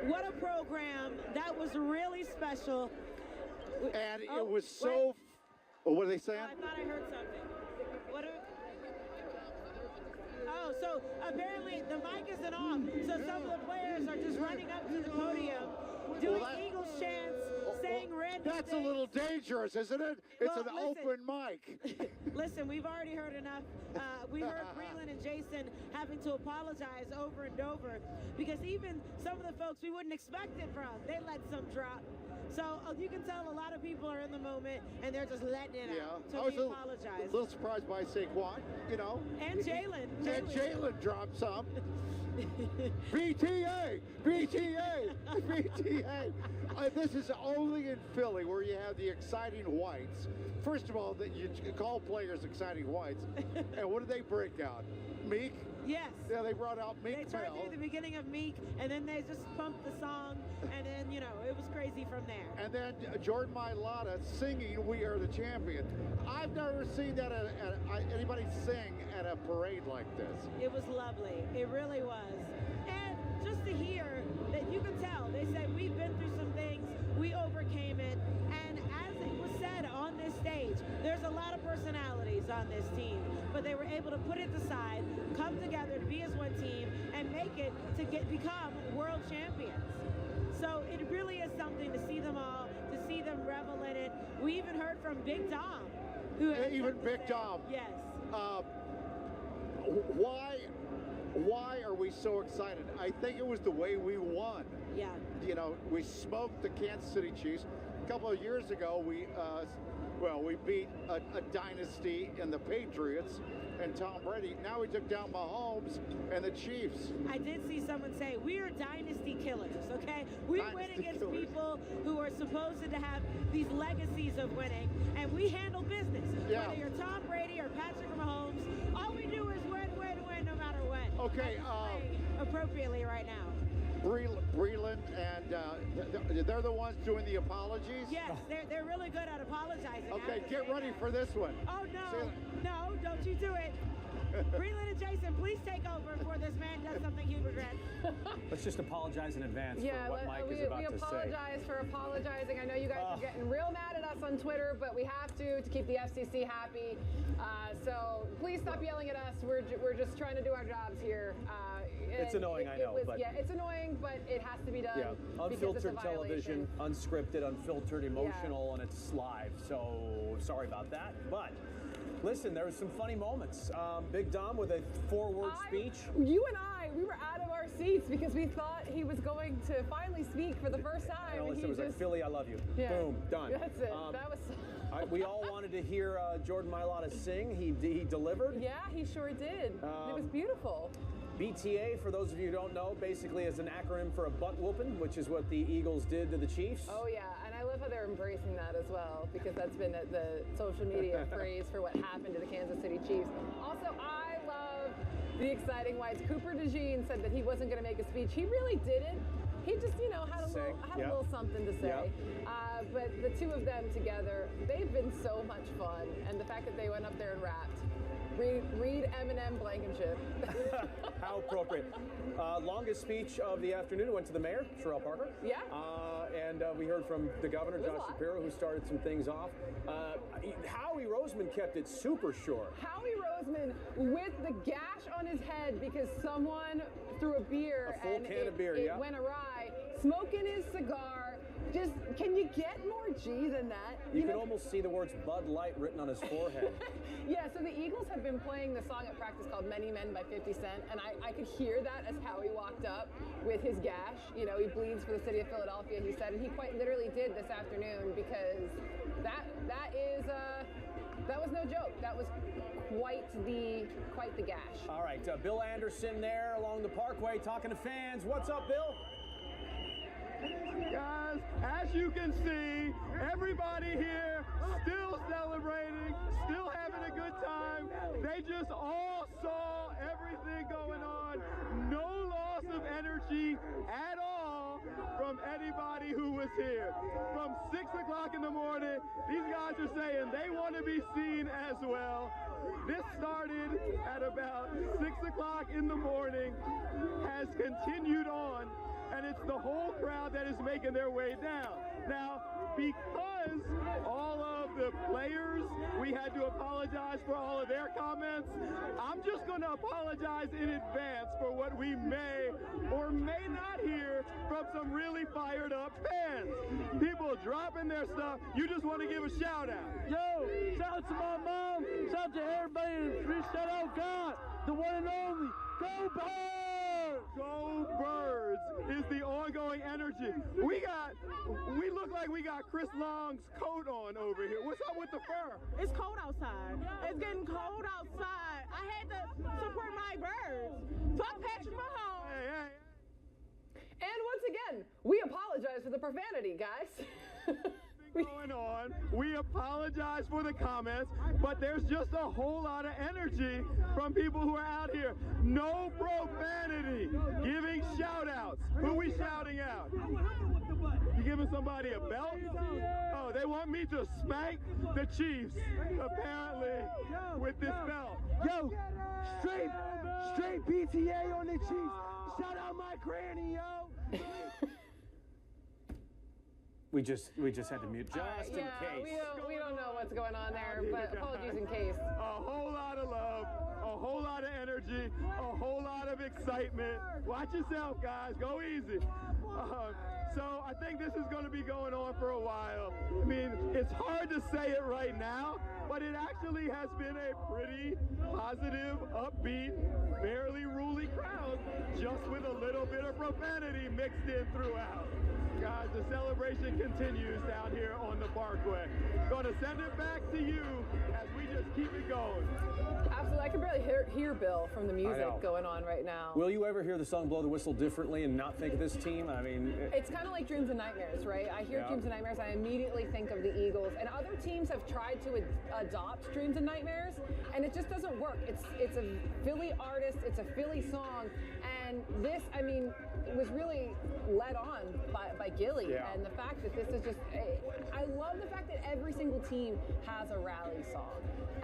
Speaker 1: What a program. That was really special.
Speaker 4: And it was so... Oh, what are they saying?
Speaker 1: I thought I heard something. Oh, so apparently the mic isn't off. So some of the players are just running up to the podium, doing Eagles chants, saying random
Speaker 4: That's
Speaker 1: things.
Speaker 4: a little dangerous, isn't it? It's
Speaker 1: Well,
Speaker 4: an
Speaker 1: listen.
Speaker 4: open mic.
Speaker 1: Listen, we've already heard enough. We heard Breland and Jason having to apologize over and over because even some of the folks we wouldn't expect it from, they let some drop. So you can tell a lot of people are in the moment and they're just letting it out. So
Speaker 4: I was
Speaker 1: we
Speaker 4: a
Speaker 1: apologize.
Speaker 4: little surprised by Saquon, you know.
Speaker 1: And Jalen.
Speaker 4: And Jalen dropped some. BTA! BTA! BTA! This is only in Philly where you have the exciting whites. First of all, that you call players exciting whites. And what did they break out? Meek?
Speaker 1: Yes.
Speaker 4: Yeah, they brought out Meek
Speaker 1: They tried
Speaker 4: Mill.
Speaker 1: to do the beginning of Meek, and then they just pumped the song, and then, you know, it was crazy from there.
Speaker 4: And then Jordan Mailata singing "We Are the Champion." I've never seen that anybody sing at a parade like this.
Speaker 1: It was lovely. It really was. And just to hear that you can tell, they said, we've been through some things, we overcame it, and as it was said on this stage, there's a lot of personalities on this team, but they were able to put it aside, come together to be as one team, and make it to become world champions. So it really is something to see them all, to see them revel in it. We even heard from Big Dom.
Speaker 4: Even Big Dom.
Speaker 1: Yes.
Speaker 4: Why are we so excited? I think it was the way we won.
Speaker 1: Yeah.
Speaker 4: You know, we smoked the Kansas City Chiefs. A couple of years ago, we beat a dynasty in the Patriots and Tom Brady. Now we took down Mahomes and the Chiefs.
Speaker 1: I did see someone say, we are dynasty killers, okay? We win against people who are supposed to have these legacies of winning, and we handle business.
Speaker 4: Yeah.
Speaker 1: Whether you're Tom Brady or Patrick Mahomes, all we do is win, win, win, no matter what.
Speaker 4: Okay.
Speaker 1: Appropriately right now.
Speaker 4: Breland and they're the ones doing the apologies?
Speaker 1: Yes, they're really good at apologizing.
Speaker 4: Okay, get ready for this one.
Speaker 1: Oh, no, don't you do it. Breland and Jason, please take over before this man does something he regrets.
Speaker 2: Let's just apologize in advance for what Mike is about to say.
Speaker 3: We apologize for apologizing. I know you guys are getting real mad at us on Twitter, but we have to keep the FCC happy. So please stop yelling at us. We're just trying to do our jobs here.
Speaker 2: It's annoying, I know. But
Speaker 3: yeah, it's annoying, but it has to be done.
Speaker 2: Yeah,
Speaker 3: because it's a
Speaker 2: unfiltered television, unscripted, unfiltered, emotional, and it's live. So sorry about that. But listen, there were some funny moments. Big Dom with a four-word speech.
Speaker 3: You and we were out of our seats because we thought he was going to finally speak for the first time.
Speaker 2: And all it was like, Philly, I love you.
Speaker 3: Yeah.
Speaker 2: Boom, done.
Speaker 3: That's it. That was.
Speaker 2: We all wanted to hear Jordan Mailata sing. He delivered.
Speaker 3: Yeah, he sure did. It was beautiful.
Speaker 2: BTA, for those of you who don't know, basically is an acronym for a butt whooping, which is what the Eagles did to the Chiefs.
Speaker 3: Oh yeah, and I love how they're embracing that as well, because that's been the social media phrase for what happened to the Kansas City Chiefs. Also, I love the exciting whites. Cooper DeJean said that he wasn't going to make a speech. He really didn't. He just, you know, had a little something to say. But the two of them together, they've been so much fun. And the fact that they went up there and rapped. Read Eminem Blankenship.
Speaker 2: How appropriate. Longest speech of the afternoon went to the mayor, Sherelle Parker.
Speaker 3: Yeah.
Speaker 2: And we heard from the governor, Josh Shapiro, who started some things off. Howie Roseman kept it super short.
Speaker 3: Howie Roseman with the gash on his head because someone threw a beer
Speaker 2: and it
Speaker 3: went awry, smoking his cigar. Just, can you get more G than that?
Speaker 2: You can almost see the words Bud Light written on his forehead.
Speaker 3: Yeah, so the Eagles have been playing the song at practice called Many Men by 50 Cent, and I could hear that as Howie walked up with his gash. You know, he bleeds for the city of Philadelphia, he said, and he quite literally did this afternoon because that was no joke. That was quite the gash.
Speaker 2: All right, Bill Anderson there along the Parkway talking to fans. What's up, Bill?
Speaker 13: Guys, as you can see, everybody here still celebrating, still having a good time. They just all saw everything going on. No loss of energy at all from anybody who was here. From 6 o'clock in the morning, these guys are saying they want to be seen as well. This started at about 6 o'clock in the morning, has continued on, and it's the whole crowd that is making their way down. Now, because all of the players, we had to apologize for all of their comments, I'm just going to apologize in advance for what we may or may not hear from some really fired up fans. People dropping their stuff. You just want to give a shout out.
Speaker 7: Yo, shout out to my mom, shout out to everybody in the street, shout out God, the one and only. Go Birds!
Speaker 13: Go Birds is the ongoing energy. We look like we got Chris Long's coat on over here. What's up with the fur?
Speaker 19: It's cold outside. It's getting cold outside. I had to support my Birds. Fuck Patrick Mahomes.
Speaker 13: Hey.
Speaker 3: And once again, we apologize for the profanity, guys.
Speaker 13: Going on. We apologize for the comments, but there's just a whole lot of energy from people who are out here. No profanity. Giving shout outs. Who we shouting out? You giving somebody a belt? Oh, they want me to spank the Chiefs, apparently, with this belt.
Speaker 7: Yo, straight BTA on the Chiefs. Shout out my granny, yo.
Speaker 2: We just had to mute just in case.
Speaker 3: We don't know what's going on there, but apologies in case.
Speaker 13: A whole lot of love, a whole lot of energy, a whole lot of excitement. Watch yourself, guys. Go easy. So I think this is going to be going on for a while. I mean, it's hard to say it right now, but it actually has been a pretty positive, upbeat, fairly ruly crowd, just with a little bit of profanity mixed in throughout. Guys, the celebration continues down here on the Parkway. Going to send it back to you as we just keep it going.
Speaker 3: Absolutely. I can barely hear Bill from the music going on right now.
Speaker 2: Will you ever hear the song Blow the Whistle differently and not think of this team? I mean...
Speaker 3: It's kind of like Dreams and Nightmares, right? I hear Dreams and Nightmares, I immediately think of the Eagles. And other teams have tried to adopt Dreams and Nightmares, and it just doesn't work. It's a Philly artist, it's a Philly song, and this, I mean, it was really led on by Gilly, and the fact that this is just, I love the fact that every single team has a rally song,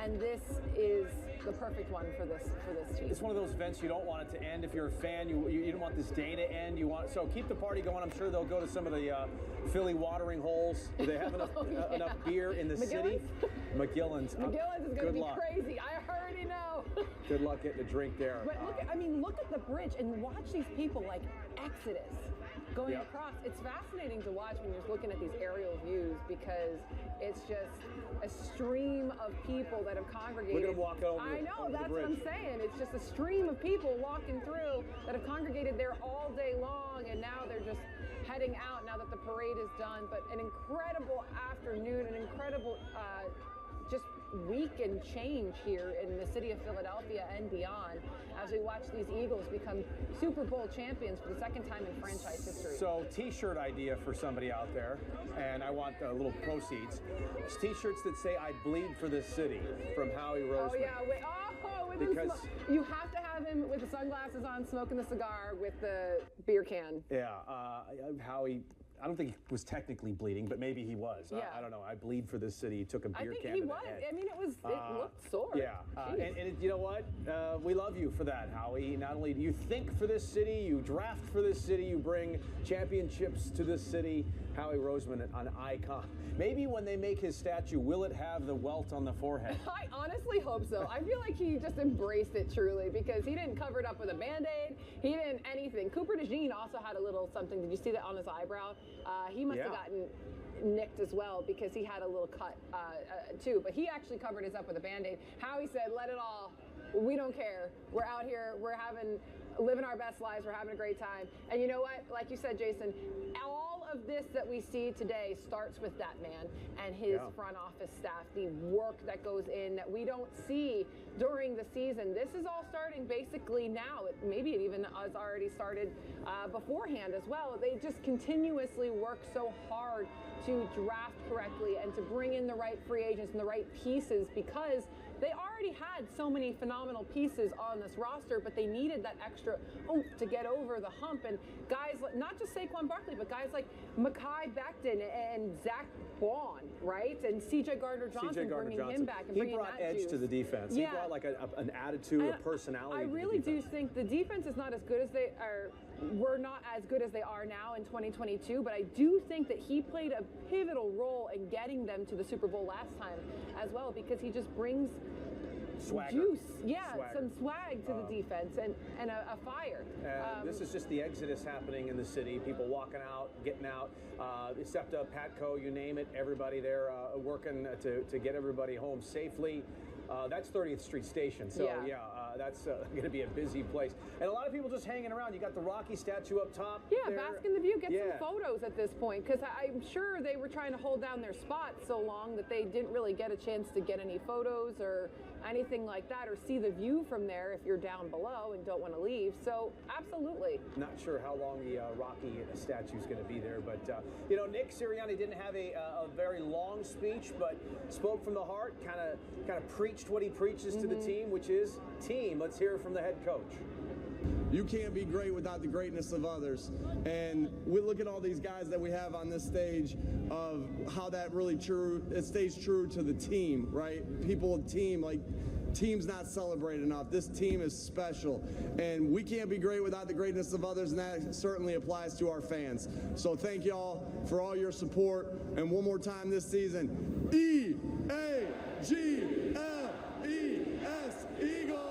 Speaker 3: and this is the perfect one for this team.
Speaker 2: It's one of those events you don't want it to end. If you're a fan, you don't want this day to end. So keep the party going. I'm sure they'll go to some of the Philly watering holes. Do they have enough beer in the city? McGillen's.
Speaker 3: McGillen's is going to be crazy. I already know.
Speaker 2: Good luck getting a drink there.
Speaker 3: But look at the bridge and watch these people like Exodus going across. It's fascinating to watch when you're looking at these aerial views because it's just a stream of people that have congregated.
Speaker 2: Look at them walk over.
Speaker 3: I know, that's what I'm saying. It's just a stream of people walking through that have congregated there all day long, and now they're just heading out now that the parade is done. But an incredible afternoon, an incredible just week and change here in the city of Philadelphia and beyond as we watch these Eagles become Super Bowl champions for the second time in franchise history.
Speaker 2: So t-shirt idea for somebody out there, and I want a little proceeds. T-shirts that say I bleed for this city from Howie Roseman.
Speaker 3: Oh yeah, with Because you have to have him with the sunglasses on, smoking the cigar with the beer can.
Speaker 2: Yeah, Howie. I don't think he was technically bleeding, but maybe he was.
Speaker 3: Yeah.
Speaker 2: I don't know. I bleed for this city. He took a beer can to the head.
Speaker 3: I mean, it looked sore.
Speaker 2: Yeah, and you know what? We love you for that, Howie. Not only do you think for this city, you draft for this city, you bring championships to this city. Howie Roseman, an icon. Maybe when they make his statue, will it have the welt on the forehead?
Speaker 3: I honestly hope so. I feel like he just embraced it truly because he didn't cover it up with a Band-Aid. He didn't anything. Cooper DeJean also had a little something. Did you see that on his eyebrow? He must have gotten nicked as well because he had a little cut too. But he actually covered his up with a Band-Aid. Howie said, let it all. We don't care. We're out here. We're living our best lives. We're having a great time. And you know what? Like you said, Jason, all of this that we see today starts with that man and his front office staff, the work that goes in that we don't see during the season. This is all starting basically now. Maybe it even has already started beforehand as well. They just continuously work so hard to draft correctly and to bring in the right free agents and the right pieces because they already had so many phenomenal pieces on this roster, but they needed that extra oomph to get over the hump. And guys, not just Saquon Barkley, but guys like Mekhi Becton and Zach Bond, right? And C.J. Gardner-Johnson, bringing him back and bringing that juice.
Speaker 2: He brought edge to the defense.
Speaker 3: Yeah.
Speaker 2: He brought like an attitude, a personality.
Speaker 3: I really do think the defense is not as good as they are. We're not as good as they are now in 2022, but I do think that he played a pivotal role in getting them to the Super Bowl last time as well because he just brings juice, some swag to the defense and a fire.
Speaker 2: This is just the exodus happening in the city. People walking out, getting out. SEPTA, Patco, you name it. Everybody there working to get everybody home safely. That's 30th Street Station, so that's going to be a busy place. And a lot of people just hanging around. You got the Rocky statue up top.
Speaker 3: Yeah, bask in the view, get some photos at this point, because I'm sure they were trying to hold down their spot so long that they didn't really get a chance to get any photos or anything like that, or see the view from there if you're down below and don't want to leave. So absolutely.
Speaker 2: Not sure how long the Rocky statue is going to be there, but you know, Nick Sirianni didn't have a very long speech, but spoke from the heart, kind of preached what he preaches to the team, which is team. Let's hear from the head coach.
Speaker 9: You can't be great without the greatness of others. And we look at all these guys that we have on this stage of how that really it stays true to the team, right? People, team, like team's not celebrated enough. This team is special. And we can't be great without the greatness of others, and that certainly applies to our fans. So thank y'all for all your support. And one more time this season, EAGLES, Eagles!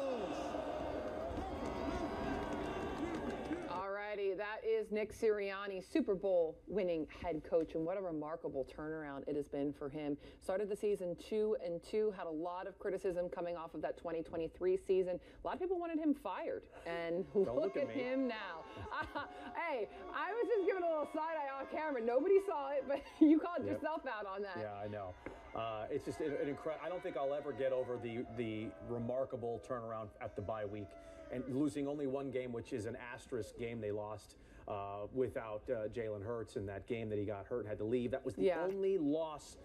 Speaker 3: That is Nick Sirianni, Super Bowl winning head coach, and what a remarkable turnaround it has been for him. Started the season 2-2, had a lot of criticism coming off of that 2023 season. A lot of people wanted him fired, and look at him now. Hey, I was just giving a little side eye off camera. Nobody saw it, but you called yourself out on that.
Speaker 2: Yeah, I know. It's just an incredible. I don't think I'll ever get over the remarkable turnaround at the bye week and losing only one game, which is an asterisk game they lost without Jalen Hurts, in that game that he got hurt, had to leave. That was the only loss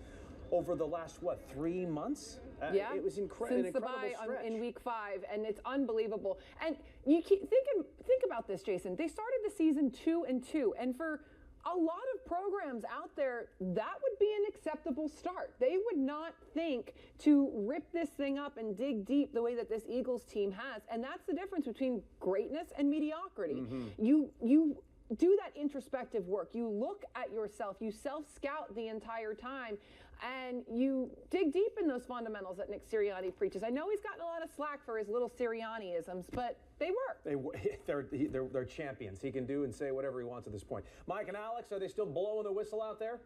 Speaker 2: over the last, 3 months? It was incredible.
Speaker 3: Since the bye in week 5, and it's unbelievable. And you keep think about this, Jason. They started the season 2-2, and for a lot of programs out there, that would be an acceptable start. They would not think to rip this thing up and dig deep the way that this Eagles team has. And that's the difference between greatness and mediocrity. You do that introspective work. You look at yourself. You self-scout the entire time. And you dig deep in those fundamentals that Nick Sirianni preaches. I know he's gotten a lot of slack for his little Sirianni-isms, but they work.
Speaker 2: They're champions. He can do and say whatever he wants at this point. Mike and Alex, are they still blowing the whistle out there?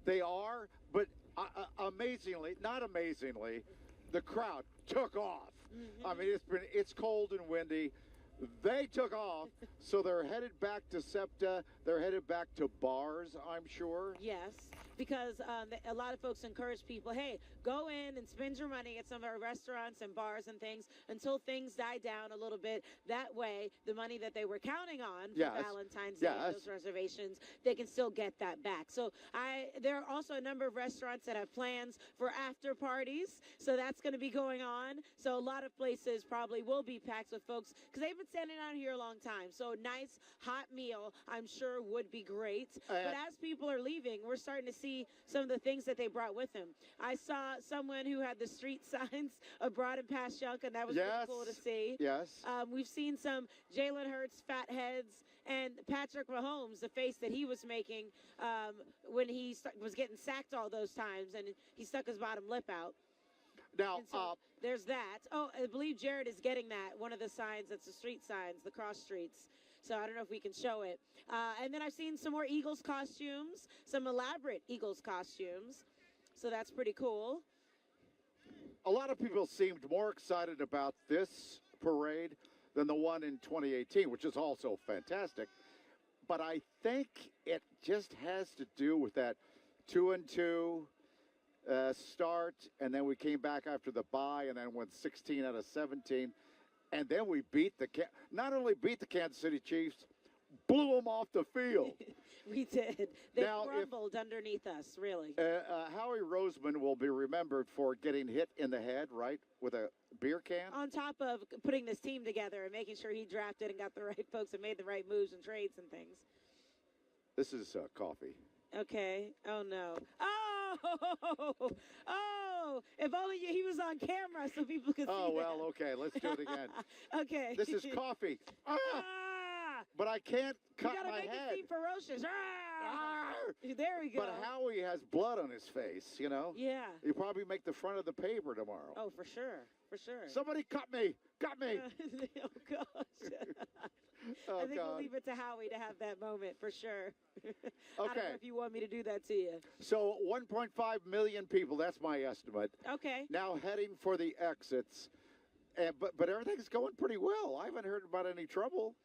Speaker 4: They are, but not amazingly, the crowd took off. I mean, it's cold and windy. They took off, so they're headed back to SEPTA. They're headed back to bars, I'm sure.
Speaker 1: Yes, because a lot of folks encourage people, hey, go in and spend your money at some of our restaurants and bars and things until things die down a little bit. That way, the money that they were counting on for Valentine's Day, those reservations, they can still get that back. So there are also a number of restaurants that have plans for after parties, so that's going to be going on. So a lot of places probably will be packed with folks because they've been standing out here a long time. So a nice hot meal, I'm sure, would be great. But as people are leaving, we're starting to see some of the things that they brought with them. I saw someone who had the street signs abroad and past Yonk, and that was really cool to see.
Speaker 4: Yes.
Speaker 1: We've seen some Jalen Hurts fat heads and Patrick Mahomes, the face that he was making when he was getting sacked all those times, and he stuck his bottom lip out.
Speaker 4: Now,
Speaker 1: so there's that. Oh, I believe Jared is getting that, one of the signs. That's the street signs, the cross streets. So I don't know if we can show it. And then I've seen some more Eagles costumes, some elaborate Eagles costumes. So that's pretty cool.
Speaker 4: A lot of people seemed more excited about this parade than the one in 2018, which is also fantastic. But I think it just has to do with that 2-2 start, and then we came back after the bye and then went 16 out of 17. And then we beat not only beat the Kansas City Chiefs, blew them off the field.
Speaker 1: We did. They crumbled underneath us, really.
Speaker 4: Howie Roseman will be remembered for getting hit in the head, right, with a beer can?
Speaker 1: On top of putting this team together and making sure he drafted and got the right folks and made the right moves and trades and things.
Speaker 4: This is coffee.
Speaker 1: Okay. Oh, no. Oh, if only he was on camera so people could see
Speaker 4: Oh, well,
Speaker 1: that.
Speaker 4: okay, let's do it again.
Speaker 1: Okay.
Speaker 4: This is coffee. But I can't cut my head.
Speaker 1: You gotta make it seem ferocious. There we go.
Speaker 4: But Howie has blood on his face, you know?
Speaker 1: Yeah.
Speaker 4: You probably make the front of the paper tomorrow.
Speaker 1: Oh, for sure. For sure.
Speaker 4: Somebody cut me. Cut me.
Speaker 1: Oh, gosh. I think we'll leave it to Howie to have that moment for sure. I don't know if you want me to do that to you.
Speaker 4: So 1.5 million people, that's my estimate.
Speaker 1: Okay.
Speaker 4: Now heading for the exits. But everything's going pretty well. I haven't heard about any trouble.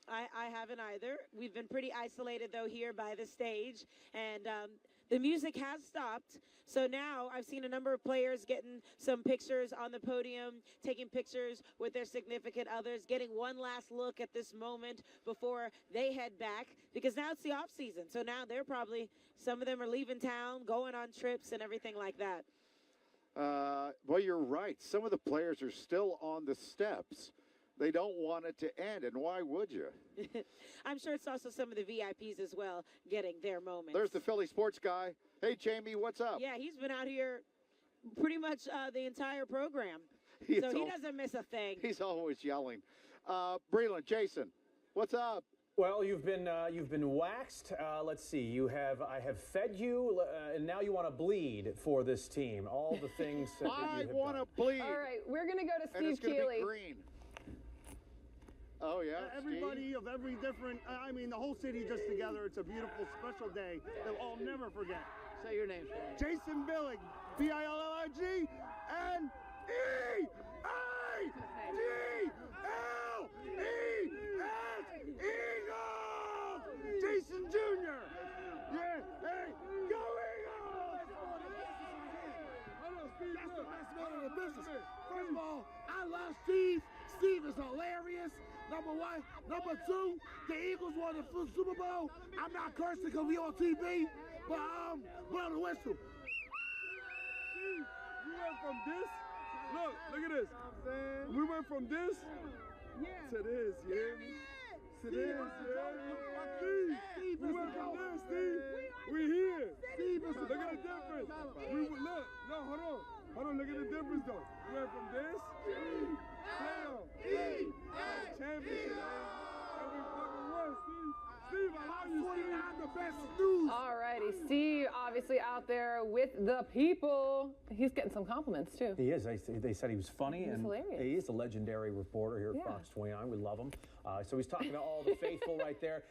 Speaker 1: I haven't either. We've been pretty isolated, though, here by the stage. And the music has stopped. So now I've seen a number of players getting some pictures on the podium, taking pictures with their significant others, getting one last look at this moment before they head back. Because now it's the off season. So now they're probably, some of them are leaving town, going on trips and everything like that.
Speaker 4: Well, you're right. Some of the players are still on the steps. They don't want it to end, and why would you?
Speaker 1: I'm sure it's also some of the VIPs as well getting their moments.
Speaker 4: There's the Philly sports guy. Hey, Jamie, what's up?
Speaker 1: Yeah, he's been out here pretty much the entire program. He doesn't miss a thing.
Speaker 4: He's always yelling. Breland, Jason, what's up?
Speaker 2: Well, you've been waxed. Let's see. I have fed you, and now you want to bleed for this team. All the things that
Speaker 4: I want to bleed.
Speaker 3: All right, we're going to go to Steve
Speaker 4: and it's gonna
Speaker 3: Keeley.
Speaker 4: Be green. Oh, yeah.
Speaker 12: Everybody of every different, I mean, the whole city just together. It's a beautiful, special day that I'll never forget.
Speaker 20: Say your name.
Speaker 12: Jason Billig, B-I-L-L-I-G, and E-A-G-L-E-S, Eagles! Jason Jr. Yeah, hey, go Eagles! That's the best man in the business. First of all, I love Steve. Steve is hilarious. Number one. Number two, the Eagles won the Super Bowl. I'm not cursing because we on TV, but blow the whistle.
Speaker 11: Steve, we went from this. Look at this. We went from this to this, you hear me? To this, yeah. Steve, we went from this, Steve. We here. Look at the difference. Hold on, look at the difference though. We went from this, playoff, championship, and we fucking won, Steve. Steve, I love you, Steve.
Speaker 12: I'm the best news.
Speaker 3: All righty, Steve, obviously out there with the people. He's getting some compliments too.
Speaker 2: He is. They said he was funny.
Speaker 3: He's hilarious.
Speaker 2: He is a legendary reporter here at Fox 29. We love him. So he's talking to all the faithful right there.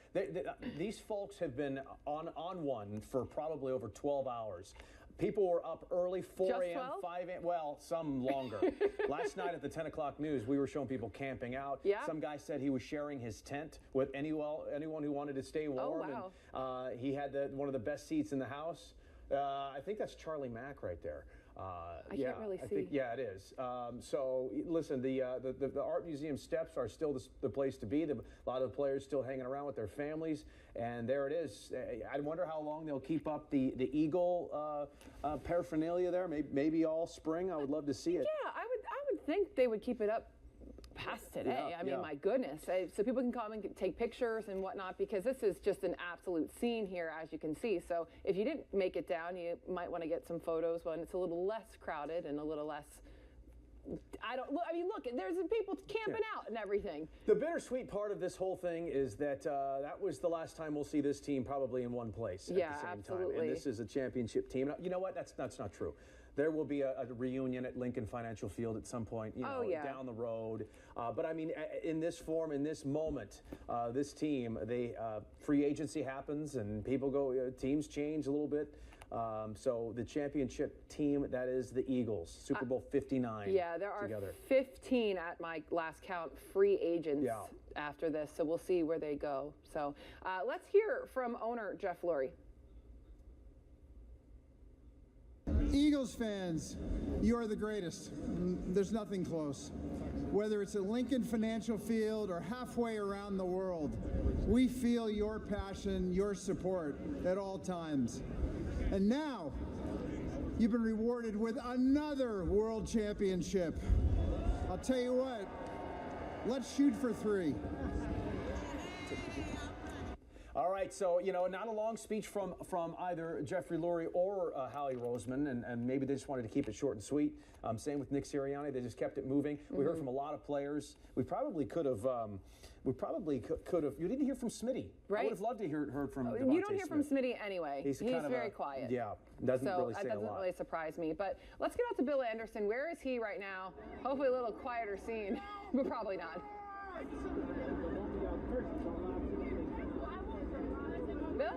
Speaker 2: These folks have been on one for probably over 12 hours. People were up early, 4
Speaker 3: Just
Speaker 2: a.m.,
Speaker 3: 12?
Speaker 2: 5 a.m., well, some longer. Last night at the 10 o'clock news, we were showing people camping out.
Speaker 3: Yeah.
Speaker 2: Some guy said he was sharing his tent with anyone who wanted to stay warm.
Speaker 3: Oh,
Speaker 2: wow. And he had one of the best seats in the house. I think that's Charlie Mack right there.
Speaker 3: I can't really see.
Speaker 2: Yeah, it is. So listen, the art museum steps are still the place to be. A lot of the players still hanging around with their families, and there it is. I wonder how long they'll keep up the Eagle paraphernalia there. Maybe all spring. I would love to see it.
Speaker 3: Yeah, I would think they would keep it up past today.
Speaker 2: Yeah,
Speaker 3: I mean, my goodness. So people can come and take pictures and whatnot, because this is just an absolute scene here, as you can see. So if you didn't make it down, you might want to get some photos when it's a little less crowded and a little less. Look, there's people camping out and everything.
Speaker 2: The bittersweet part of this whole thing is that that was the last time we'll see this team probably in one place at the same
Speaker 3: absolutely.
Speaker 2: time. And this is a championship team. You know what? That's not true. There will be a reunion at Lincoln Financial Field at some point, down the road. But I mean, in this form, in this moment, this team, free agency happens and people go, teams change a little bit. So the championship team, that is the Eagles, Super Bowl 59.
Speaker 3: Yeah, there are
Speaker 2: together.
Speaker 3: 15 at my last count free agents after this. So we'll see where they go. So let's hear from owner Jeff Lurie.
Speaker 22: Eagles fans, you are the greatest. There's nothing close. Whether it's at Lincoln Financial Field or halfway around the world, we feel your passion, your support at all times. And now, you've been rewarded with another world championship. I'll tell you what, let's shoot for 3.
Speaker 2: All right, so, not a long speech from either Jeffrey Lurie or Howie Roseman, and maybe they just wanted to keep it short and sweet. Same with Nick Sirianni. They just kept it moving. We heard from a lot of players. We probably could have, you didn't hear from Smitty.
Speaker 3: Right.
Speaker 2: I would have loved to heard from Devontae
Speaker 3: You don't hear from Smitty anyway. He's
Speaker 2: very
Speaker 3: quiet.
Speaker 2: Yeah, doesn't really say a lot.
Speaker 3: That doesn't really surprise me. But let's get out to Bill Anderson. Where is he right now? Hopefully a little quieter scene, but probably not. Bill?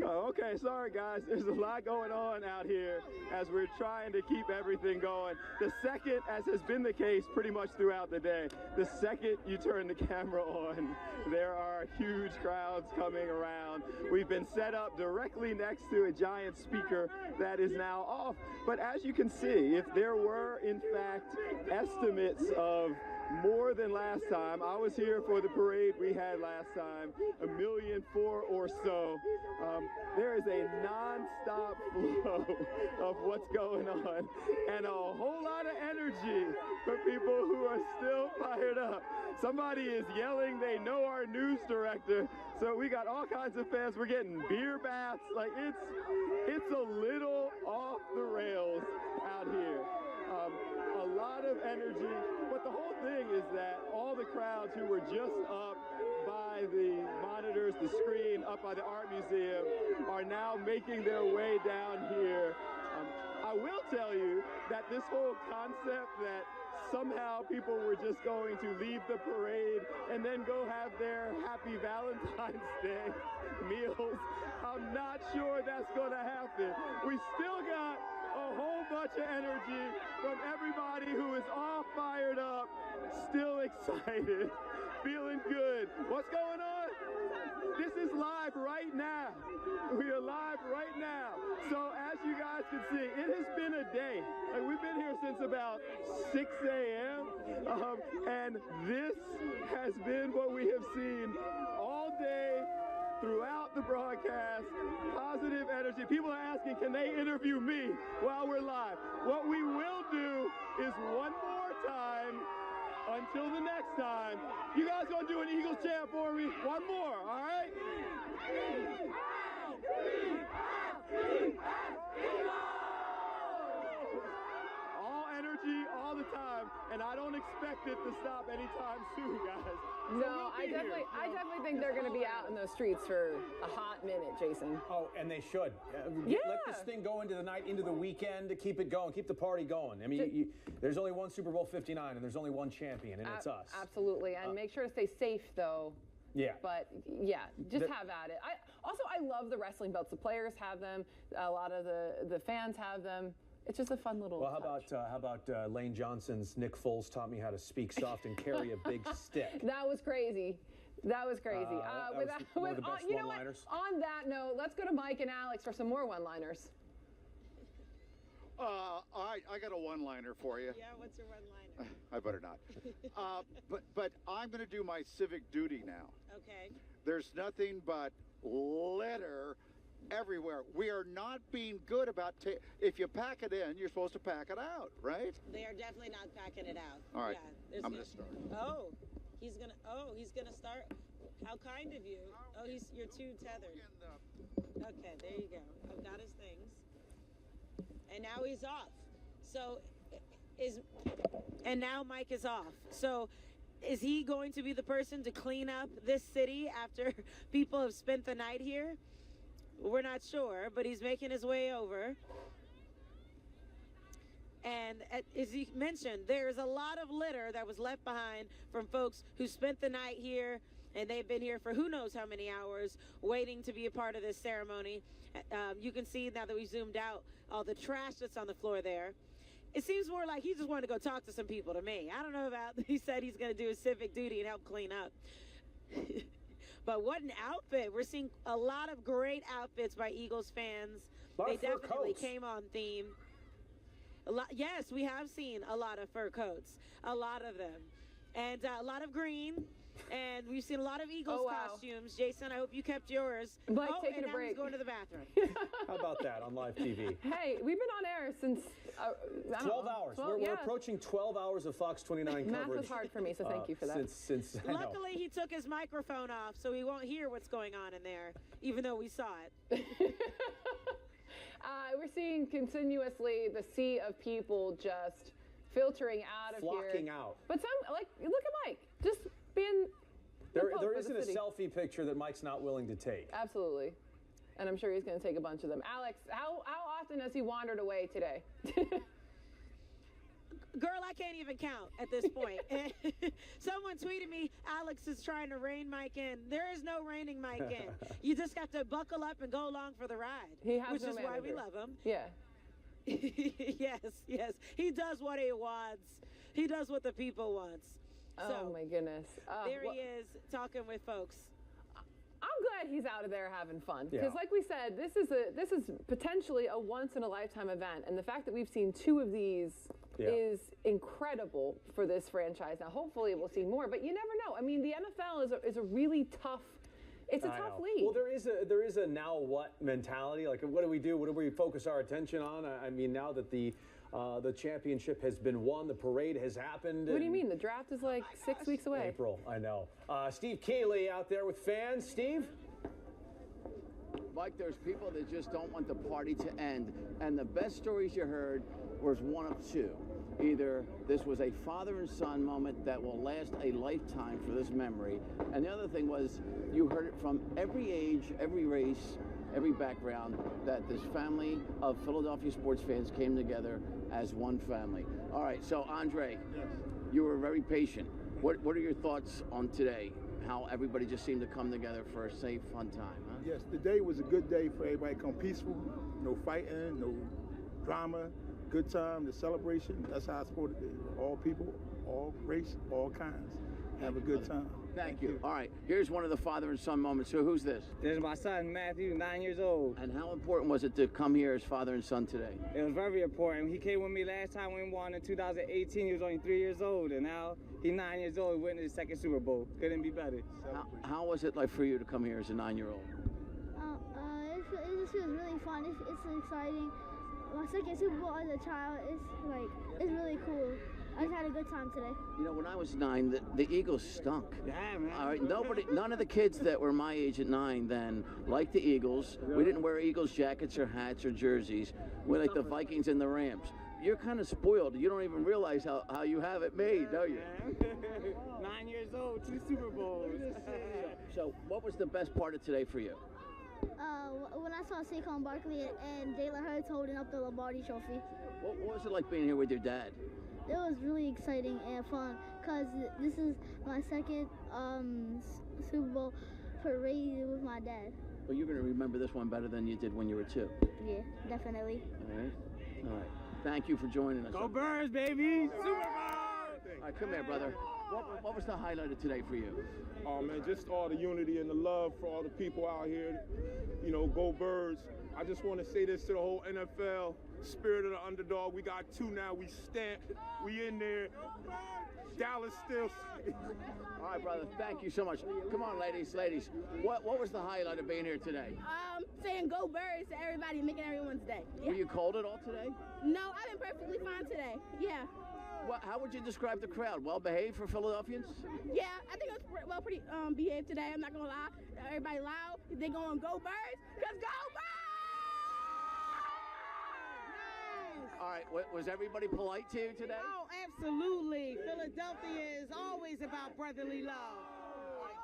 Speaker 13: Oh, okay, sorry guys. There's a lot going on out here as we're trying to keep everything going. The second, as has been the case pretty much throughout the day, the second you turn the camera on, there are huge crowds coming around. We've been set up directly next to a giant speaker that is now off. But as you can see, if there were in fact estimates of more than last time. I was here for the parade we had last time, 1.4 million or so. There is a non-stop flow of what's going on and a whole lot of energy for people who are still fired up. Somebody is yelling they know our news director, so we got all kinds of fans. We're getting beer baths. Like it's a little off the rails out here. A lot of energy, but the whole thing is that all the crowds who were just up by the monitors, the screen, up by the art museum, are now making their way down here. I will tell you that this whole concept that somehow people were just going to leave the parade and then go have their happy Valentine's Day meals, I'm not sure that's going to happen. We still got a whole bunch of energy from everybody who is all fired up, still excited, feeling good. What's going on? This is live right now. We are live right now. So as you guys can see, it has been a day. Like, we've been here since about 6 a.m. And this has been what we have seen all day throughout the broadcast. Positive energy. People are asking, can they interview me while we're live? What we will do is one more time until the next time. You guys gonna do an Eagles chant for me? One more, all right? All energy, all the time, and I don't expect it to stop anytime soon, guys.
Speaker 3: No, I definitely think they're going to be out in those streets for a hot minute, Jason.
Speaker 2: Oh, and they should. Let this thing go into the night, into the weekend, to keep it going, keep the party going. I mean, there's only one Super Bowl 59, and there's only one champion, and it's us.
Speaker 3: Absolutely, and make sure to stay safe, though.
Speaker 2: Yeah.
Speaker 3: But yeah, just have at it. I love the wrestling belts. The players have them. A lot of the fans have them. It's just a fun little.
Speaker 2: Well, how about Lane Johnson's Nick Foles taught me how to speak soft and carry a big stick.
Speaker 3: That was crazy. That was crazy.
Speaker 2: That was one of the best
Speaker 3: you know what?
Speaker 2: one-liners.
Speaker 3: On that note, let's go to Mike and Alex for some more one-liners.
Speaker 4: All right, I got a one-liner for you.
Speaker 1: Yeah, what's your one-liner?
Speaker 4: I better not. But I'm going to do my civic duty now.
Speaker 1: Okay.
Speaker 4: There's nothing but litter everywhere. We are not being good about if you pack it in, you're supposed to pack it out, right?
Speaker 1: They are definitely not packing it out.
Speaker 4: All right,
Speaker 1: Yeah,
Speaker 4: I'm going to start.
Speaker 1: He's gonna start. How kind of you. You're too tethered. Okay, there you go. I've got his things. And now he's off. And now Mike is off. So is he going to be the person to clean up this city after people have spent the night here? We're not sure, but he's making his way over. And as he mentioned, there's a lot of litter that was left behind from folks who spent the night here, and they've been here for who knows how many hours waiting to be a part of this ceremony. You can see now that we zoomed out all the trash that's on the floor there. It seems more like he just wanted to go talk to some people to me. I don't know about, he said he's going to do his civic duty and help clean up. But what an outfit. We're seeing a lot of great outfits by Eagles fans. They definitely came on theme. Yes, we have seen a lot of fur coats, a lot of them, and a lot of green, and we've seen a lot of Eagles costumes. Jason, I hope you kept yours.
Speaker 3: Mike, taking a break.
Speaker 1: He's going to the bathroom.
Speaker 2: How about that on live TV?
Speaker 3: Hey, we've been on air since
Speaker 2: 12 hours. We're approaching 12 hours of Fox 29 coverage.
Speaker 3: Math was hard for me, so thank you for that.
Speaker 1: Luckily, he took his microphone off, so we won't hear what's going on in there, even though we saw it.
Speaker 3: We're seeing continuously the sea of people just filtering out of here.
Speaker 2: Flocking out.
Speaker 3: But some, look at Mike, just being.
Speaker 2: There isn't a selfie picture that Mike's not willing to take.
Speaker 3: Absolutely. And I'm sure he's going to take a bunch of them. Alex, how often has he wandered away today?
Speaker 1: Girl, I can't even count at this point. Someone tweeted me, Alex is trying to rein Mike in. There is no reining Mike in. You just got to buckle up and go along for the ride. Which is why we love him.
Speaker 3: Yeah.
Speaker 1: Yes. He does what he wants. He does what the people wants.
Speaker 3: Oh, my goodness.
Speaker 1: There he is talking with folks.
Speaker 3: I'm glad he's out of there having fun because, like we said, this is potentially a once-in-a-lifetime event, and the fact that we've seen two of these is incredible for this franchise. Now, hopefully, we'll see more, but you never know. I mean, the NFL is a really tough. It's a tough league.
Speaker 2: Well, there is a now what mentality. Like, what do we do? What do we focus our attention on? I mean, now that the championship has been won, the parade has happened.
Speaker 3: What do you mean? The draft is like 6 weeks away.
Speaker 2: April, I know. Steve Keeley out there with fans. Steve?
Speaker 8: Mike, there's people that just don't want the party to end. And the best stories you heard was one of two. Either this was a father and son moment that will last a lifetime for this memory. And the other thing was you heard it from every age, every race, every background, that this family of Philadelphia sports fans came together as one family. All right, so Andre, you were very patient. What are your thoughts on today? How everybody just seemed to come together for a safe, fun time, huh?
Speaker 20: Yes, today was a good day for everybody to come peaceful, no fighting, no drama, good time, the celebration. That's how it's supposed to be. All people, all race, all kinds. Have a good time.
Speaker 8: Thank you. All right, here's one of the father and son moments. So who's this?
Speaker 21: This is my son, Matthew, 9 years old.
Speaker 8: And how important was it to come here as father and son today?
Speaker 21: It was very important. He came with me last time we won in 2018. He was only 3 years old, and now he's 9 years old. He went to his second Super Bowl. Couldn't be better.
Speaker 8: How was it like for you to come here as a 9-year-old?
Speaker 24: It just feels really fun. It's exciting. My second Super Bowl as a child it's really cool. I just had a good time today.
Speaker 8: You know, when I was 9, the Eagles stunk.
Speaker 21: Yeah, man.
Speaker 8: All right, none of the kids that were my age at 9 then liked the Eagles. We didn't wear Eagles jackets or hats or jerseys. We like the Vikings and the Rams. You're kind of spoiled. You don't even realize how you have it made, do you?
Speaker 21: 9 years old, 2 Super Bowls.
Speaker 8: So what was the best part of today for you?
Speaker 24: When I saw Saquon Barkley and Jalen Hurts holding up the Lombardi Trophy.
Speaker 8: What was it like being here with your dad?
Speaker 24: It was really exciting and fun because this is my second Super Bowl parade with my dad.
Speaker 8: Well, you're going to remember this one better than you did when you were 2.
Speaker 24: Yeah, definitely.
Speaker 8: All right. All right. Thank you for joining us.
Speaker 11: Go Birds, baby! Super Bowl!
Speaker 8: All right, come here, brother. What was the highlight of today for you?
Speaker 11: Oh, man, just all the unity and the love for all the people out here. You know, go Birds. I just want to say this to the whole NFL. Spirit of the underdog. We got 2 now. We stamped. We in there. Dallas still.
Speaker 8: All right, brother. Thank you so much. Come on, ladies. What was the highlight of being here today?
Speaker 24: Saying go Birds to everybody, making everyone's day. Yeah.
Speaker 8: Were you cold at all today?
Speaker 24: No, I've been perfectly fine today. Yeah.
Speaker 8: How would you describe the crowd? Well behaved for Philadelphians?
Speaker 24: Yeah, I think it was pretty behaved today. I'm not gonna lie. Everybody loud. They going go Birds, cause go Birds!
Speaker 8: All right. Was everybody polite to you today?
Speaker 1: Oh, absolutely. Philadelphia is always about brotherly love.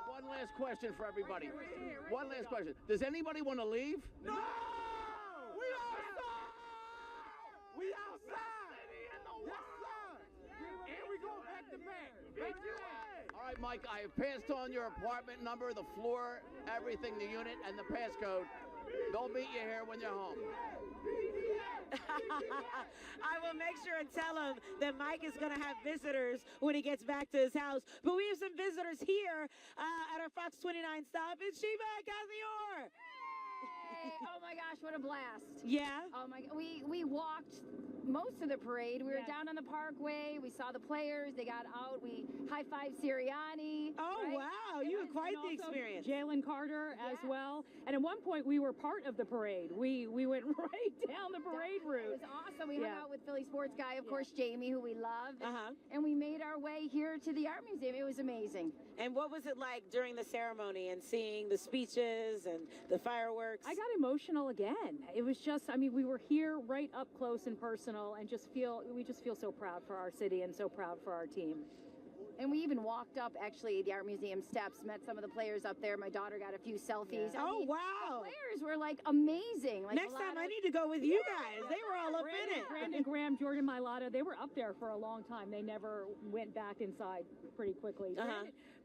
Speaker 8: One last question for everybody. One last question. Does anybody want to leave?
Speaker 11: No! We outside! We outside! Yes, sir! And we go back to back.
Speaker 8: All right, Mike, I have passed on your apartment number, the floor, everything, the unit, and the passcode. They'll meet you here when you're home.
Speaker 1: I will make sure and tell him that Mike is going to have visitors when he gets back to his house. But we have some visitors here at our Fox 29 stop. It's Sheba Cassior.
Speaker 6: Hey, oh my gosh, what a blast.
Speaker 1: Yeah?
Speaker 6: Oh my, we walked most of the parade. We were down on the Parkway. We saw the players. They got out. We high-fived Sirianni.
Speaker 1: Oh,
Speaker 6: right?
Speaker 1: wow. You had quite the experience.
Speaker 14: Jalen Carter as well. And at one point, we were part of the parade. We went right down the parade route.
Speaker 6: It was awesome. We hung out with Philly sports guy, of course, Jamie, who we love. And we made our way here to the Art Museum. It was amazing.
Speaker 1: And what was it like during the ceremony and seeing the speeches and the fireworks?
Speaker 14: I got emotional again. It was just, I mean, we were here right up close and personal, and we just feel so proud for our city and so proud for our team.
Speaker 6: And we even walked up, actually, the Art Museum steps, met some of the players up there. My daughter got a few selfies.
Speaker 1: Yeah.
Speaker 6: I mean,
Speaker 1: wow.
Speaker 6: The players were, like, amazing. Like,
Speaker 1: next time I need to go with you guys. They were all up in it.
Speaker 14: Brandon Graham, Jordan Mailata, they were up there for a long time. They never went back inside pretty quickly.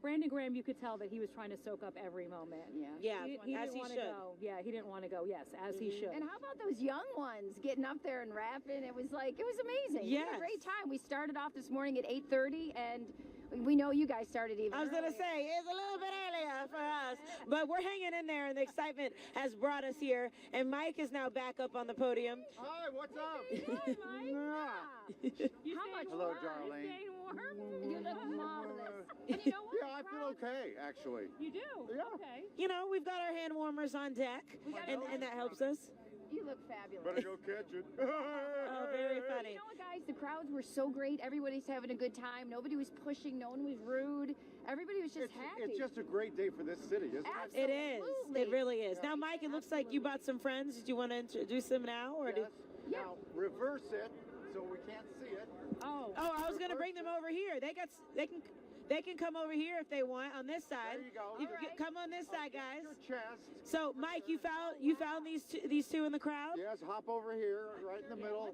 Speaker 14: Brandon Graham, you could tell that he was trying to soak up every moment.
Speaker 1: Yeah,
Speaker 14: he
Speaker 1: as
Speaker 14: didn't
Speaker 1: he
Speaker 14: want to
Speaker 1: should.
Speaker 14: go. Yeah, he didn't want to go. Yes, as he should.
Speaker 6: And how about those young ones getting up there and rapping? It was amazing.
Speaker 1: Yes.
Speaker 6: We had a great time. We started off this morning at 8:30, and we know you guys started even
Speaker 1: I was going to
Speaker 6: earlier.
Speaker 1: say, it's a little bit earlier for us, but we're hanging in there, and the excitement has brought us here, and Mike is now back up on the podium.
Speaker 4: Hi, what's up?
Speaker 6: Hi, Mike.
Speaker 4: Hello, Darlene.
Speaker 6: You staying warm? You look marvelous. And you know what?
Speaker 4: Yeah, I feel okay, actually.
Speaker 14: You do?
Speaker 4: Yeah.
Speaker 14: Okay.
Speaker 1: You know, we've got our hand warmers on deck, and that helps us.
Speaker 6: You look fabulous.
Speaker 4: Better go catch it.
Speaker 1: Oh, very funny.
Speaker 6: You know what, guys? The crowds were so great. Everybody's having a good time. Nobody was pushing. No one was rude. Everybody was just happy.
Speaker 4: It's just a great day for this city, isn't it?
Speaker 1: It is. It really is. Now, Mike, it looks like you brought some friends. Did you want to introduce them now, or
Speaker 4: Yes. Now, reverse it so we can't see it.
Speaker 1: Oh, I was going to bring them over here. They can come over here if they want on this side.
Speaker 4: There you go.
Speaker 1: You can come on this side, guys.
Speaker 4: Your chest.
Speaker 1: So, Mike, you found these two in the crowd?
Speaker 4: Yes, hop over here, right in the middle.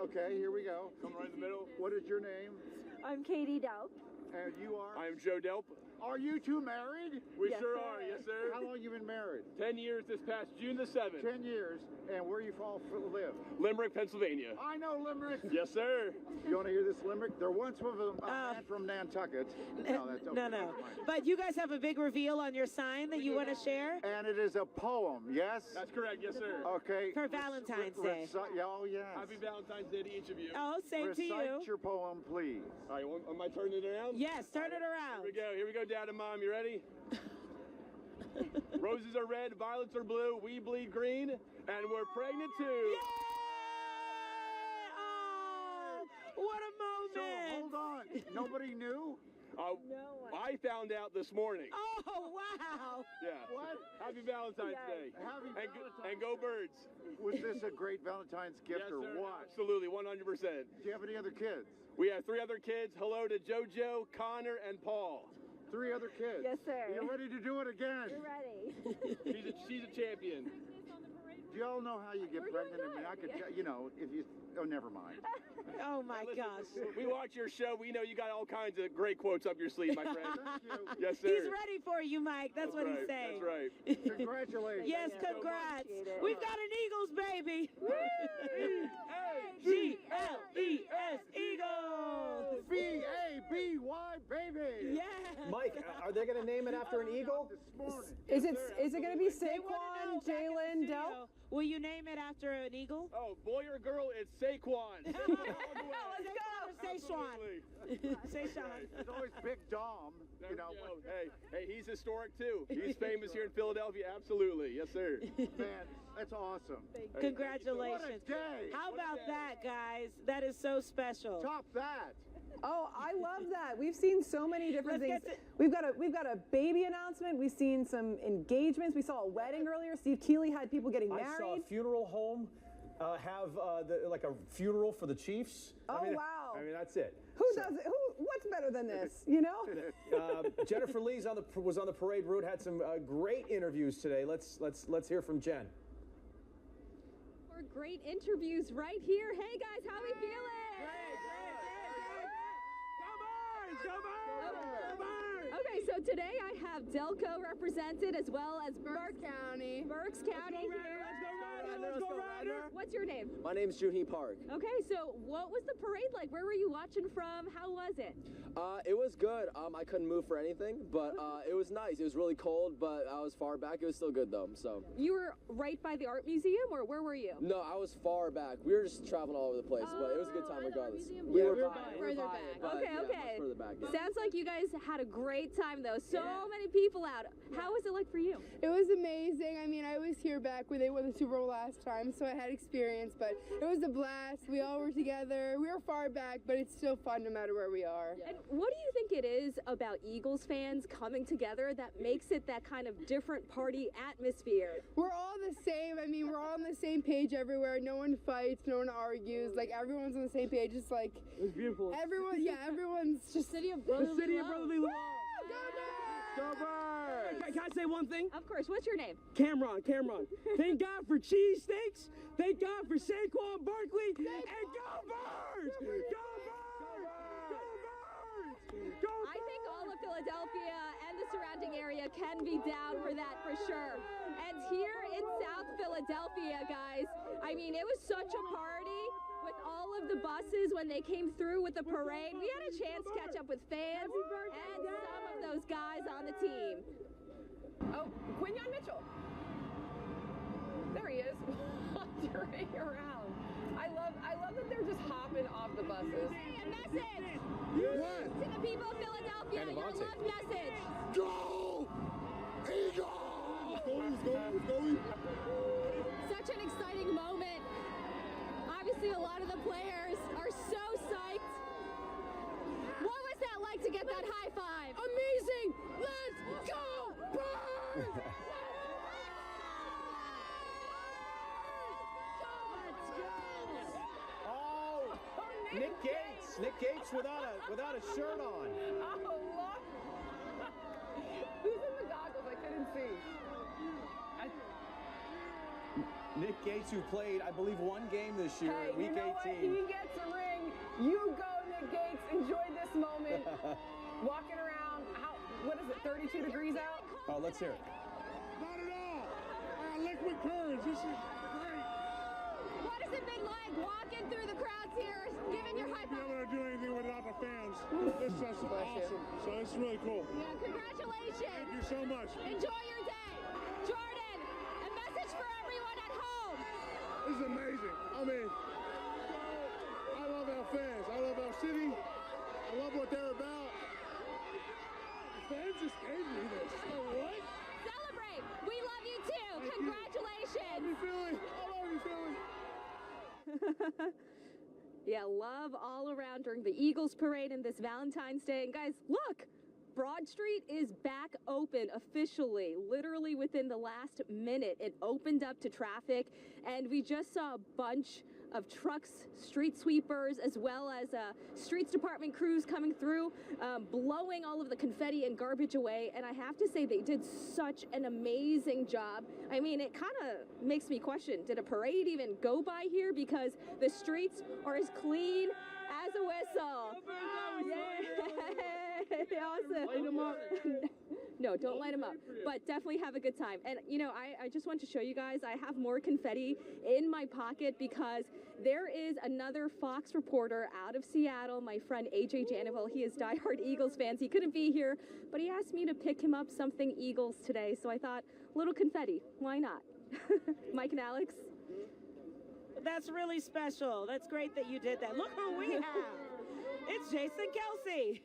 Speaker 4: Okay, here we go. Come right in the middle. What is your name?
Speaker 16: I'm Katie Delp.
Speaker 4: And you are?
Speaker 17: I'm Joe Delp.
Speaker 4: Are you two married?
Speaker 17: We sure are, yes, sir.
Speaker 4: How long you been married?
Speaker 17: 10 years this past June the 7th.
Speaker 4: 10 years. And where you all live?
Speaker 17: Limerick, Pennsylvania.
Speaker 4: I know Limerick.
Speaker 17: Yes, sir.
Speaker 4: You want to hear this Limerick? There once was a man from Nantucket. No, that's okay.
Speaker 1: No. But you guys have a big reveal on your sign that you want to share?
Speaker 4: And it is a poem, yes?
Speaker 17: That's correct, yes, sir.
Speaker 4: Okay.
Speaker 1: For Valentine's Day.
Speaker 4: Oh, yes.
Speaker 17: Happy Valentine's Day to each of you.
Speaker 1: Oh, same to you.
Speaker 4: Recite your poem, please.
Speaker 17: All right, am I turning it around?
Speaker 1: Yes, turn it around.
Speaker 17: Here we go, Dad and Mom. You ready? Roses are red, violets are blue, we bleed green, and we're pregnant too.
Speaker 1: Yay! Oh, what a moment.
Speaker 4: So, hold on. Nobody knew?
Speaker 17: I found out this morning.
Speaker 1: Oh, wow.
Speaker 17: Yeah.
Speaker 4: What?
Speaker 17: Happy Valentine's Day.
Speaker 4: Happy Valentine's
Speaker 17: and go Birds.
Speaker 4: Was this a great Valentine's gift
Speaker 17: Yes,
Speaker 4: or
Speaker 17: sir.
Speaker 4: what?
Speaker 17: Absolutely, 100%.
Speaker 4: Do you have any other kids?
Speaker 17: We have 3 other kids. Hello to JoJo, Connor, and Paul.
Speaker 4: 3 other kids?
Speaker 16: Yes, sir.
Speaker 4: You're ready to do it again?
Speaker 16: You're ready.
Speaker 17: She's a champion.
Speaker 4: Do Do y'all know how you get pregnant? I mean, I could, you know, if you. Oh, never mind.
Speaker 1: Oh my gosh.
Speaker 17: We watch your show. We know you got all kinds of great quotes up your sleeve, my friend.
Speaker 4: Thank you.
Speaker 17: Yes, sir.
Speaker 1: He's ready for you, Mike. That's what he's saying.
Speaker 17: That's right.
Speaker 4: Congratulations.
Speaker 1: Yes, congrats. We've got an Eagles baby. G-L-E-S, Eagles.
Speaker 4: B-A-B-Y, baby.
Speaker 1: Yeah.
Speaker 2: Mike, are they going to name it after an eagle?
Speaker 3: Is it going to be Saquon, Jalen, Del?
Speaker 1: Will you name it after an eagle?
Speaker 17: Oh, boy or girl, it's Saquon.
Speaker 1: Let's go. Saquon. Saquon.
Speaker 4: There's always Big Dom. You know.
Speaker 17: Hey, he's historic too. He's famous here in Philadelphia. Absolutely, yes, sir.
Speaker 4: Man, that's awesome.
Speaker 1: Congratulations.
Speaker 4: What a day.
Speaker 1: How about that, guys? That is so special.
Speaker 4: Top that.
Speaker 3: Oh, I love that. We've seen so many different things. We've got a baby announcement. We've seen some engagements. We saw a wedding earlier. Steve Keeley had people getting married.
Speaker 2: I saw a funeral home have like a funeral for the Chiefs.
Speaker 3: Oh,
Speaker 2: wow.
Speaker 3: I
Speaker 2: mean, that's it.
Speaker 3: What's better than this, you know?
Speaker 2: Jennifer Lee's was on the parade route, had some great interviews today. Let's hear from Jen.
Speaker 15: For great interviews right here. Hey guys, how we feeling? Okay, so today I have Delco represented as well as Berks County. Berks County here.
Speaker 16: Let's go Ryder.
Speaker 15: What's your name?
Speaker 16: My name's Junhee Park.
Speaker 15: Okay, so what was the parade like? Where were you watching from? How was it?
Speaker 16: It was good. I couldn't move for anything, but it was nice. It was really cold, but I was far back. It was still good though. So.
Speaker 15: You were right by the art museum, or where were you?
Speaker 16: No, I was far back. We were just traveling all over the place, but it was a good time regardless.
Speaker 15: We were further back. Okay, okay.
Speaker 16: Further back, yeah.
Speaker 15: Sounds like you guys had a great time though. So many people out. How was it like for you?
Speaker 18: It was amazing. I mean, I was here back when they won the Super Bowl last time, so I had experience, but it was a blast. We all were together. We were far back, but it's still fun no matter where we are.
Speaker 15: And what do you think it is about Eagles fans coming together that makes it that kind of different party atmosphere?
Speaker 18: We're all the same. I mean, we're all on the same page everywhere. No one fights, no one argues. Like, everyone's on the same page. It's like,
Speaker 16: it's beautiful.
Speaker 18: Everyone's just
Speaker 15: city of brotherly love.
Speaker 16: The city of brotherly love.
Speaker 18: Go Birds!
Speaker 16: Can I say one thing?
Speaker 15: Of course. What's your name?
Speaker 16: Cameron. Thank God for cheesesteaks. Thank God for Saquon Barkley. And go Birds! Go Birds! Go Birds! Go
Speaker 15: I think all of Philadelphia and the surrounding area can be down for that for sure. And here in South Philadelphia, guys, I mean, it was such a party with all of the buses when they came through with the parade. We had a chance to catch up with fans and some of those guys on the team.
Speaker 3: Oh, Quinyon Mitchell. There he is, wandering around. I love that they're just hopping off the buses.
Speaker 15: A message
Speaker 12: What?
Speaker 15: to the people of Philadelphia, your love message.
Speaker 12: Go! Eagles! Go!
Speaker 15: Such an exciting moment. Obviously, a lot of the players are so psyched. What was that like to get that high five?
Speaker 18: Amazing! Let's go Birds!
Speaker 2: Oh, Nick Gates without a shirt on.
Speaker 3: Oh, look. Who's in the goggles? I couldn't see.
Speaker 2: Nick Gates, who played, I believe, one game this year, Week 18.
Speaker 3: What? He gets a ring. You go, Nick Gates. Enjoy this moment. Walking around. What is it? 32 degrees out.
Speaker 2: Oh, let's hear it.
Speaker 12: Not at all. Liquid courage. This is great.
Speaker 15: What has it been like walking through the crowds here, giving your high five?
Speaker 12: We're not be able to do anything without the fans. This is awesome. So it's really cool.
Speaker 15: Yeah, congratulations.
Speaker 12: Thank you so much.
Speaker 15: Enjoy your day. Jordan, a message for everyone at home.
Speaker 12: This is amazing. I mean, I love our fans. I love our city. I love what they're about. The fans just gave me this. What?
Speaker 15: Celebrate. We love you too. Congratulations.
Speaker 12: I love you, Philly. I love you, Philly.
Speaker 15: Yeah, love all around during the Eagles parade and this Valentine's Day. And guys, look, Broad Street is back open officially. Literally within the last minute, it opened up to traffic, and we just saw a bunch of trucks, street sweepers, as well as streets department crews coming through, blowing all of the confetti and garbage away. And I have to say, they did such an amazing job. I mean, it kind of makes me question, did a parade even go by here? Because the streets are as clean as a whistle. Yeah. Awesome.
Speaker 13: Light 'em up.
Speaker 15: No, don't light them up, but definitely have a good time. And, you know, I just want to show you guys, I have more confetti in my pocket because there is another Fox reporter out of Seattle, my friend AJ Janival. He is diehard Eagles fans. He couldn't be here, but he asked me to pick him up something Eagles today, so I thought, little confetti, why not? Mike and Alex?
Speaker 1: That's really special. That's great that you did that. Look who we have. It's Jason Kelsey.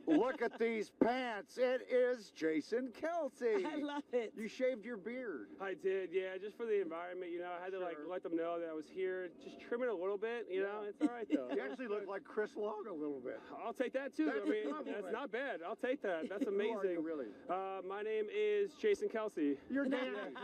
Speaker 4: Look at these pants. It is Jason Kelsey.
Speaker 1: I love it.
Speaker 4: You shaved your beard.
Speaker 11: I did, yeah, just for the environment, you know. I had to like let them know that I was here. Just trim it a little bit, you know. It's all right though.
Speaker 4: You actually look like Chris Long a little bit.
Speaker 11: I'll take that too. I mean, that's not bad. I'll take that. That's amazing.
Speaker 4: Who are you, really?
Speaker 11: My name is Jason Kelsey.
Speaker 4: You're Dan.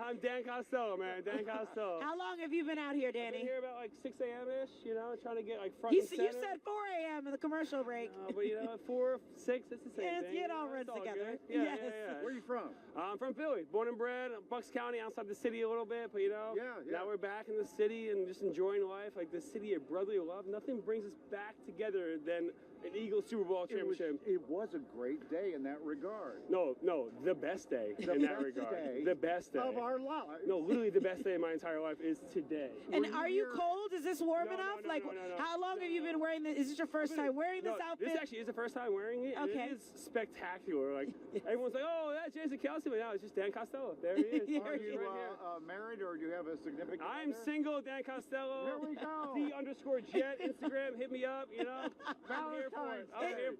Speaker 11: I'm Dan Costello, man. Dan Costello.
Speaker 1: How long have you been out here, Danny?
Speaker 11: I've been here about like 6 a.m.-ish, you know, trying to get like front
Speaker 1: You
Speaker 11: and center.
Speaker 1: said 4 a.m. in the commercial break.
Speaker 11: But you know, 4, 6, it's the same thing.
Speaker 1: It all runs together.
Speaker 11: Yeah,
Speaker 1: Yes.
Speaker 11: yeah.
Speaker 4: Where are you from?
Speaker 11: I'm from Philly, born and bred, Bucks County, outside the city a little bit, but you know, now we're back in the city and just enjoying life, like the city of brotherly love. Nothing brings us back together than an Eagles Super Bowl championship.
Speaker 4: It was a great day in that regard.
Speaker 11: No, the best day in that regard. The best day
Speaker 4: of our lives.
Speaker 11: No, literally the best day of my entire life is today.
Speaker 1: And are you cold? Is this warm enough? How long have you been wearing this? Is this your first time wearing this outfit?
Speaker 11: This actually is the first time wearing it.
Speaker 1: Okay.
Speaker 11: It is spectacular. Like everyone's like, oh, that's Jason Kelsey, but now it's just Dan Costello. There he is.
Speaker 4: Are you married or do you have a significant
Speaker 11: I'm
Speaker 4: other?
Speaker 11: single, Dan Costello.
Speaker 4: There we go.
Speaker 11: _Jet Instagram. Hit me up. You know. I'm here for it.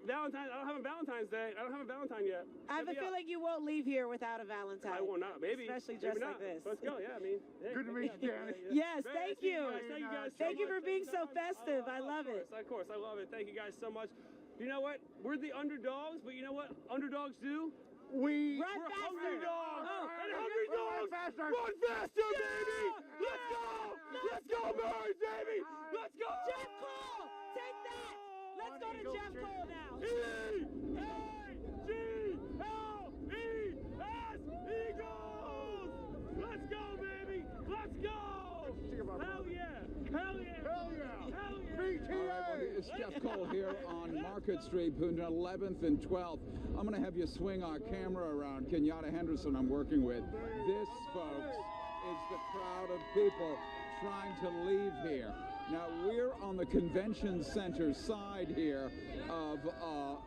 Speaker 11: Valentine's. I don't have a Valentine's Day. I don't have a Valentine yet.
Speaker 1: I have a feeling you won't leave here without a Valentine.
Speaker 11: I will not. Maybe.
Speaker 1: Especially
Speaker 11: maybe
Speaker 1: dressed
Speaker 11: not.
Speaker 1: like this.
Speaker 11: Let's go. Yeah, I mean. Hey,
Speaker 4: good to meet you, Danny.
Speaker 1: Yes,
Speaker 11: Man,
Speaker 1: thank you.
Speaker 11: Thank you guys.
Speaker 1: Thank you for being so festive. I love it.
Speaker 11: Of course, I love it. Thank you guys so much. You know what? We're the underdogs, but you know what underdogs do?
Speaker 4: We're
Speaker 11: hungry dogs. And hungry dogs run faster, baby. Let's go. Let's go, Birds, baby. Let's go.
Speaker 1: Jeff Cole, take that. Let's go to Jeff Cole now.
Speaker 11: E-A-G-L-E-S, Eagles. Let's go, baby. Let's go. Hell yeah. Hell yeah. Hell yeah. Hell yeah.
Speaker 5: BTA. It's Jeff Cole here on Market Street, between 11th and 12th. I'm going to have you swing our camera around. Kenyatta Henderson I'm working with. This, folks, is the crowd of people trying to leave here. Now, we're on the convention center side here of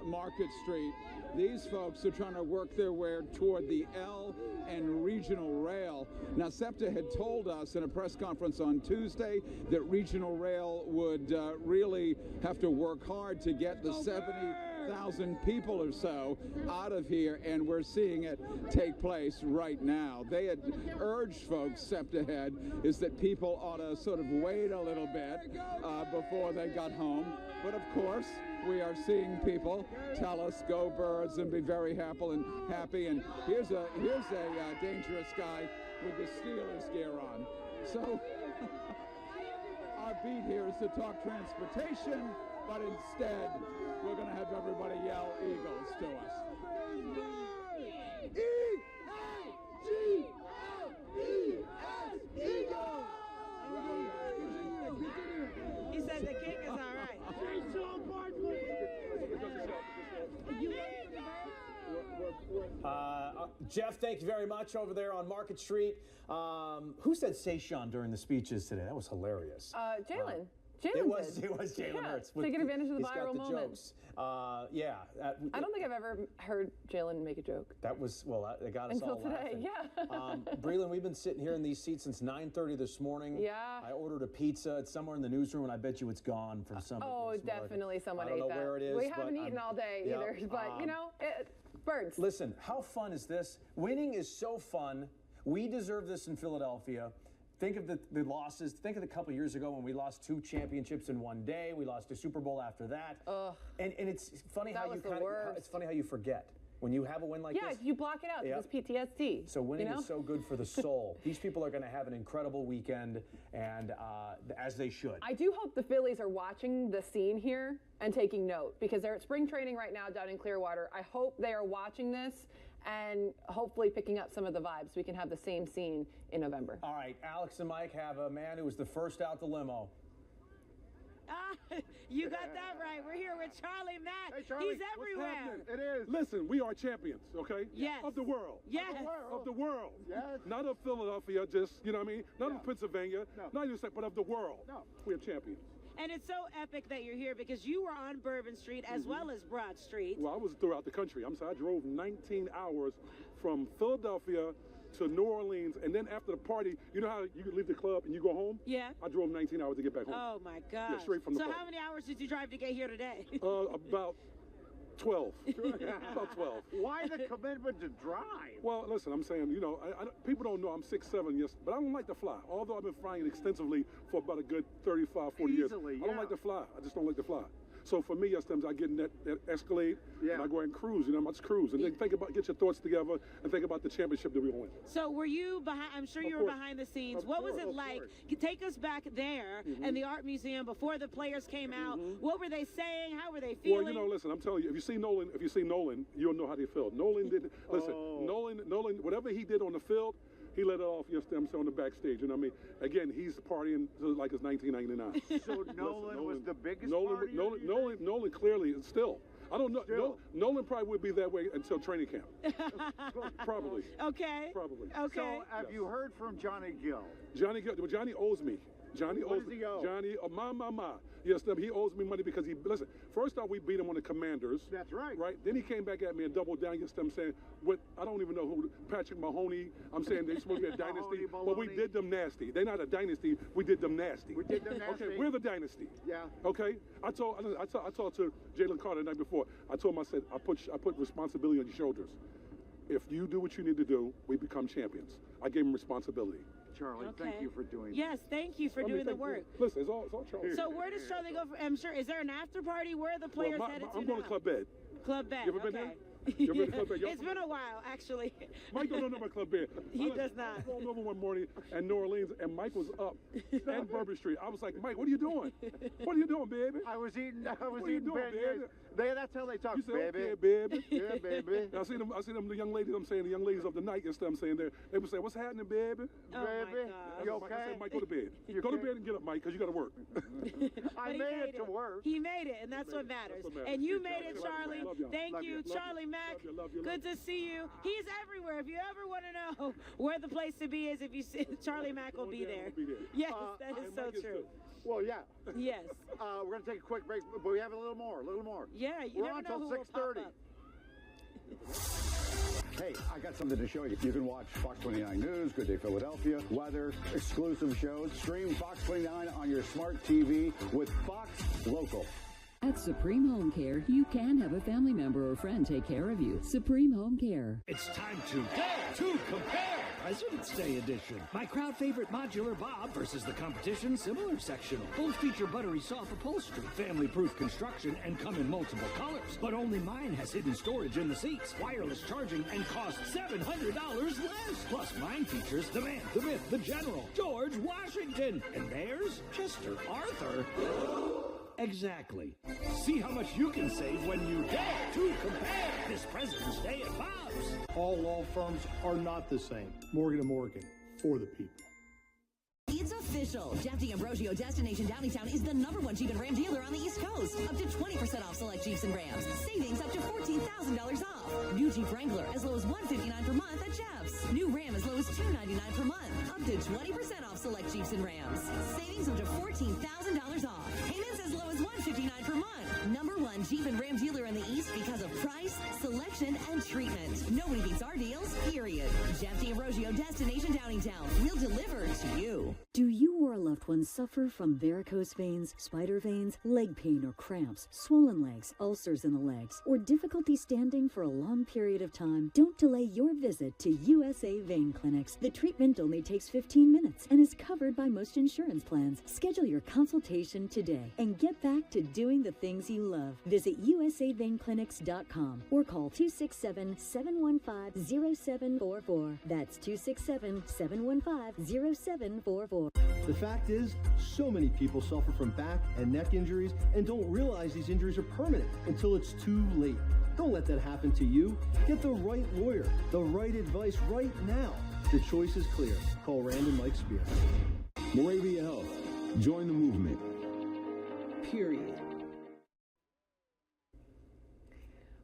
Speaker 5: Market Street. These folks are trying to work their way toward the L and Regional Rail. Now, SEPTA had told us in a press conference on Tuesday that Regional Rail would really have to work hard to get the 70,000 people or so out of here, and we're seeing it take place right now. They had urged folks, SEPTA had, is that people ought to sort of wait a little bit before they got home. But of course, we are seeing people tell us go Birds and be very happy. And here's a dangerous guy with the Steelers gear on. So our beat here is to talk transportation, but instead we're going to have everybody yell Eagles to us. E-A-G-L-E-S, Eagles!
Speaker 1: He said the king is all right.
Speaker 2: Jeff, thank you very much over there on Market Street. Who said Sean during the speeches today? That was hilarious.
Speaker 3: Jalen.
Speaker 2: It was Jalen Hurts.
Speaker 3: Taking advantage of the viral moment.
Speaker 2: Jokes. I
Speaker 3: don't think I've ever heard Jalen make a joke.
Speaker 2: That was, it got us
Speaker 3: until
Speaker 2: all
Speaker 3: today,
Speaker 2: laughing.
Speaker 3: yeah.
Speaker 2: Breland, we've been sitting here in these seats since 9:30 this morning.
Speaker 3: Yeah.
Speaker 2: I ordered a pizza. It's somewhere in the newsroom, and I bet you it's gone from somebody.
Speaker 3: Oh, definitely someone ate that.
Speaker 2: I don't know where it is.
Speaker 3: We haven't eaten all day either, but you know, Birds.
Speaker 2: Listen, how fun is this? Winning is so fun. We deserve this in Philadelphia. Think of the losses. Think of the couple years ago when we lost 2 championships in one day. We lost a Super Bowl after that.
Speaker 3: Ugh.
Speaker 2: And it's funny
Speaker 3: That
Speaker 2: how
Speaker 3: was
Speaker 2: you
Speaker 3: the
Speaker 2: kind of
Speaker 3: worst.
Speaker 2: it's funny how you forget when you have a win like
Speaker 3: Yeah,
Speaker 2: this.
Speaker 3: you block it out.
Speaker 2: Yep.
Speaker 3: It's PTSD.
Speaker 2: So winning
Speaker 3: you know?
Speaker 2: is so good for the soul. These people are going to have an incredible weekend, and as they should.
Speaker 3: I do hope the Phillies are watching the scene here and taking note, because they're at spring training right now down in Clearwater. I hope they are watching this and hopefully picking up some of the vibes. We can have the same scene in November.
Speaker 2: All right, Alex and Mike have a man who was the first out the limo.
Speaker 1: You got that right. We're here with Charlie Mack.
Speaker 4: Hey, Charlie,
Speaker 1: He's everywhere.
Speaker 4: It is.
Speaker 7: Listen, we are champions, okay?
Speaker 1: Yes.
Speaker 7: Of the world.
Speaker 1: Yes.
Speaker 7: Of the world.
Speaker 4: Yes.
Speaker 7: Not of Philadelphia, just, you know what I mean? Not of Pennsylvania,
Speaker 4: No.
Speaker 7: not even, but of the world.
Speaker 4: No.
Speaker 7: We are champions.
Speaker 1: And it's so epic that you're here because you were on Bourbon Street as well as Broad Street.
Speaker 7: Well, I was throughout the country. I drove 19 hours from Philadelphia to New Orleans, and then after the party, you know how you can leave the club and you go home?
Speaker 1: Yeah.
Speaker 7: I drove 19 hours to get back home.
Speaker 1: Oh my gosh.
Speaker 7: Yeah, straight from the
Speaker 1: So
Speaker 7: party.
Speaker 1: how many hours did you drive to get here today?
Speaker 7: About 12. About 12.
Speaker 4: Why the commitment to drive?
Speaker 7: Well, listen, I'm saying, you know, people don't know I'm 6'7", yes, but I don't like to fly. Although I've been flying extensively for about a good 35, 40 years. I don't like to fly. I just don't like to fly. So for me, yes, I get in that Escalade, and I go ahead and cruise, you know, I just cruise. And then get your thoughts together and think about the championship that we won.
Speaker 1: So were you behind, I'm sure you were behind the scenes. What was it like? Take us back there in the Art Museum before the players came out. What were they saying? How were they feeling?
Speaker 7: Well, you know, listen, I'm telling you, if you see Nolan, you'll know how they feel. Nolan did, listen, Nolan, whatever he did on the field, he let it off, on the backstage. You know what I mean? Again, he's partying like it's 1999.
Speaker 4: So Nolan was the biggest
Speaker 7: Nolan clearly is still. I don't know. Nolan probably would be that way until training camp. Probably.
Speaker 1: Okay.
Speaker 7: Probably.
Speaker 1: Okay.
Speaker 4: So have you heard from Johnny Gill?
Speaker 7: Johnny owes me.
Speaker 4: What does he owe?
Speaker 7: Johnny, yes, he owes me money because listen, first off, we beat him on the Commanders.
Speaker 4: That's right.
Speaker 7: Right? Then he came back at me and doubled down against them saying, I don't even know who, Patrick Mahoney, I'm saying they're supposed to be a dynasty, but we did them nasty. They're not a dynasty, we did them nasty.
Speaker 4: We did them nasty.
Speaker 7: Okay, we're the dynasty.
Speaker 4: Yeah.
Speaker 7: Okay? I talked to Jalen Carter the night before. I told him, I said, I put responsibility on your shoulders. If you do what you need to do, we become champions. I gave him responsibility.
Speaker 4: Charlie, thank you for doing that.
Speaker 1: Yes, thank you for doing the work.
Speaker 7: Listen, it's all Charlie.
Speaker 1: So where does Charlie go? I'm sure, is there an after party? Where are the players headed to
Speaker 7: I'm going to Club Bed.
Speaker 1: Club Bed,
Speaker 7: You ever been there?
Speaker 1: It's been a while, actually.
Speaker 7: Mike don't know about Club Bed.
Speaker 1: He does not.
Speaker 7: I rolled over one morning in New Orleans, and Mike was up and Bourbon Street. I was like, Mike, what are you doing? What are you doing, baby?
Speaker 4: I was eating
Speaker 7: doing,
Speaker 4: beignets. That's how they talk,
Speaker 7: You said,
Speaker 4: baby.
Speaker 7: okay, baby.
Speaker 4: Yeah, baby.
Speaker 7: I see them, the young ladies. I'm saying the young ladies of the night. You know I'm saying they would say, "What's happening, baby?"
Speaker 1: Oh
Speaker 4: baby,
Speaker 1: my
Speaker 4: you
Speaker 1: God.
Speaker 4: okay?
Speaker 7: I said, Mike, go to bed. Go to bed and get up, Mike, because you got to work.
Speaker 4: I
Speaker 1: But
Speaker 4: made it to work.
Speaker 1: He made it, and that's what matters.
Speaker 7: That's what matters.
Speaker 1: And you made it, Charlie.
Speaker 7: Love y'all.
Speaker 1: Thank
Speaker 7: Love
Speaker 1: you,
Speaker 7: you. Love
Speaker 1: Charlie
Speaker 7: you.
Speaker 1: Mack.
Speaker 7: Love you.
Speaker 1: Good to see you. He's everywhere. If you ever want to know where the place to be is, if you see Charlie Mack will be there. Yes, that is so true.
Speaker 4: Well, yeah.
Speaker 1: Yes.
Speaker 4: We're going to take a quick break, but we have a little more.
Speaker 1: Yeah, you
Speaker 4: We're
Speaker 1: never
Speaker 4: on
Speaker 1: know
Speaker 4: until
Speaker 1: who will pop
Speaker 4: 6:30.
Speaker 1: up.
Speaker 10: Hey, I got something to show you. You can watch Fox 29 News, Good Day Philadelphia, weather, exclusive shows. Stream Fox 29 on your smart TV with Fox Local.
Speaker 19: At Supreme Home Care, you can have a family member or friend take care of you. Supreme Home Care.
Speaker 23: It's time to dare to compare. President's Day edition. My crowd favorite modular Bob versus the competition similar sectional. Both feature buttery soft upholstery, family-proof construction, and come in multiple colors. But only mine has hidden storage in the seats, wireless charging, and costs $700 less. Plus mine features the man, the myth, the general, George Washington. And theirs, Chester Arthur. Exactly. See how much you can save when you dare to compare this President's Day at Bob's.
Speaker 25: All law firms are not the same. Morgan & Morgan, for the people.
Speaker 26: It's official. Jeff D'Ambrosio Destination Downingtown is the #1 Jeep and Ram dealer on the East Coast. Up to 20% off select Jeeps and Rams. Savings up to $14,000 off. New Jeep Wrangler as low as $159 per month at Jeff's. New Ram as low as $299 per month. Up to 20% off select Jeeps and Rams. Savings up to $14,000 off. Payments as low as $159 per month. #1 Jeep and Ram dealer in the East because of price, selection, and treatment. Nobody beats our deals, period. Jeff D'Ambrosio Destination Downingtown. We'll deliver delivered to you.
Speaker 19: Do you or a loved one suffer from varicose veins, spider veins, leg pain or cramps, swollen legs, ulcers in the legs, or difficulty standing for a long period of time? Don't delay your visit to USA Vein Clinics. The treatment only takes 15 minutes and is covered by most insurance plans. Schedule your consultation today and get back to doing the things you love. Visit usaveinclinics.com or call 267-715-0744. That's 267-715-0744.
Speaker 8: The fact is, so many people suffer from back and neck injuries and don't realize these injuries are permanent until it's too late. Don't let that happen to you. Get the right lawyer, the right advice right now. The choice is clear. Call Rand and Mike Spear.
Speaker 9: Moravia Health. Join the movement.
Speaker 8: Period.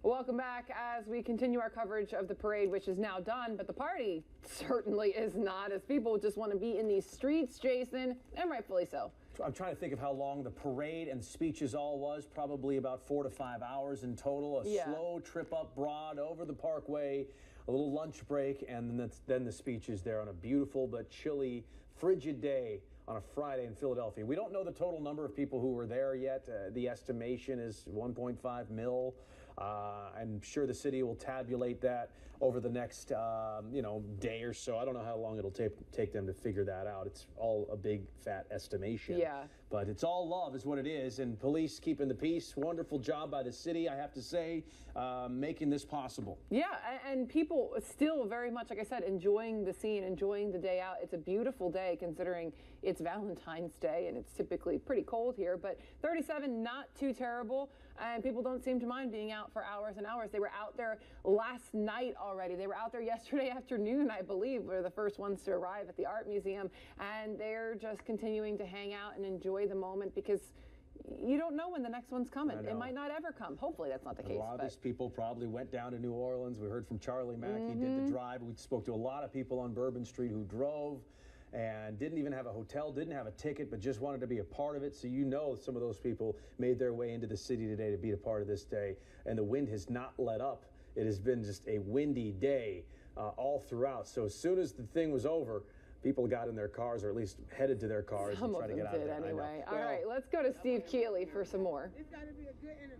Speaker 3: Welcome back as we continue our coverage of the parade, which is now done, but the party certainly is not, as people just want to be in these streets, Jason, and rightfully so.
Speaker 2: I'm trying to think of how long the parade and speeches all was, probably about 4 to 5 hours in total. A slow trip up Broad, over the Parkway, a little lunch break, and then the speeches there on a beautiful but chilly, frigid day on a Friday in Philadelphia. We don't know the total number of people who were there yet. The estimation is 1.5 mil. I'm sure the city will tabulate that over the next, day or so. I don't know how long it'll take them to figure that out. It's all a big, fat estimation.
Speaker 3: Yeah.
Speaker 2: But it's all love is what it is, and police keeping the peace. Wonderful job by the city, I have to say, making this possible.
Speaker 3: Yeah, and people still very much, like I said, enjoying the scene, enjoying the day out. It's a beautiful day considering it's Valentine's Day, and it's typically pretty cold here, but 37, not too terrible, and people don't seem to mind being out for hours and hours. They were out there last night already. They were out there yesterday afternoon, I believe, were the first ones to arrive at the Art Museum, and they're just continuing to hang out and enjoy the moment because you don't know when the next one's coming. It might not ever come. Hopefully that's not the case.
Speaker 2: A lot of these people probably went down to New Orleans. We heard from Charlie Mack. He did the drive. We spoke to a lot of people on Bourbon Street who drove and didn't even have a hotel, didn't have a ticket, but just wanted to be a part of it. So some of those people made their way into the city today to be a part of this day. And the wind has not let up. It has been just a windy day all throughout. So as soon as the thing was over, people got in their cars, or at least headed to their cars and tried to get out of there.
Speaker 3: Anyway. All right, let's go to Steve Keeley for some more.
Speaker 20: It's got to be a good interview.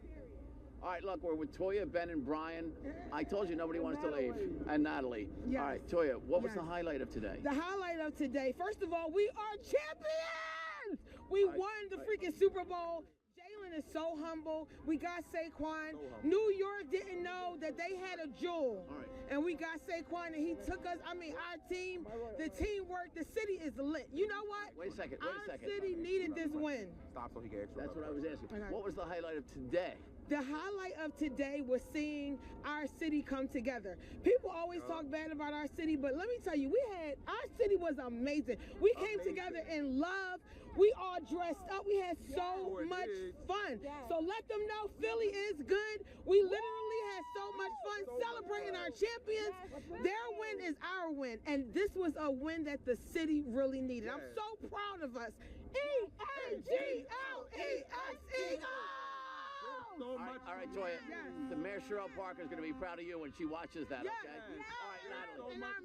Speaker 21: All right, look, we're with Toya, Ben, and Brian. I told you nobody wants to leave. And Natalie.
Speaker 20: Yes.
Speaker 21: All right, Toya, what was the highlight of today?
Speaker 20: The highlight of today, first of all, we are champions! We won the freaking Super Bowl. Jalen is so humble. We got Saquon. New York didn't know that they had a jewel. And we got Saquon, and he took us. I mean, our team, the teamwork, the city is lit. You know what?
Speaker 21: Wait a second.
Speaker 20: Our city needed this win.
Speaker 21: Stop so he can extra. That's what I was asking. What was the highlight of today?
Speaker 20: The highlight of today was seeing our city come together. People always talk bad about our city, but let me tell you, our city was amazing. We came together in love. We all dressed up. We had so much fun. So let them know Philly is good. We literally had so much fun celebrating our champions. Their win is our win. And this was a win that the city really needed. I'm so proud of us. E-A-G-L-E-S-E-O!
Speaker 21: All right, Toya. The Mayor Cheryl Parker is going to be proud of you when she watches that, okay? All right, Natalie.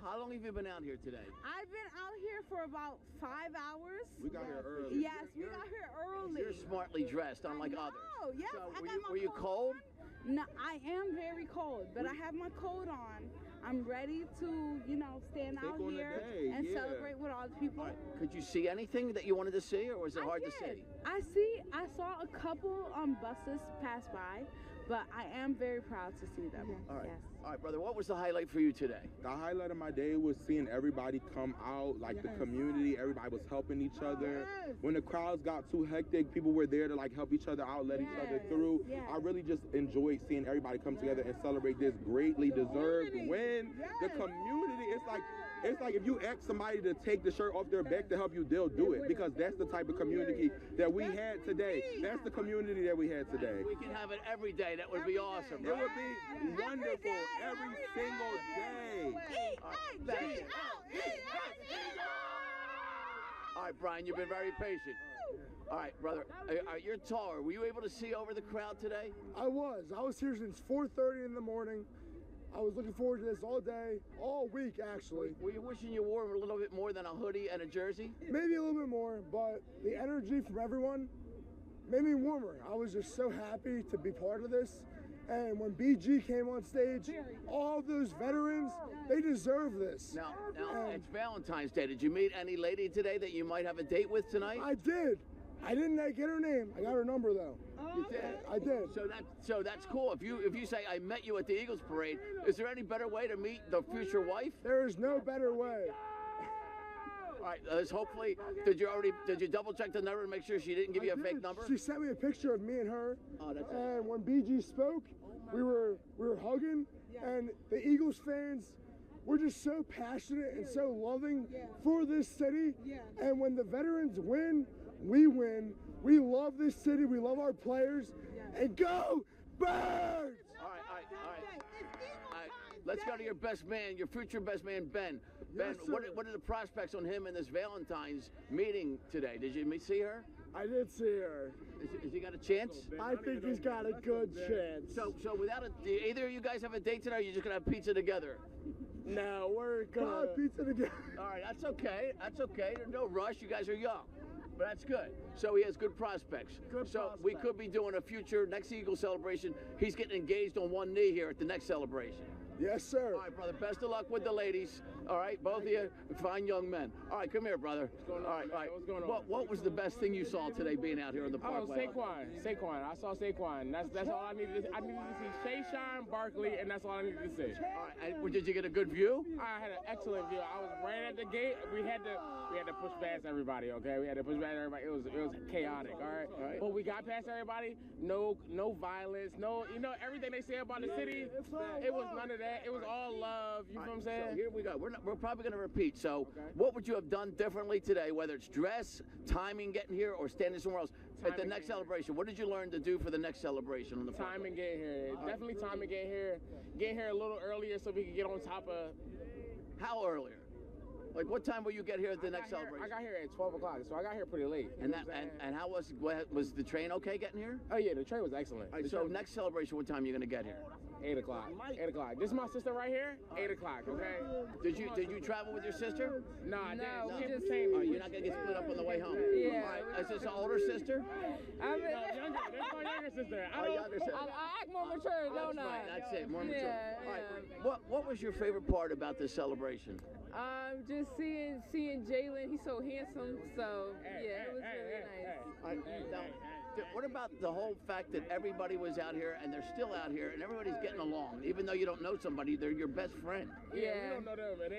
Speaker 21: How long have you been out here today?
Speaker 18: I've been out here for about 5 hours.
Speaker 21: We got here early.
Speaker 18: Yes, we got here early.
Speaker 21: You're smartly dressed, unlike others.
Speaker 18: Oh, yes.
Speaker 21: So
Speaker 18: I got my
Speaker 21: were you cold?
Speaker 18: No, I am very cold, but I have my coat on. I'm ready to, stand out here and celebrate with all the people.
Speaker 21: Could you see anything that you wanted to see, or was it hard to see?
Speaker 18: I saw a couple buses pass by, but I am very proud to see them.
Speaker 21: All right.
Speaker 18: Yes.
Speaker 21: All right, brother, what was the highlight for you today?
Speaker 22: The highlight of my day was seeing everybody come out, like the community. Everybody was helping each other. When the crowds got too hectic, people were there to help each other out, let each other through. I really just enjoyed seeing everybody come together and celebrate this greatly deserved win. The community, it's like if you ask somebody to take the shirt off their back to help you, they'll do it, because that's the type of community that we had today. That's the community that we had today.
Speaker 21: We can have it every day. That would be awesome.
Speaker 22: It would be wonderful every single day.
Speaker 21: All right, Brian, you've been very patient. All right, brother, you're taller. Were you able to see over the crowd today?
Speaker 12: I was here since 4:30 in the morning. I was looking forward to this all day, all week, actually.
Speaker 21: Were you wishing you wore a little bit more than a hoodie and a jersey?
Speaker 12: Maybe a little bit more, but the energy from everyone made me warmer. I was just so happy to be part of this. And when BG came on stage, all those veterans, they deserve this.
Speaker 21: Now it's Valentine's Day. Did you meet any lady today that you might have a date with tonight?
Speaker 12: I did. I didn't get her name. I got her number though.
Speaker 21: You did?
Speaker 12: I did.
Speaker 21: So that's cool. If you say I met you at the Eagles parade, is there any better way to meet the future wife?
Speaker 12: There is no better way.
Speaker 21: All right, hopefully, did you double check the number and make sure she didn't give you a fake number?
Speaker 12: She sent me a picture of me and her.
Speaker 21: Oh, that's
Speaker 12: and when BG spoke, we were hugging, and the Eagles fans were just so passionate and so loving for this city. And when the veterans win, we win. We love this city. We love our players. And go Birds!
Speaker 21: All right. Let's go to your best man, your future best man, Ben. Ben, what are the prospects on him in this Valentine's meeting today? Did you see her?
Speaker 12: I did see her.
Speaker 21: Has he got a chance?
Speaker 12: I think he's got a good chance.
Speaker 21: So without either of you guys have a date tonight, or you're just gonna have pizza together?
Speaker 12: No, we're gonna have pizza together.
Speaker 21: All right, that's okay. That's okay. There's no rush. You guys are young. But that's good. So he has good prospects. We could be doing a future next Eagle celebration. He's getting engaged on one knee here at the next celebration.
Speaker 12: Yes, sir.
Speaker 21: All right, brother. Best of luck with the ladies. All right, both of you, fine young men. All right, come here, brother.
Speaker 6: What's going on?
Speaker 21: All right.
Speaker 6: What's going on?
Speaker 21: What was the best thing you saw today being out here in the parkway?
Speaker 6: Saquon. I saw Saquon. That's all I needed. I needed to see Shay Shine, Barkley, and that's all I needed to see.
Speaker 21: All right. And did you get a good view?
Speaker 6: I had an excellent view. I was right at the gate. We had to push past everybody. Okay, we had to push past everybody. It was chaotic. All right. But we got past everybody. No violence. No, everything they say about the city. It was none of that. It was all love. You know what I'm saying?
Speaker 21: So here we go. We're probably going to repeat. So what would you have done differently today, whether it's dress, timing getting here, or standing somewhere else at the next celebration? What did you learn to do for the next celebration on the parkway?
Speaker 6: Time and getting here. Definitely time and getting here. Getting here a little earlier so we can get on top of.
Speaker 21: How earlier? Like, what time will you get here at the next celebration?
Speaker 6: I got here at 12 o'clock, so I got here pretty late.
Speaker 21: And how was the train okay getting here?
Speaker 6: Oh, yeah, the train was excellent.
Speaker 21: All right, so next celebration, what time are you going to get here?
Speaker 6: 8 o'clock. 8 o'clock. This is my sister right here. 8 o'clock, okay?
Speaker 21: Did you travel with your sister?
Speaker 6: No, I didn't.
Speaker 21: No.
Speaker 6: We just came.
Speaker 21: You're not going to get split up on the way home?
Speaker 6: Yeah.
Speaker 21: All right, is this an older sister?
Speaker 6: Younger. That's my younger sister.
Speaker 3: I act more mature, don't I?
Speaker 21: Right, that's it, more mature.
Speaker 3: Yeah,
Speaker 21: All right, what was your favorite part about this celebration?
Speaker 3: Just seeing Jalen. He's so handsome. So yeah, it was really nice.
Speaker 21: What about the whole fact that everybody was out here and they're still out here and everybody's getting along, even though you don't know somebody, they're your best friend.
Speaker 6: Yeah, we don't know them, but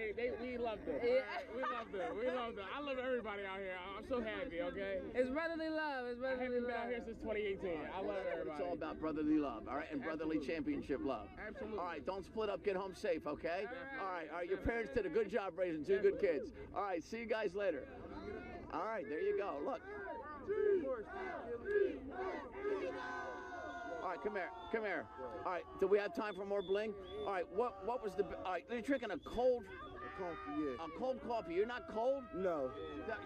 Speaker 6: we love them.
Speaker 3: Yeah.
Speaker 6: We love them. I love everybody out here. I'm so happy. Okay.
Speaker 3: It's brotherly love.
Speaker 6: I haven't been out here since 2018. I love everybody.
Speaker 21: It's all about brotherly love, all right, and brotherly championship love.
Speaker 6: Absolutely.
Speaker 21: All right, don't split up. Get home safe, okay? All right. Your parents did a good job raising two good kids. All right, see you guys later. All right, there you go. Look. All right, come here. All right, do we have time for more bling? All right, what was the? All right, you're drinking a cold
Speaker 12: coffee, yeah.
Speaker 21: A cold coffee. You're not cold?
Speaker 12: No.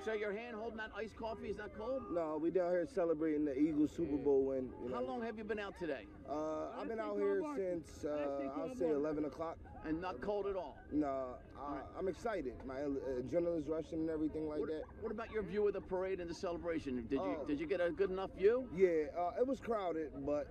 Speaker 21: So your hand holding that iced coffee is not cold?
Speaker 12: No, we down here celebrating the Eagles Super Bowl win.
Speaker 21: How long have you been out today?
Speaker 12: I've been out here since I'll say 11 o'clock.
Speaker 21: And not cold at all?
Speaker 12: No, I'm excited. My adrenaline's rushing and everything like that.
Speaker 21: What about your view of the parade and the celebration? Did you get a good enough view?
Speaker 12: Yeah, it was crowded, but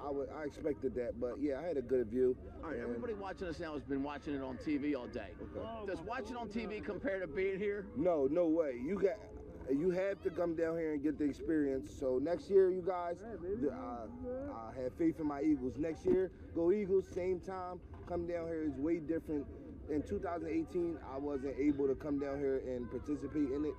Speaker 12: I expected that. But yeah, I had a good view.
Speaker 21: All right, everybody watching us now has been watching it on TV all day. Okay. Does watching on TV compare to being here?
Speaker 12: No way. You have to come down here and get the experience. So next year, you guys, I have faith in my Eagles. Next year, go Eagles, same time. Come down here is way different. In 2018, I wasn't able to come down here and participate in it.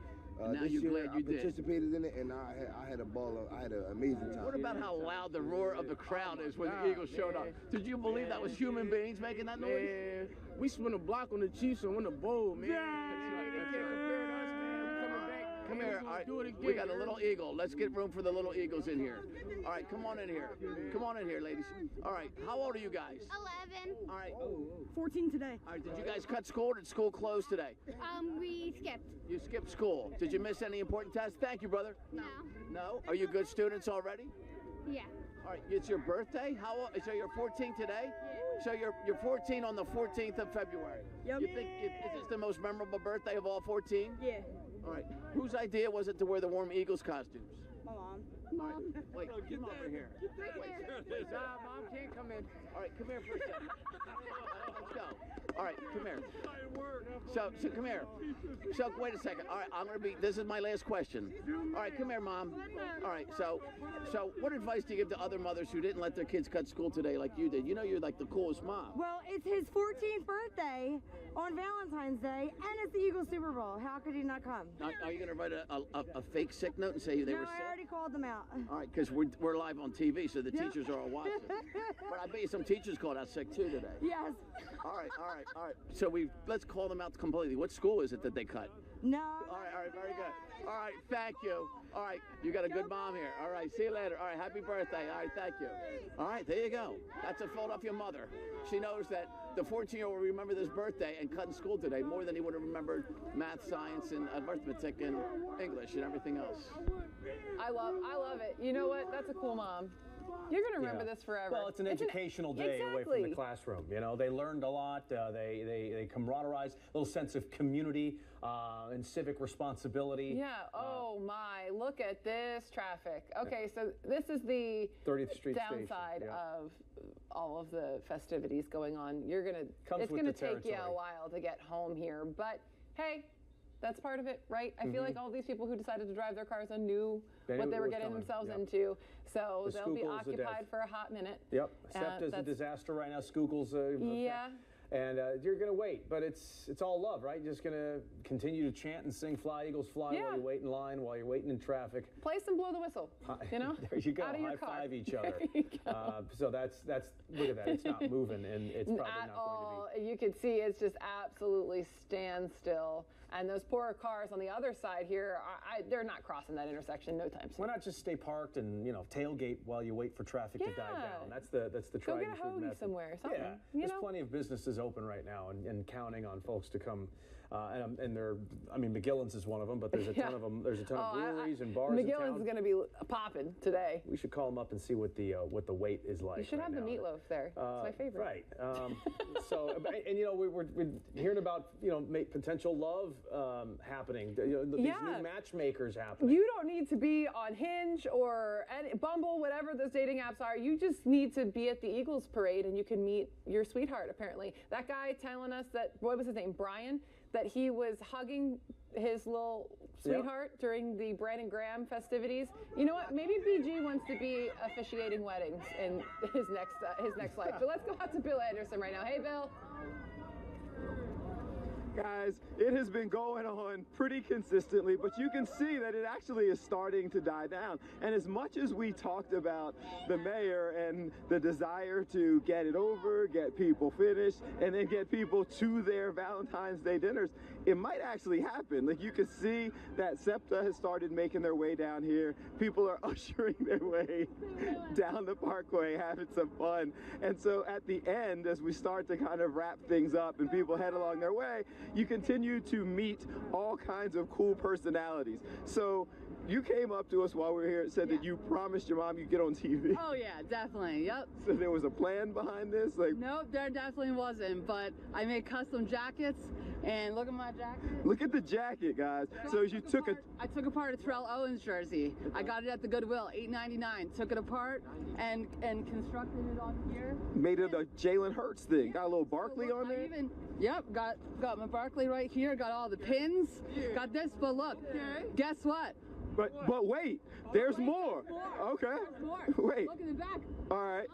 Speaker 12: This year, I participated in it, and I had a ball. I had an amazing time.
Speaker 21: What about how loud the roar of the crowd is when the Eagles showed up? Did you believe that was human beings making that noise?
Speaker 6: Yeah, we spun a block on the Chiefs and won the bowl, man.
Speaker 21: Come here. All right. We got a little eagle. Let's get room for the little eagles in here. All right, come on in here. Come on in here, ladies. All right, how old are you guys?
Speaker 13: 11.
Speaker 21: All right.
Speaker 13: 14 today.
Speaker 21: All right, did you guys cut school or did school close today?
Speaker 13: We skipped.
Speaker 21: You skipped school. Did you miss any important tests? Thank you, brother.
Speaker 13: No.
Speaker 21: No? Are you good students already?
Speaker 13: Yeah.
Speaker 21: All right, it's your birthday? How old? So you're 14 today? Yeah. So you're 14 on the 14th of February.
Speaker 1: Yep.
Speaker 21: You think is this the most memorable birthday of all 14?
Speaker 1: Yeah.
Speaker 21: All right. Whose idea was it to wear the warm Eagles costumes?
Speaker 1: My mom.
Speaker 21: Mom. Wait, come over here. Wait.
Speaker 6: Mom can't come in.
Speaker 21: All right, come here for a second. Let's go. All right, come here. So come here. So wait a second. All right, this is my last question. All right, come here, Mom. All right, so what advice do you give to other mothers who didn't let their kids cut school today like you did? You know you're like the coolest mom.
Speaker 11: Well, it's his 14th birthday on Valentine's Day, and it's the Eagles Super Bowl. How could he not come?
Speaker 21: Are you going to write a fake sick note and say they were sick?
Speaker 11: No, I already called them out.
Speaker 21: All right, because we're live on TV, so the teachers are all watching. But I bet you some teachers called out sick too today.
Speaker 11: Yes.
Speaker 21: All right. So let's call them out completely. What school is it that they cut?
Speaker 11: No.
Speaker 21: All right, very good. All right, thank you. All right, you got a good mom here. All right, see you later. All right, happy birthday. All right, thank you. All right, there you go. That's a Philadelphia mother. She knows that the 14-year-old will remember this birthday and cut in school today more than he would have remembered math, science, and arithmetic and English and everything else.
Speaker 3: I love it. You know what? That's a cool mom. You're going to remember this forever.
Speaker 2: Well, it's an educational day away from the classroom. You know, they learned a lot. They camaraderized, a little sense of community and civic responsibility.
Speaker 3: Yeah. Oh, my. Look at this traffic. Okay, so this is the
Speaker 2: 30th Street
Speaker 3: downside
Speaker 2: station.
Speaker 3: of all of the festivities going on. It's going to take you a while to get home here. But, hey, that's part of it, right? I feel like all these people who decided to drive their cars on knew what they were getting themselves into. So they'll be occupied for a hot minute.
Speaker 2: Yep. SEPTA's a disaster right now. Schuylkill's
Speaker 3: yeah.
Speaker 2: And you're going to wait, but it's all love, right? You're just going to continue to chant and sing Fly, Eagles, Fly while you wait in line, while you're waiting in traffic.
Speaker 3: Play some Blow the Whistle, you know?
Speaker 2: There you go.
Speaker 3: Out of your car.
Speaker 2: High five each other.
Speaker 3: There you go.
Speaker 2: So that's look at that. It's not moving, and it's probably not going to be.
Speaker 3: You can see it's just absolutely standstill. And those poor cars on the other side here, they're not crossing that intersection no time soon.
Speaker 2: Why not just stay parked and tailgate while you wait for traffic to die down? That's the
Speaker 3: Go
Speaker 2: tried
Speaker 3: get a hoagie somewhere, something.
Speaker 2: Yeah, there's plenty of businesses open right now and counting on folks to come. And McGillen's is one of them, but there's a ton of them. There's a ton of breweries and bars.
Speaker 3: McGillen's going to be popping today.
Speaker 2: We should call them up and see what the wait is like.
Speaker 3: You should have the meatloaf there. It's my favorite.
Speaker 2: Right. We're hearing about potential love happening. These new matchmakers happening.
Speaker 3: You don't need to be on Hinge or Bumble, whatever those dating apps are. You just need to be at the Eagles parade and you can meet your sweetheart. Apparently, that guy telling us that what was his name, Brian, that he was hugging his little sweetheart during the Brandon Graham festivities. You know what? Maybe BG wants to be officiating weddings in his next life. But let's go out to Bill Anderson right now. Hey, Bill.
Speaker 14: Guys, it has been going on pretty consistently, but you can see that it actually is starting to die down. And as much as we talked about the mayor and the desire to get it over, get people finished, and then get people to their Valentine's Day dinners, it might actually happen. Like, you can see that SEPTA has started making their way down here. People are ushering their way down the parkway, having some fun. And so at the end, as we start to kind of wrap things up and people head along their way, you continue to meet all kinds of cool personalities. So you came up to us while we were here and said that you promised your mom you'd get on TV.
Speaker 15: Oh yeah, definitely, yep.
Speaker 14: So there was a plan behind this?
Speaker 15: Nope, there definitely wasn't, but I made custom jackets, and look at my jacket.
Speaker 14: Look at the jacket, guys. So you took
Speaker 15: I took apart a Terrell Owens jersey. I got it at the Goodwill, $8.99. Took it apart and constructed it on here.
Speaker 14: Made it a Jalen Hurts thing. Got a little Barkley on there?
Speaker 15: Yep, got my Barkley right here, got all the pins, got this, but look, guess what?
Speaker 14: But wait, there's more. Okay.
Speaker 15: There's more.
Speaker 14: Wait.
Speaker 15: Look in the back.
Speaker 14: All right.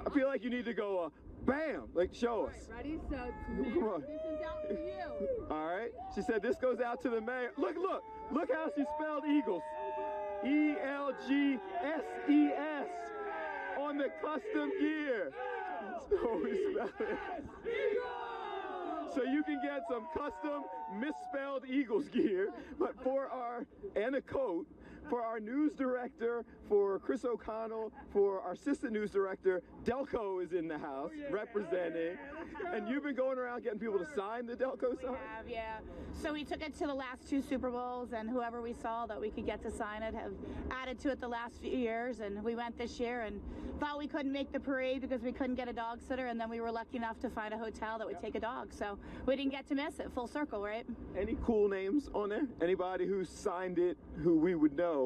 Speaker 14: I feel like you need to go, bam, show us.
Speaker 15: Ready? So,
Speaker 14: come on.
Speaker 15: This is out for you.
Speaker 14: All right. She said this goes out to the mayor. Look how she spelled Eagles. ELGSES on the custom gear. So we spell it. So you can get some custom misspelled Eagles gear, but and a coat for our news director, for Chris O'Connell, for our assistant news director. Delco is in the house representing. And you've been going around getting people to sign the Delco sign?
Speaker 4: We have, yeah. So we took it to the last 2 Super Bowls, and whoever we saw that we could get to sign it have added to it the last few years. And we went this year and thought we couldn't make the parade because we couldn't get a dog sitter, and then we were lucky enough to find a hotel that would take a dog. So we didn't get to miss it. Full circle, right?
Speaker 14: Any cool names on there? Anybody who signed it who we would know?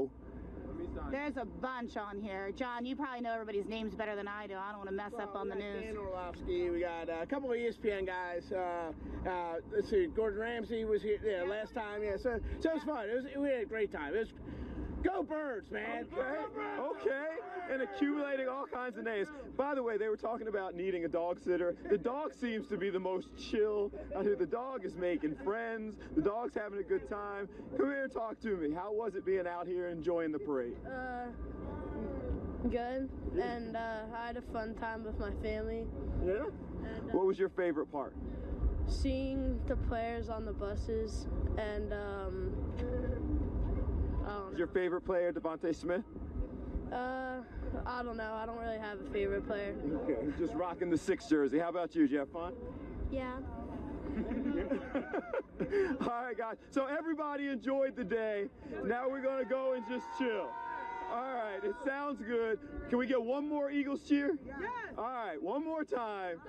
Speaker 4: There's a bunch on here. John, you probably know everybody's names better than I do. I don't want to mess up on the news.
Speaker 6: Dan Orlovsky. We got a couple of ESPN guys. Let's see, Gordon Ramsay was here last time. Yeah, so it was fun. We had a great time. Go Birds, man.
Speaker 14: Okay. And accumulating all kinds of names. By the way, they were talking about needing a dog sitter. The dog seems to be the most chill out here. The dog is making friends. The dog's having a good time. Come here and talk to me. How was it being out here enjoying the parade?
Speaker 5: Good. And I had a fun time with my family.
Speaker 14: Yeah?
Speaker 5: And,
Speaker 14: what was your favorite part?
Speaker 5: Seeing the players on the buses and
Speaker 14: Is your favorite player Devontae Smith?
Speaker 5: I don't know. I don't really have a favorite player.
Speaker 14: Okay, just rocking the 6 jersey. How about you? Did you have fun?
Speaker 5: Yeah.
Speaker 14: All right, guys. So everybody enjoyed the day. Now we're going to go and just chill. All right, it sounds good. Can we get one more Eagles cheer? Yes. All right, one more time.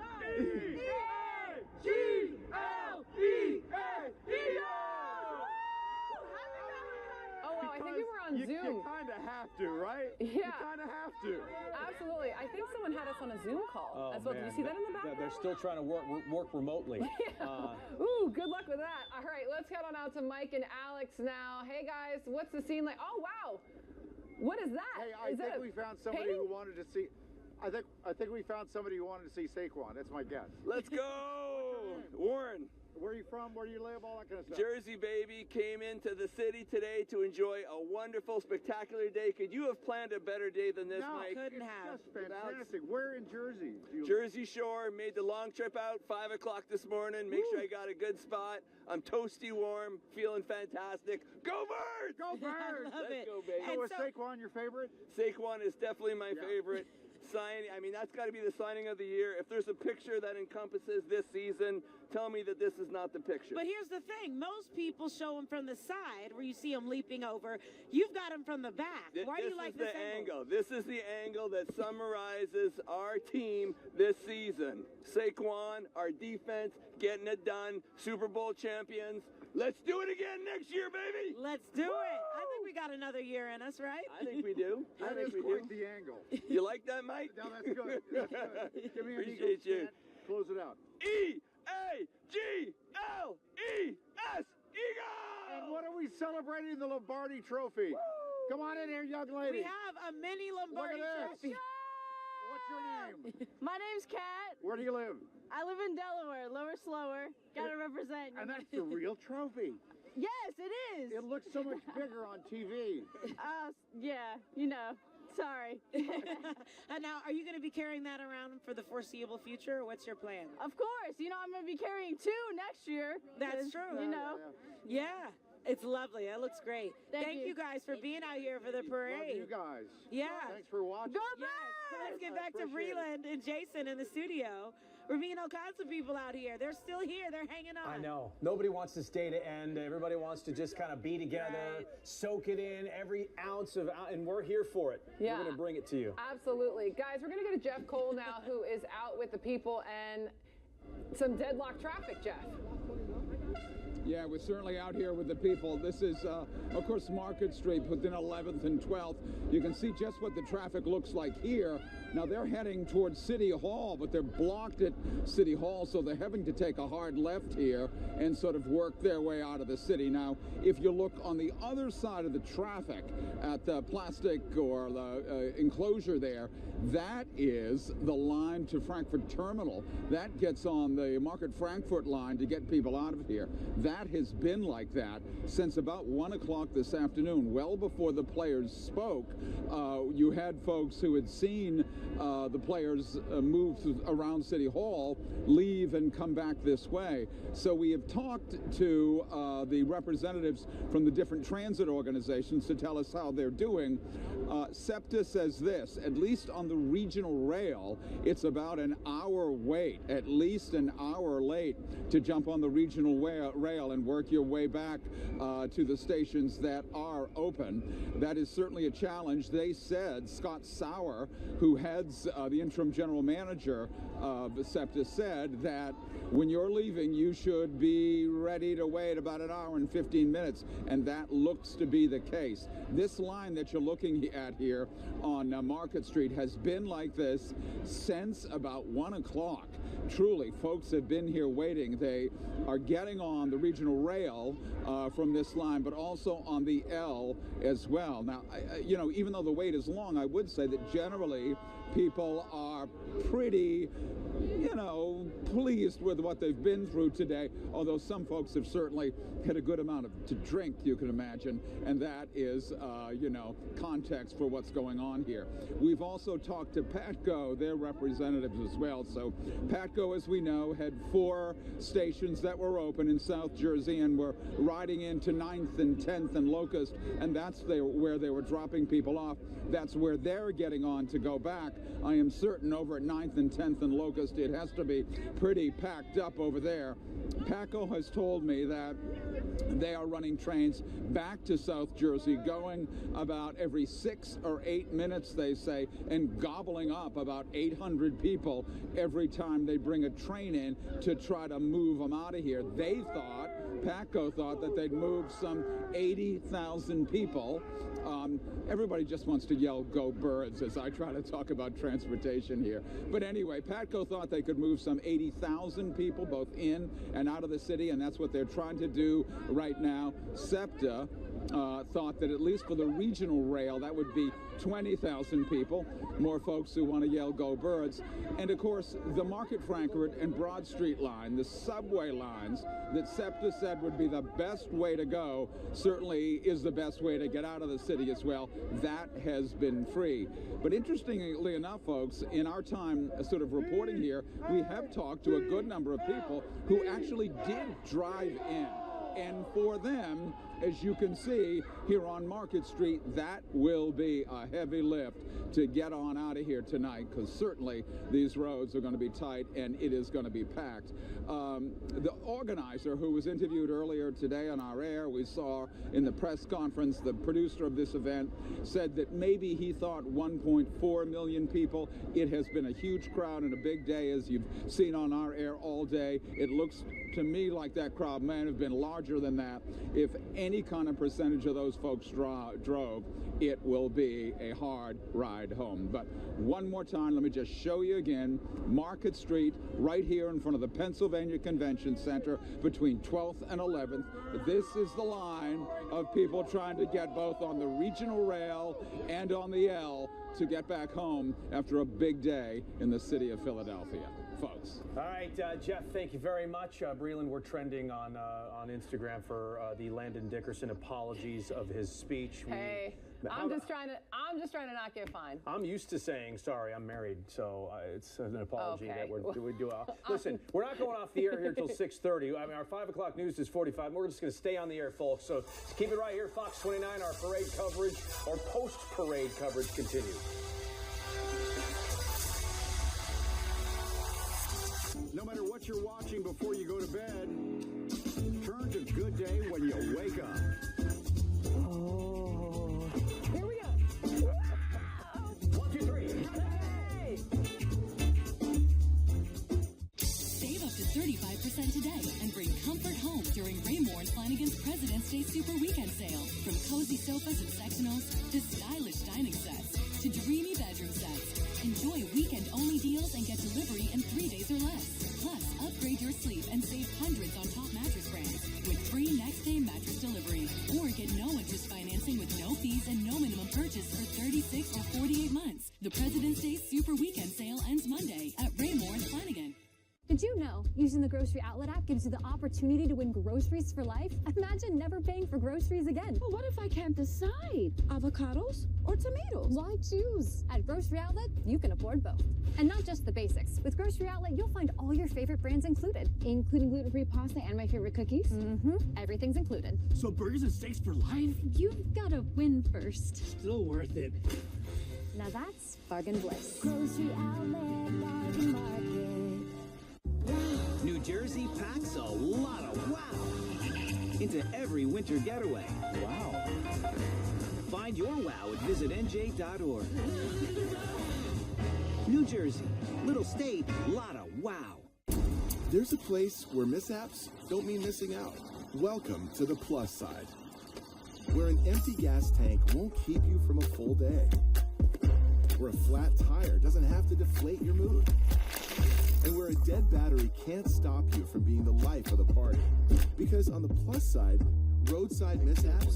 Speaker 3: I think we were on Zoom.
Speaker 14: You kind of have to, right?
Speaker 3: Yeah.
Speaker 14: You kind of have to.
Speaker 3: Absolutely. I think someone had us on a Zoom call as well.
Speaker 2: Man.
Speaker 3: Did you see that in the background?
Speaker 2: They're still trying to work remotely.
Speaker 3: Ooh, good luck with that. All right, let's head on out to Mike and Alex now. Hey, guys, what's the scene like? Oh, wow. What is that?
Speaker 10: Hey, I think we found somebody who wanted to see. I think we found somebody who wanted to see Saquon. That's my guess.
Speaker 7: Let's go, Warren.
Speaker 10: Where are you from? Where do you live? All that kind of stuff.
Speaker 7: Jersey, baby. Came into the city today to enjoy a wonderful, spectacular day. Could you have planned a better day than this, Mike?
Speaker 10: No, couldn't have. Just fantastic. Where in Jersey?
Speaker 7: Jersey Shore. Made the long trip out, 5 o'clock this morning. Make sure I got a good spot. I'm toasty warm, feeling fantastic. Go Birds!
Speaker 10: Go Birds!
Speaker 7: Let's go, baby.
Speaker 10: So was Saquon your favorite?
Speaker 7: Saquon is definitely my favorite. Signing, I mean, that's got to be the signing of the year. If there's a picture that encompasses this season, tell me that this is not the picture.
Speaker 1: But here's the thing. Most people show him from the side where you see him leaping over. You've got him from the back. Why do you like this angle?
Speaker 7: This is the angle that summarizes our team this season. Saquon, our defense, getting it done, Super Bowl champions. Let's do it again next year, baby.
Speaker 1: Let's do it. I think we got another year in us, right?
Speaker 7: I think we do.
Speaker 10: That is quite the angle.
Speaker 7: You like that, Mike?
Speaker 10: No, that's good. That's good. Give me an
Speaker 7: Appreciate you.
Speaker 10: Close it out.
Speaker 7: E-A-G-L-E-S, Eagles!
Speaker 10: And what are we celebrating? The Lombardi Trophy. Woo! Come on in here, young lady.
Speaker 1: We have a mini Lombardi Trophy.
Speaker 10: What's your name?
Speaker 5: My name's Kat.
Speaker 10: Where do you live?
Speaker 5: I live in Delaware. Lower, slower. Gotta represent.
Speaker 10: And that's the real trophy.
Speaker 5: Yes, it is.
Speaker 10: It looks so much bigger on TV.
Speaker 5: Yeah, you know. Sorry.
Speaker 1: And now, are you going to be carrying that around for the foreseeable future, or what's your plan?
Speaker 5: Of course. You know, I'm going to be carrying 2 next year.
Speaker 1: That's true.
Speaker 5: You know.
Speaker 1: Yeah. It's lovely. It looks great. Thank you guys for being out here for the parade.
Speaker 10: Love you guys.
Speaker 1: Yeah.
Speaker 10: Thanks for watching.
Speaker 5: Go
Speaker 1: Birds! Let's get back to Breland and Jason in the studio. We're meeting all kinds of people out here. They're still here. They're hanging on.
Speaker 2: I know. Nobody wants this day to end. Everybody wants to just kind of be together, soak it in, every ounce of, and we're here for it.
Speaker 3: Yeah.
Speaker 2: We're going to bring it to you.
Speaker 3: Absolutely. Guys, we're going to go to Jeff Cole now, who is out with the people and some deadlock traffic, Jeff.
Speaker 16: Yeah, we're certainly out here with the people. This is, of course, Market Street between 11th and 12th. You can see just what the traffic looks like here. Now, they're heading towards City Hall, but they're blocked at City Hall, so they're having to take a hard left here and sort of work their way out of the city. Now, if you look on the other side of the traffic at the plastic or the enclosure there, that is the line to Frankfurt Terminal. That gets on the Market Frankfurt line to get people out of here. That has been like that since about 1 o'clock this afternoon, well before the players spoke. You had folks who had seen the players move around City Hall, leave and come back this way. So we have talked to the representatives from the different transit organizations to tell us how they're doing. SEPTA says this: at least on the regional rail, it's about an hour wait, at least an hour late to jump on the regional rail and work your way back to the stations that are open. That is certainly a challenge. They said, Scott Sauer, who heads the interim general manager of SEPTA, said that when you're leaving, you should be ready to wait about an hour and 15 minutes, and that looks to be the case. This line that you're looking at here on Market Street has been like this since about 1 o'clock. Truly, folks have been here waiting. They are getting on the regional rail from this line, but also on the L as well. Now, you know, even though the wait is long, I would say that generally people are pretty, you know, pleased with what they've been through today, although some folks have certainly had a good amount to drink, you can imagine, and that is, you know, context for what's going on here. We've also talked to PATCO, their representatives as well. So PATCO, as we know, had 4 stations that were open in South Jersey and were riding into 9th and 10th and Locust, and that's where they were dropping people off. That's where they're getting on to go back. I am certain over at 9th and 10th and Locust, it has to be pretty packed up over there. PATCO has told me that they are running trains back to South Jersey, going about every 6 or 8 minutes, they say, and gobbling up about 800 people every time they bring a train in to try to move them out of here. They thought, PATCO thought, that they'd move some 80,000 people. Everybody just wants to yell, "Go Birds," as I try to talk about transportation here. But anyway, PATCO thought they could move some 80,000 people both in and out of the city, and that's what they're trying to do right now. SEPTA thought that at least for the regional rail, that would be 20,000 people, more folks who want to yell, "Go Birds." And of course, the Market Frankfurt and Broad Street line, the subway lines that SEPTA said would be the best way to go, certainly is the best way to get out of the city as well. That has been free. But interestingly enough, folks, in our time sort of reporting here, we have talked to a good number of people who actually did drive in. And for them, as you can see here on Market Street, that will be a heavy lift to get on out of here tonight, because certainly these roads are going to be tight and it is going to be packed. The organizer who was interviewed earlier today on our air, we saw in the press conference, the producer of this event said that maybe he thought 1.4 million people. It has been a huge crowd and a big day, as you've seen on our air all day. It looks to me like that crowd may have been larger than that. If any kind of percentage of those folks drove, it will be a hard ride home. But one more time, let me just show you again, Market Street, right here in front of the Pennsylvania Convention Center between 12th and 11th. This is the line of people trying to get both on the regional rail and on the L to get back home after a big day in the city of Philadelphia. Folks.
Speaker 2: All right, Jeff, thank you very much. Breland, we're trending on Instagram for the Landon Dickerson apologies of his speech.
Speaker 3: Hey, I'm just trying to not get fined.
Speaker 2: I'm used to saying sorry. I'm married, so it's an apology
Speaker 3: Okay.
Speaker 2: that we do. Listen, we're not going off the air here till 6:30. I mean, our 5 o'clock news is 45. We're just going to stay on the air, folks. So keep it right here, Fox 29. Our parade coverage, or post-parade coverage, continues.
Speaker 10: No matter what you're watching before you go to bed, turn to Good Day when you wake up.
Speaker 20: Oh. Here we go.
Speaker 2: 1, 2, 3.
Speaker 20: Hey!
Speaker 17: Save up to 35% today and bring comfort home during Raymore and Flanagan's President's Day Super Weekend Sale. From cozy sofas and sectionals to stylish dining sets to dreamy bedroom sets. Enjoy weekend-only deals and get delivery in 3 days or less. Plus, upgrade your sleep and save hundreds on top mattress brands with free next-day mattress delivery. Or get no-interest financing with no fees and no minimum purchase for 36 or 48 months. The President's Day Super Weekend Sale ends Monday at Raymore and Flanagan.
Speaker 9: Did you know using the Grocery Outlet app gives you the opportunity to win groceries for life? Imagine never paying for groceries again.
Speaker 19: Well, what if I can't decide? Avocados or tomatoes?
Speaker 9: Why choose? At Grocery Outlet, you can afford both. And not just the basics. With Grocery Outlet, you'll find all your favorite brands included, including gluten-free pasta and my favorite cookies. Everything's included.
Speaker 23: So burgers and steaks for life?
Speaker 9: You've got to win first.
Speaker 23: Still worth it.
Speaker 9: Now that's bargain bliss.
Speaker 19: Grocery Outlet, Bargain Market.
Speaker 24: New Jersey packs a lot of wow into every winter getaway. Wow. Find your wow at visitnj.org. New Jersey, little state, lot of wow.
Speaker 25: There's a place where mishaps don't mean missing out. Welcome to the plus side, where an empty gas tank won't keep you from a full day, where a flat tire doesn't have to deflate your mood, and where a dead battery can't stop you from being the life of the party. Because on the plus side, roadside mishaps